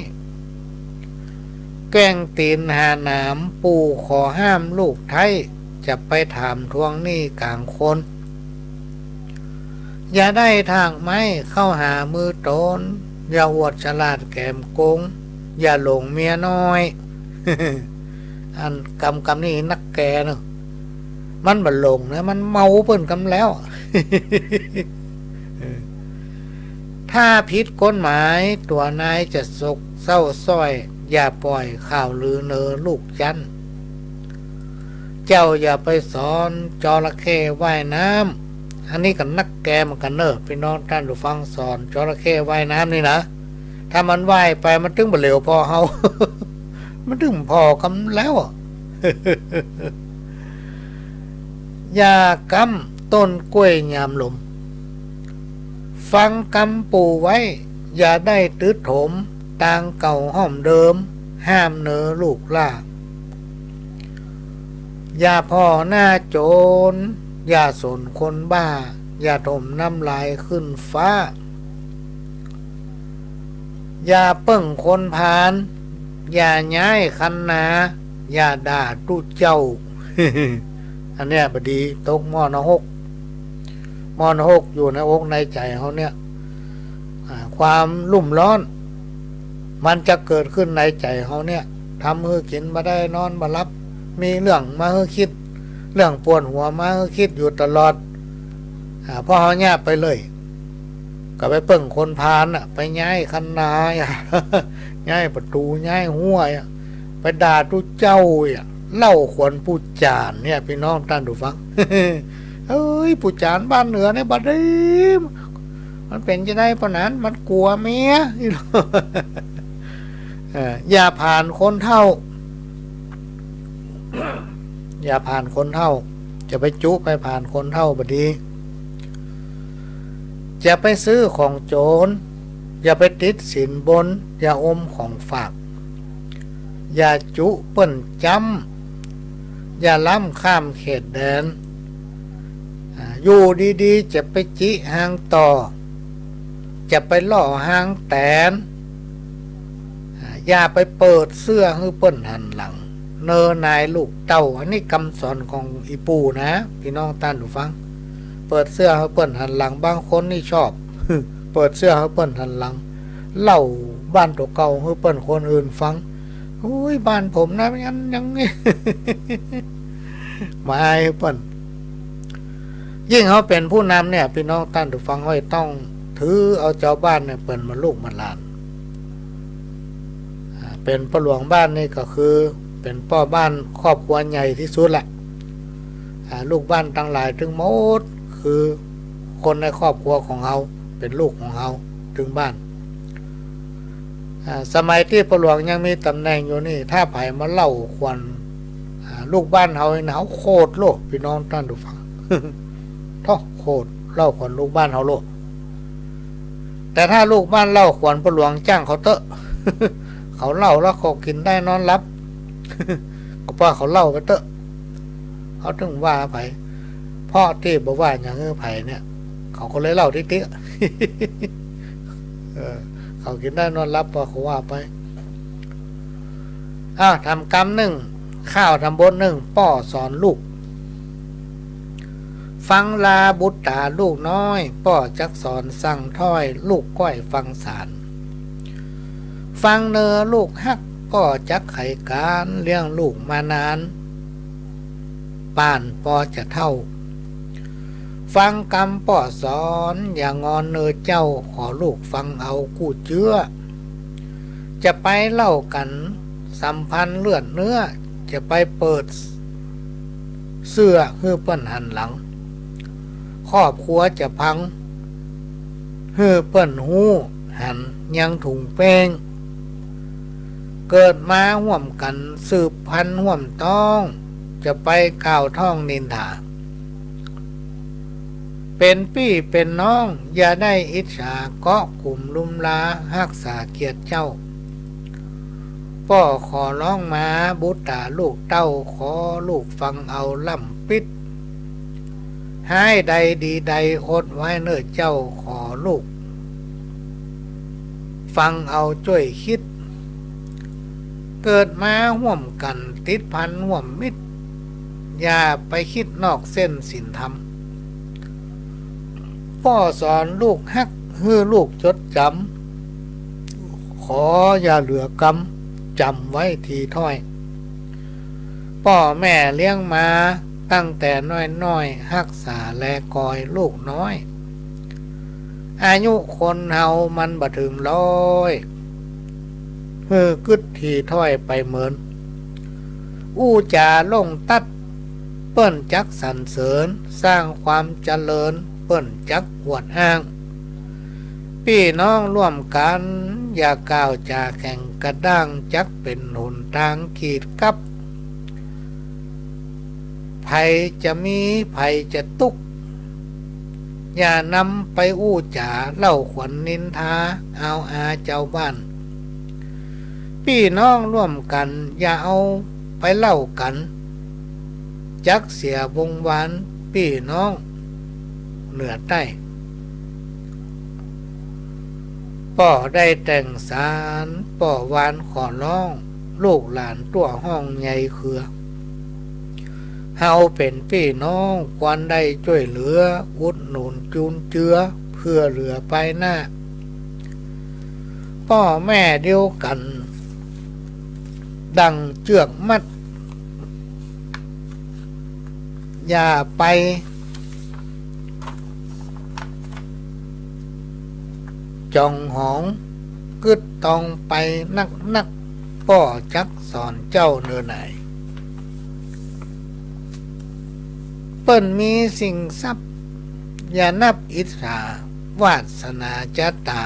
แกล้งตีนหาหนามปูขอห้ามลูกไทยจะไปถามทวงหนี้กลางคนอย่าได้ทางไม้เข้าหามือโตนอย่าอวดฉลาดแกมโกงอย่าหลงเมียน้อย อันกำนี่นักแกเนอะมันบันหลงนะมันเมาเปิ้นกำแล้ว ถ้าผิดกฎหมายตัวนายจะสกเศร้าส้อยอย่าปล่อยข่าวลือเนอลูกจันเจ้าอย่าไปสอนจระเข้ว่ายน้ำอันนี้กับนักแกมันกันเนอะพี่น้องท่านผู้ฟังสอนจระเข้ว่ายน้ำนี่นะถ้ามันว่ายไปมันถึงบ่เหลวพอเฮา มันถึงพอกำแล้ว อย่ากำต้นกล้วยยามลมฟังกำปูไว้อย่าได้ตืดโถมต่างเก่าห้อมเดิมห้ามเนอลูกล่าอย่าพ่อหน้าโจรอย่าสนคนบ้าอย่าถมน้ำลายขึ้นฟ้าอย่าเปิ้งคนพาลอย่าย้ายคันนาอย่าด่าตู้เจ้า อันเนี้ยบดีตกมอนหกอยู่ในอกในใจเขาเนี่ยความลุ่มร้อนมันจะเกิดขึ้นในใจเขาเนี่ยทำให้กินมาได้นอนมารับมีเรื่องมาให้คิดเรื่องปวดหัวมาให้คิดอยู่ตลอดพอเขาแย่ไปเลยก็ไปเปิ่งคนพาลไปย้ายคันนา ย้ายประตูย้ายหัวไปด่าทุเจ้าเล่าขวัญผู้จานเนี่ยพี่น้องท่านดูฟัง เอ้ยผู้จานบ้านเหนือเนี่ยบัดนี้มันเป็นจะได้ปะนั้นมันกลัวเมีย อย่าผ่านคนเท่า อย่าผ่านคนเท่าจะไปจุไปผ่านคนเท่าบัดนี้อย่าไปซื้อของโจรอย่าไปติดสินบนอย่าอมของฝากอย่าจุเปิ้นจำอย่าล้ำข้ามเขตแดนอยู่ดีๆจะไปจิหางต่อจะไปล่อหางแตนอย่าไปเปิดเสื้อให้เปิ้นหันหลังเนอนายลูกเต้าอันนี้คำสอนของอีปูนะพี่น้องท่านผู้ฟังเปิดเสื้อให้เปิ้นหันหลังบางคนนี่ชอบ เปิดเสื้อให้เปิ้นหันหลังเล่าบ้านตัวเก่าให้เปิ้นคนอื่นฟังอุ้ยบ้านผมนะงั้นยังไง มาให้เปิ้นยิ่งเขาเป็นผู้นำเนี่ยพี่น้องท่านผู้ฟังเขาต้องถือเอาเจ้าบ้านเนี่ยเปิ้นมาลูกมาหลานเป็นพ่อหลวงบ้านนี่ก็คือเป็นพ่อบ้านครอบครัวใหญ่ที่สุดแหละลูกบ้านทั้งหลายถึงหมดคือคนในครอบครัวของเราเป็นลูกของเราถึงบ้านสมัยที่พ่อหลวงยังมีตำแหน่งอยู่นี่ถ้าไผมาเล่าควันลูกบ้านเขาเนี่ยเขาโคตรโลกพี่น้องท่านผู้ฟัง ท้อโคตรเล่าขวัญลูกบ้านเขาโลกแต่ถ้าลูกบ้านเล่าขวัญพ่อหลวงจ้างเขาเตอะ เขาเล่าแล้วเขากินได้นอนรับ ก็เพราะเขาเล่าไปเตอะเขาถึงว่าไผพ่อที่บอกว่าอย่างเงี้ยไผเนี่ยเขาก็เลยเล่าติ๊กๆเขากินได้นอนรับพอเขาว่าไปทำกรรมหนึ่งข้าวทำบนหนึ่งป้อสอนลูกฟังลาบุตรตาลูกน้อยป้อจักสอนสั่งถ้อยลูกก้อยฟังสารฟังเนอลูกฮักป้อจักไขการเลี้ยงลูกมานานป่านป้อจะเท่าฟังกรรมป้อสอนอย่างอนเนอเจ้าขอลูกฟังเอากู้เจื้อ จะไปเล่ากันสัมพันธ์เลือดเนื้อจะไปเปิดเสื้อเพื่อเปิ้นหันหลังครอบครัวจะพังเพื่อเปิ้นหูหันยังถุงแป้งเกิดมาห่วมกันสืบพันธุ์ห่วมต้องจะไปกล่าวท่องนินทาเป็นพี่เป็นน้องอย่าได้อิจฉาเกาะกลุ่มลุมลารักษาเกียรติเจ้าพ่อขอร้องมาบุตรลูกเต้าขอลูกฟังเอาล่ำปิดให้ใดดีใดอดไว้เนื้อเจ้าขอลูกฟังเอาช่วยคิดเกิดมาห่วมกันติดพันห่วมมิตรอย่าไปคิดนอกเส้นศีลธรรมพ่อสอนลูกฮักให้ลูกจดจำขออย่าเหลือกรรมจำไว้ทีถ้อยพ่อแม่เลี้ยงมาตั้งแต่น้อยๆรักษาแลกอยลูกน้อยอายุคนเฮามันบ่ถึง100เพื่อกึดทีถ้อยไปเหมือนอู้จาลงตัดเปิ้นจักสรรเสริญสร้างความเจริญเปิ้นจักอวดอ้างพี่น้องร่วมกันอย่าก้าวจาแข่งกระด้างจักเป็นหนทางขีดกับภัยจะมีภัยจะตุกอย่านำไปอู้จาเล่าขวัญนินทาเอาอาเจ้าบ้านพี่น้องร่วมกันอย่าเอาไปเล่ากันจักเสียวงวานพี่น้องเหนือใต้ป่อได้แต่งสารป่อวานขอร้องลูกหลานตัวห้องใหญ่เครือเฮาเป็นพี่น้องควรได้ช่วยเหลืออุดหนุนจุนเจือเพื่อเหลือไปหน้าพ่อแม่เดียวกันดังเจือกมัดอย่าไปจองหองกึดตองไปนักพ่อจักสอนเจ้าเนื้อไหนเปิ้นมีสิ่งทรัพย์อย่านับอิจฉาวาสนาจะตา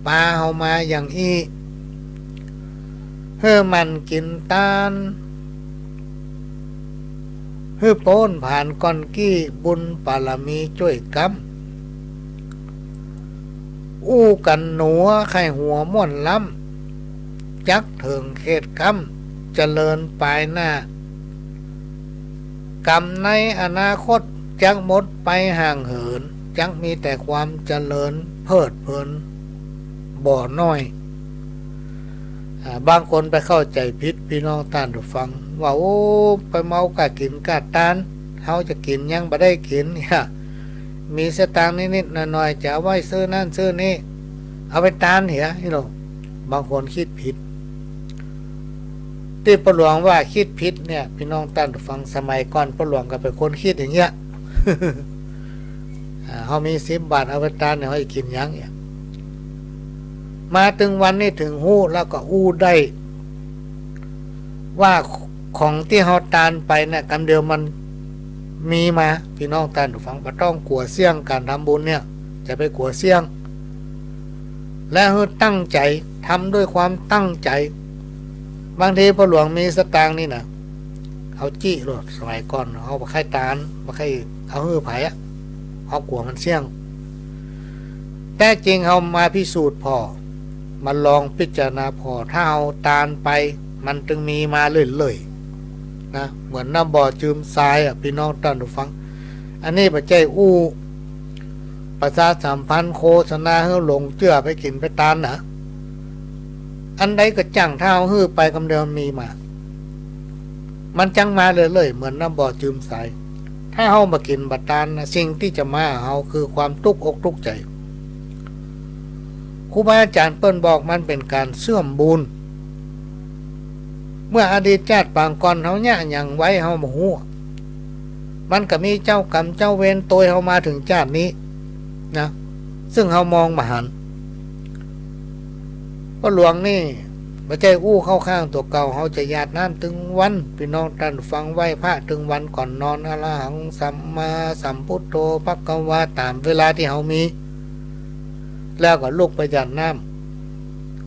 ปาเฮามาอย่างอีเฮือมันกินตาลเฮือโป้นผ่านก้อนกี้บุญปารมีช่วยกำอู้กันหนัวไข่หัวม่วนล้ำจักเถิงเขตกำเจริญปลายหน้ากรรมในอนาคตจักหมดไปห่างเหินจักมีแต่ความเจริญเพิดเพลินบ่อน้อยบางคนไปเข้าใจผิดพี่น้องท่านผู้ฟังว่าโอ้ไปเมากะกินกะตานเฮาจะกินยังบ่ได้กินเนี่ยมีสตางค์นิดๆหน่อยๆจะเอาไว้ซื้อนั่นซื้อนี่เอาไปตานเหียนี่หรอบางคนคิดผิดที่ประหลวงว่าคิดผิดเนี่ยพี่น้องท่านผู้ฟังสมัยก่อนประหลวงก็เป็นคนคิดอย่างเงี้ย เฮามี10 บาทเอาไปตานเนี่ยเฮากินยังเนี่ยมาถึงวันนี้ถึงหู้แล้วก็อู้ได้ว่าของที่เฮาตานไปเนี่ยกำเดียวมันมีมาพี่น้องท่านผู้ฟังบ่ต้องกลัวเสี่ยงการทำบุญเนี่ยจะไปกลัวเสี่ยงและให้ตั้งใจทำด้วยความตั้งใจบางทีพ่อหลวงมีสตางค์นี่นะเอาจี้รถสมัยก่อนเอาบ่ค่ายตานบ่ค่ายเอาฮื้อไผอ่ะเฮากลัวมันเสี่ยงแต่จริงเฮามาพิสูจน์พอมาลองพิจารณาพอถ้าเอาตานไปมันจึงมีมาเรื่อยๆนะเหมือนน้ำบ่อจืมทรายอ่ะพี่น้องท่านผู้ฟังอันนี้บ่ใจอู้ประชาสัมพันธ์โฆษณาให้หลงเชื่อไปกินไปตานนะอันใดก็จังเท้าฮื้อไปกำเดียวมีมามันจังมาเลยๆเหมือนน้ำบ่อจืมทรายถ้าเฮามากินบัดตานนะสิ่งที่จะมาเฮาคือความทุกข์อกทุกข์ใจครูบาอาจารย์เปิ้นบอกมันเป็นการเสื่อมบุญเมื่ออดีตชาติปางก่อนเฮาเนี่ยยังไว้เฮาบ่ฮู้มันก็มีเจ้ากรรมเจ้าเวรโตยเฮามาถึงชาตินี้นะซึ่งเฮามองบ่หันพ่อหลวงนี่ ไม่ใช่อู้เข้าข้างตัวเก่าเขาจะหยาดน้ำถึงวันพี่น้องท่านฟังไหว้พระถึงวันก่อนนอนอะระหังสัมมาสัมพุทโธภควาตามเวลาที่เขามี แล้วก็ลุกไปหยาดน้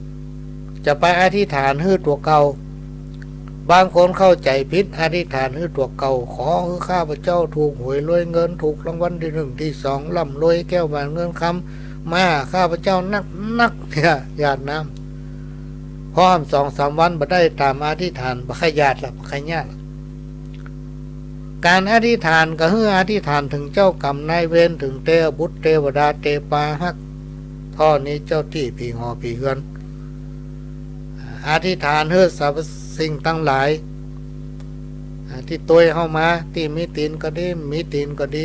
ำจะไปอธิษฐานฮื้อตัวเก่าบางคนเข้าใจผิดอธิษฐานฮื้อตัวเก่าขอฮื้อข้าพเจ้าถูกหวยรวยเงินถูกรางวัลที่ 1 ที่ 2ร่ำรวยแก้วแหวนเงินคำมาข้าพเจ้านักเนี่ยหยาดน้ำพร้อม2-3 วันบ่ได้ตามอธิษฐานบ่ขยาดละบ่ขยาดการอธิษฐานก็คืออธิษฐานถึงเจ้ากรรมนายเวรถึงเทวบุตรเทวดาเทปาหักท่อนี้เจ้าที่ผีหอผีเฮือนอธิษฐานเฮือสรรพสิ่งทั้งหลายที่ตัวเข้ามาที่มีตีนก็ดีมีตีนก็ดี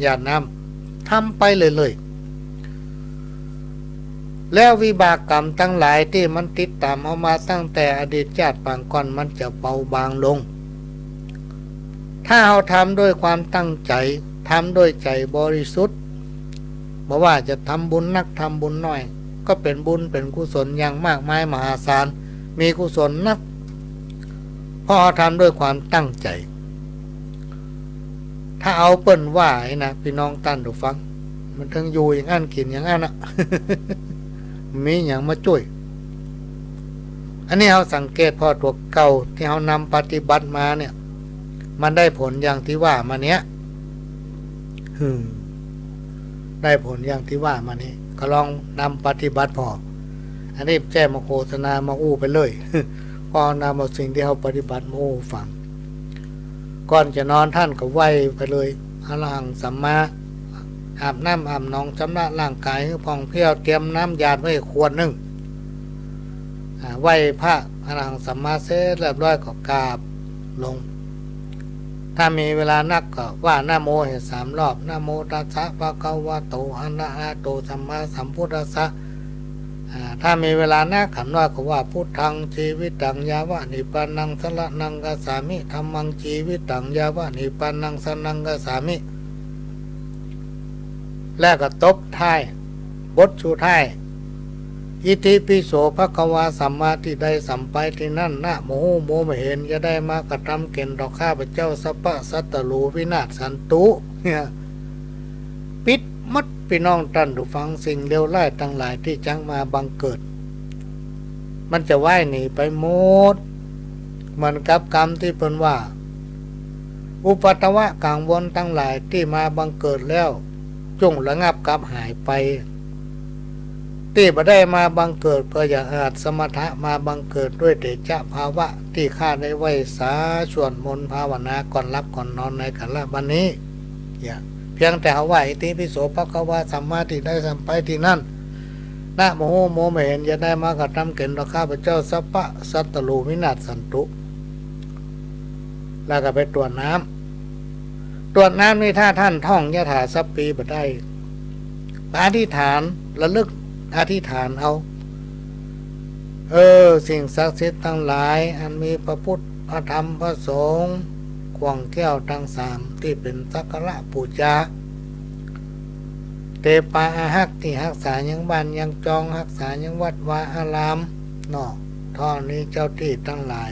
อย่าน้ำทำไปเลยแล้ววิบากกรรมทั้งหลายที่มันติดตามเข้ามาตั้งแต่อดีตชาติปางก่อนมันจะเบาบางลงถ้าเราทำด้วยความตั้งใจทำด้วยใจบริสุทธิ์บ่ว่าจะทำบุญนักทำบุญน้อยก็เป็นบุญเป็นกุศลอย่างมากมายมหาศาลมีกุศลนักเพราะเราทำด้วยความตั้งใจถ้าเอาเปิ้นว่าไอ้นะพี่น้องตั้นดูฟังมันถึงอยู่อย่างนั้นกินอย่างนั้นอ่ะ มีอย่างมาช่วยอันนี้เราสังเกตพอตัวเก่าที่เรานำปฏิบัติมาเนี่ยมันได้ผลอย่างที่ว่ามาเนี้ยได้ผลอย่างที่ว่ามานี้ก็ลองนำปฏิบัติพออันนี้แจ้มาโฆษณามาอู้ไปเลยพอนำเอาสิ่งที่เขาปฏิบัติมาอู้ฟังก่อนจะนอนท่านก็ไหวไปเลยอรหังสัมมาอาบน้ำอาบน้องชำระร่างกายให้ผ่องเพี้ยวเตรียมน้ำหยาดไว้ขวดหนึ่งไหวพระอรหังสัมมาเสร็จเรียบร้อยก็กราบลงถ้ามีเวลานักก็ว่านะโมให้3 รอบนะโมตัสสะภะคะวะโตอะระหะโตสัมมาสัมพุทธัสสะถ้ามีเวลานักขันว่าก็ว่าพุทธังชีวิตตังยาวะนิพพานังสรณังกัสสามิธัมมังชีวิตตังยาวะนิพพานังสรณังกัสสามิแล้วก็ตบท้ายบทสุดท้ายอิติปิโสภควาสัมมาทิฏฐิสัมไปที่นั่นนะโมโมไม่เห็นจะได้มากระทำเก่นดอกข้าพเจ้าสัพพะสัตตรูวินาศสันตุเนี่ยปิดมัดพี่น้องท่านผู้ฟังสิ่งเลวร้ายทั้งหลายที่จังมาบังเกิดมันจะว่ายหนีไปหมดเหมือนกับกรรมที่เป็นว่าอุปัตวะกังวลทั้งหลายที่มาบังเกิดแล้วจงระงับกับหายไปที่บ่ได้มาบังเกิดเพื่ออย่างอาจสมถะมาบังเกิดด้วยเตชะภาวะที่ข้าได้ไว้สาสวดมนต์ภาวนาก่อนรับก่อนนอนในขันละบันนี้อย่าเพียงแต่เอาว่าอิติปิโสภควาสัมมาทิฏฐิสัมไปที่นั่นนะโมโมไม่เห็นจะได้มากระทำเก่งต่อข้าพเจ้าสัพพะสัตตรูวินาศสันตุแล้วก็ไปตรวจน้ำนี่ถ้าท่านท่องยะถาสัพปีบ่ได้อธิษฐานระลึกอธิษฐานเอาสิ่งศักดิ์สิทธิ์ทั้งหลายอันมีพระพุทธพระธรรมพระสงฆ์ขวางแก้วทั้ง3ที่เป็นสักการะบูชาเตปาอาหักที่รักษายังบ้านยังจองรักษายังวัดวาอารามนอกท่อนี้เจ้าที่ทั้งหลาย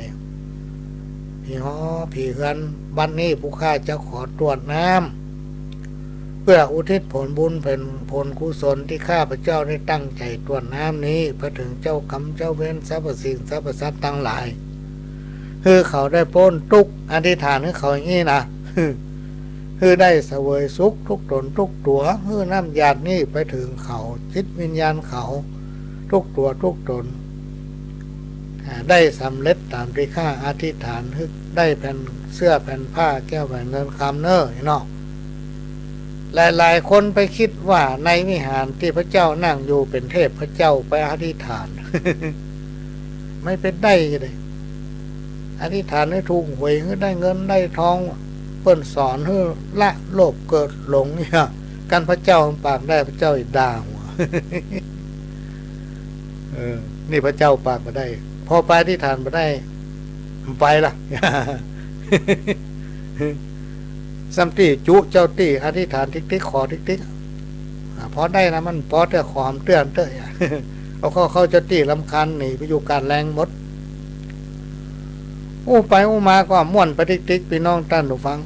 ผีหอผีเฮือนบัดนี้ผู้ข้าจะขอตรวจน้ำเพื่ออุทิศผลบุญเป็นผลกุศลที่ข้าพเจ้าได้ตั้งใจตรวจน้ำนี้เพื่อถึงเจ้ากรรมเจ้าเวรสรรพสิ่งสรรพสัตว์ทั้งหลายคือเขาได้พ้นทุกข์อธิษฐานให้เขาอย่างนี้นะคือได้เสวยสุขทุกตนทุกตัวคือน้ำหยาดนี้ไปถึงเขาจิตวิญญาณเขาทุกตัวทุกตนได้สำเร็จตามที่ข้าอธิษฐานได้แผ่นเสื้อแผ่นผ้าแก้วแหวนเงินคำเนอเนาะหลายๆคนไปคิดว่าในวิหารที่พระเจ้านั่งอยู่เป็นเทพพระเจ้าไปอธิษฐาน ไม่เป็นได้เลยอธิษฐานให้ถูกหวยให้ได้เงินได้ทองเปิ้นสอนให้ละโลภเกิดหลงเนี่ยกันพระเจ้าปากได้พระเจ้าอีกด่าหัว นี่พระเจ้าปากมาได้พอไปอธิษฐานมาได้ไปละ สัมติจุเจ้าตีอธิษฐานติ๊กขอติ๊กพอได้นะมันพอแต่ขอมเตือนเตย เอาเขาจะตีลำคันหนีไปอยู่การแรงหมดอู้ไปอู้มาก็ม่วนไปติ๊กๆพี่น้องท่านผู้ฟัง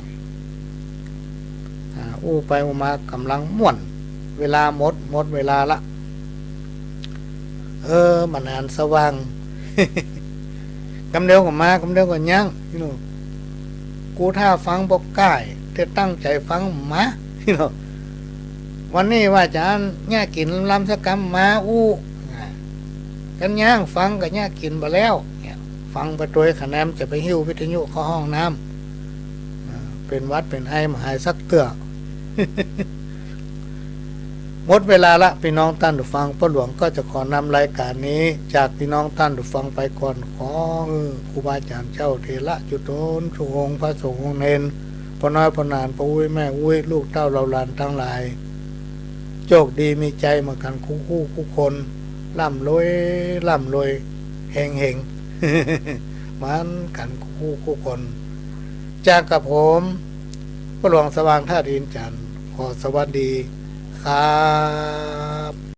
อู้ไปอู้มากำลังม่วนเวลาหมดเวลาละมันอ่านสว่าง กำเดียวก็มากำเดียวก็ย่างพี่น้องกูถ้าฟังบอกใกล้เธอตั้งใจฟังมาพี่น้องวันนี้ว่าจะแง่กินลำสกรรมมาอู้กันย่างฟังกับแง่กินไปแล้วฟังไปโดยคะแนนจะไปหิ้ววิทยุเข้าห้องน้ำเป็นวัดเป็นไอมาหายสักเตื้อ หมดเวลาละพี่น้องท่านผู้ฟังพ่อหลวงก็จะขอนำรายการนี้ จากพี่น้องท่านผู้ฟังไปก่อนขอครูบาอาจารย์เจ้าเทระจุโตนสุองค์พระสงฆ์องค์เนนพ่อน้อยพ่อนานพ่ออุ้ยแม่อุ้ยลูกเต้าเราหลานทั้งหลายโชคดีมีใจเหมือนกันคู่คนร่ำรวยเฮงมันกันคู่คนจากกับผมพ่อหลวงสว่างท่าดินจันทร์ขอสวัสดีครับ